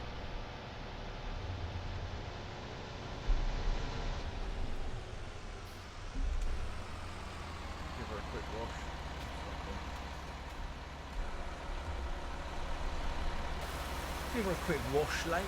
Give her a quick wash. Give her a quick wash, like.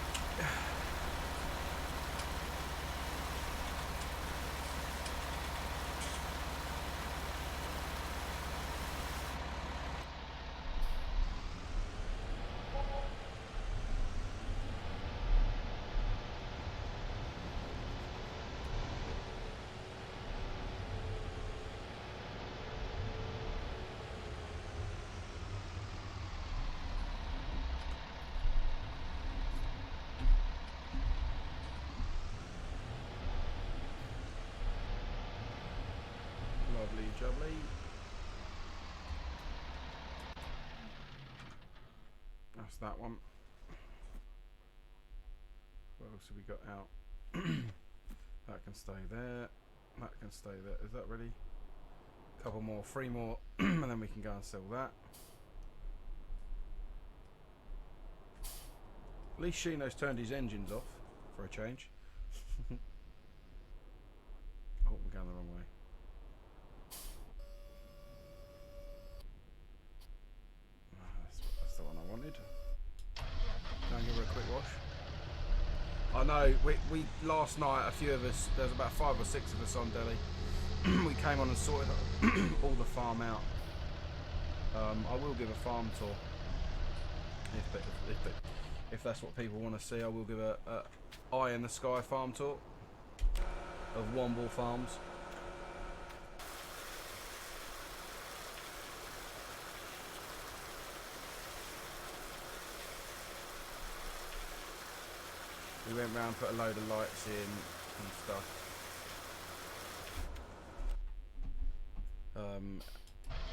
Lovely jubbly. That's that one. What else have we got out? That can stay there. That can stay there. Is that ready? Couple more, 3 more, and then we can go and sell that. At least Shino's turned his engines off for a change. Oh, we're going the wrong way. That's the one I wanted. Go and give her a quick wash. I know, we last night, a few of us, there's about 5 or 6 of us on Delhi. We came on and sorted all the farm out. I will give a farm tour if that's what people want to see. I will give a eye in the sky farm tour of Womble farms. We went round, put a load of lights in and stuff.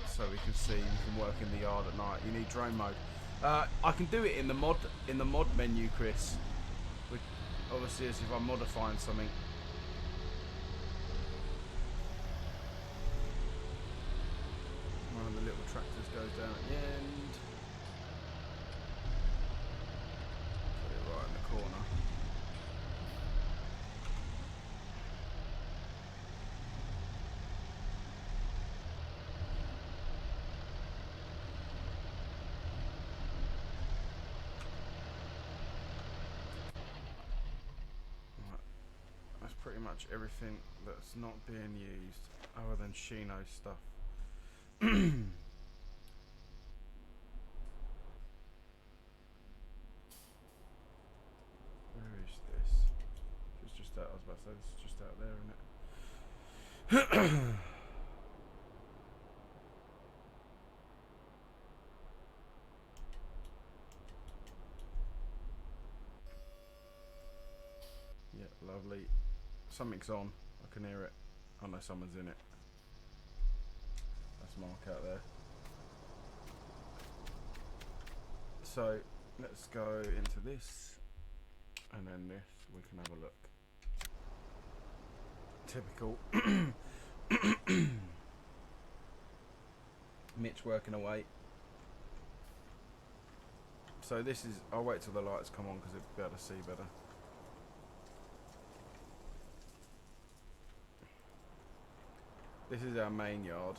So we can see, you can work in the yard at night. You need drone mode. I can do it in the mod menu, Chris. Which obviously is if I'm modifying something. One of the little tractors goes down at the end. Put it right in the corner. Pretty much everything that's not being used other than Shino's stuff. Where is this? It's just out, I was about to say, it's just out there, isn't it? Yeah, lovely. Something's on. I can hear it. I know someone's in it. That's Mark out there. So let's go into this, and then this. We can have a look. Typical. Mitch working away. So this is. I'll wait till the lights come on because it'll be able to see better. This is our main yard,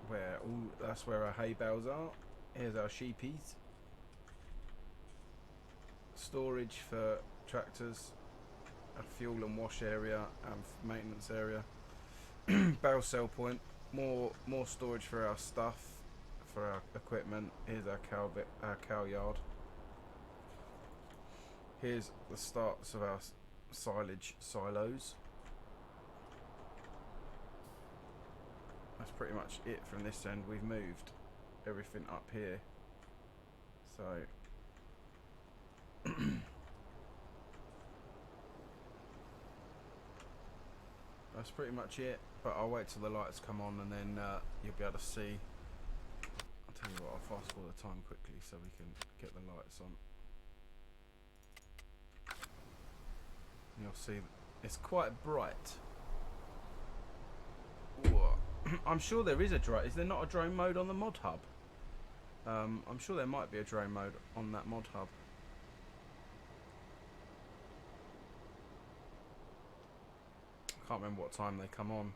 where that's where our hay bales are. Here's our sheepies. Storage for tractors, a fuel and wash area, and maintenance area. Bale sell point. More storage for our stuff, for our equipment. Here's our cow yard. Here's the starts of our silage silos. That's pretty much it from this end. We've moved everything up here, so that's pretty much it. But I'll wait till the lights come on, and then you'll be able to see. I'll tell you what, I'll fast forward the time quickly so we can get the lights on. You'll see it's quite bright. Whoa. I'm sure there is a drone. Is there not a drone mode on the mod hub? I'm sure there might be a drone mode on that mod hub. I can't remember what time they come on.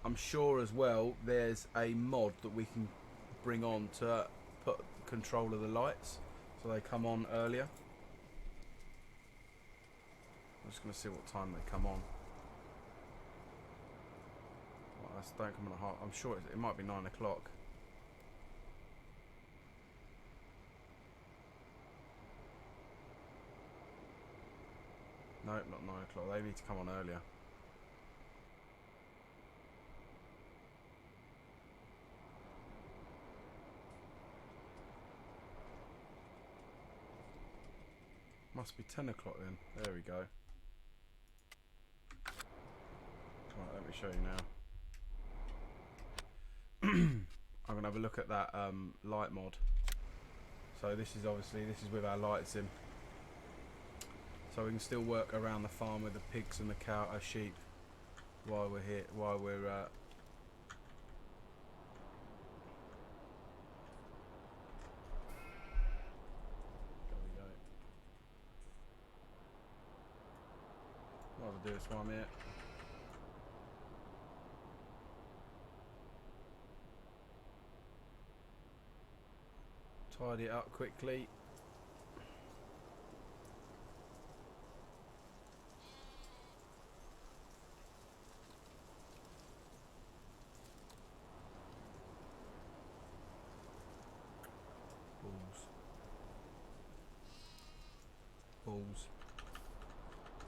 I'm sure as well there's a mod that we can bring on to put control of the lights so they come on earlier. I'm just going to see what time they come on. Well, that's, don't come on at half. I'm sure it might be 9 o'clock. Nope, not 9 o'clock. They need to come on earlier. Must be 10 o'clock then. There we go. Right, let me show you now. I'm going to have a look at that light mod. So this is with our lights in. So we can still work around the farm with the pigs and the sheep while we're here, while we're there we go. Might as well do this while I'm here. Tidy it up quickly. Balls.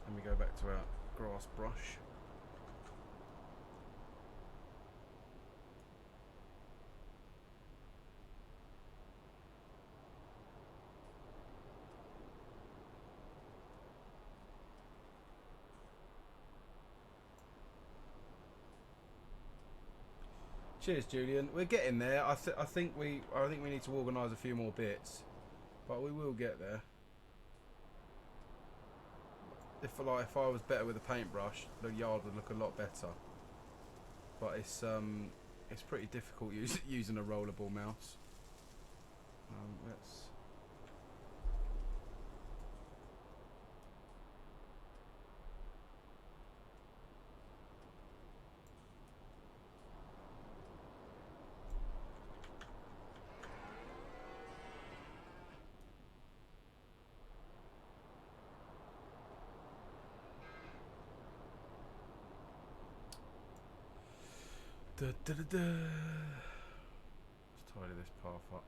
Then we go back to our grass brush. Cheers, Julian. We're getting there. I think we need to organise a few more bits, but we will get there. If I was better with a paintbrush, the yard would look a lot better. But it's pretty difficult using a rollerball mouse. Let's. Let's tidy this path up.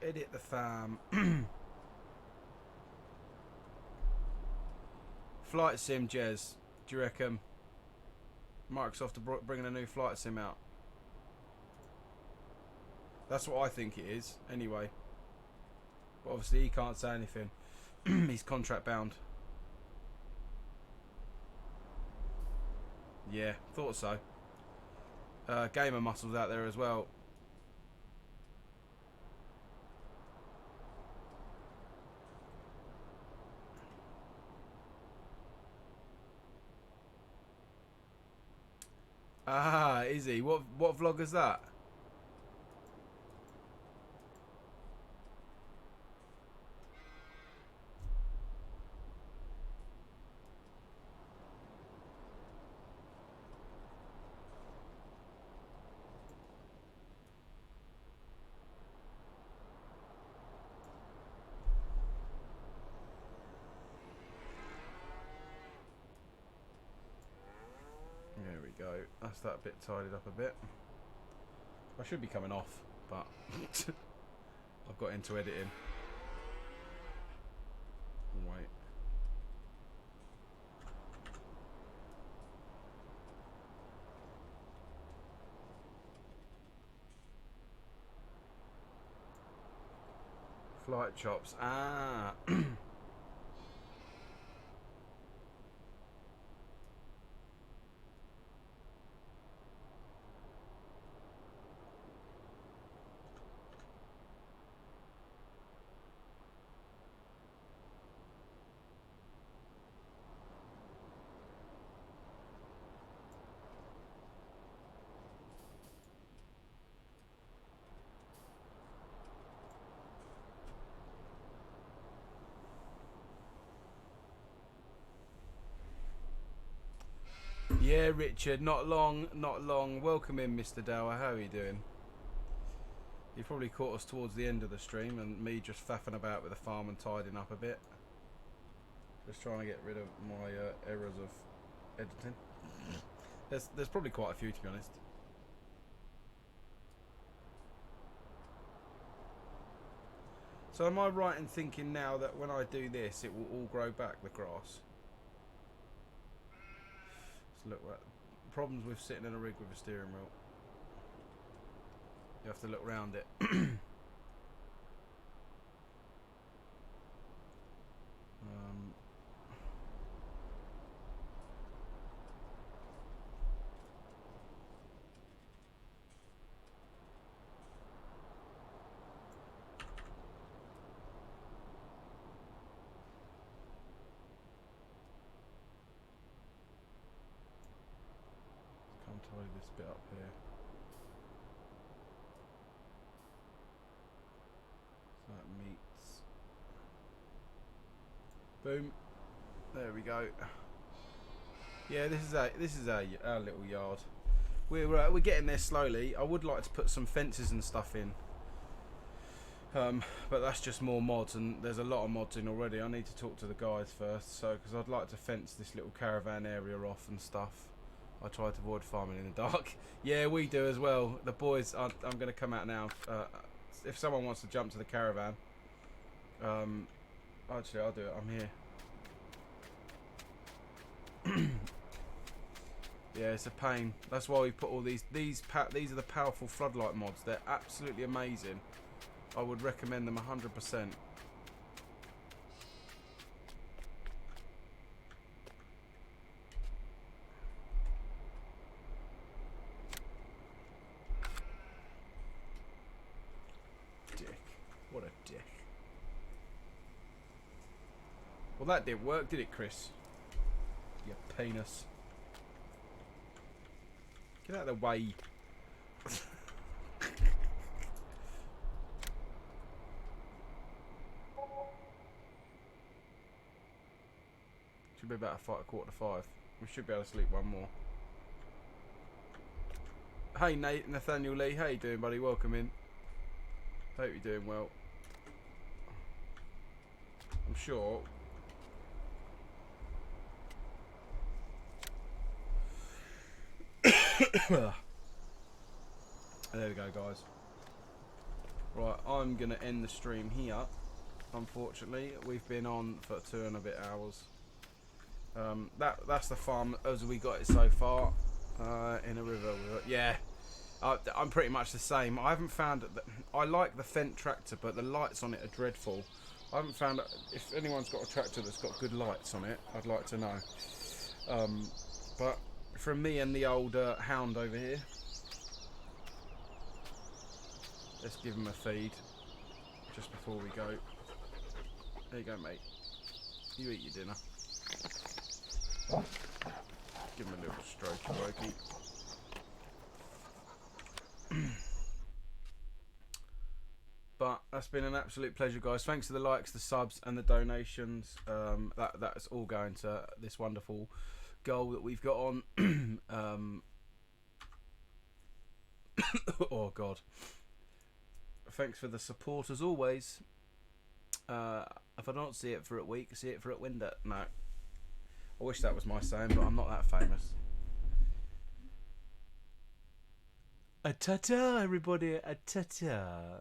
Edit the farm. Flight sim, Jez. Do you reckon Microsoft are bringing a new flight sim out? That's what I think it is, anyway. But obviously he can't say anything. He's contract bound. Yeah, thought so. Gamer Muscles out there as well. Ah, is he? What vlog is that? There we go. That's that bit tidied up a bit. I should be coming off, but I've got into editing. Wait. Flight chops. Ah. Yeah, Richard, not long, not long. Welcome in, Mr. Dower. How are you doing? You probably caught us towards the end of the stream and me just faffing about with the farm and tidying up a bit. Just trying to get rid of my errors of editing. There's probably quite a few, to be honest. So am I right in thinking now that when I do this, it will all grow back, the grass? Look, problems with sitting in a rig with a steering wheel. You have to look round it. Tidy this bit up here. So that meets. Boom. There we go. Yeah, this is our little yard. We're getting there slowly. I would like to put some fences and stuff in. But that's just more mods, and there's a lot of mods in already. I need to talk to the guys first, so because I'd like to fence this little caravan area off and stuff. I try to avoid farming in the dark. Yeah, we do as well. The boys, I'm going to come out now. If someone wants to jump to the caravan, actually I'll do it. I'm here. Yeah, it's a pain. That's why we put all these are the powerful floodlight mods. They're absolutely amazing. I would recommend them 100%. What a dick. Well, that didn't work, did it, Chris? You penis. Get out of the way. Should be about a 4:45. We should be able to sleep one more. Hey, Nathaniel Lee. How you doing, buddy? Welcome in. Hope you're doing well. I'm sure. There we go, guys. Right, I'm going to end the stream here. Unfortunately, we've been on for 2 and a bit hours. That's the farm as we got it so far. In a river. Yeah. I'm pretty much the same. I haven't found that. I like the Fendt tractor, but the lights on it are dreadful. I haven't found if anyone's got a tractor that's got good lights on it. I'd like to know. But from me and the old hound over here, let's give him a feed just before we go. There you go, mate. You eat your dinner. Give him a little strokey. But that's been an absolute pleasure, guys. Thanks for the likes, the subs, and the donations. That's all going to this wonderful goal that we've got on. Oh God! Thanks for the support as always. If I don't see it for a week, see it for a window. No, I wish that was my saying, but I'm not that famous. A ta-ta, everybody. A ta-ta.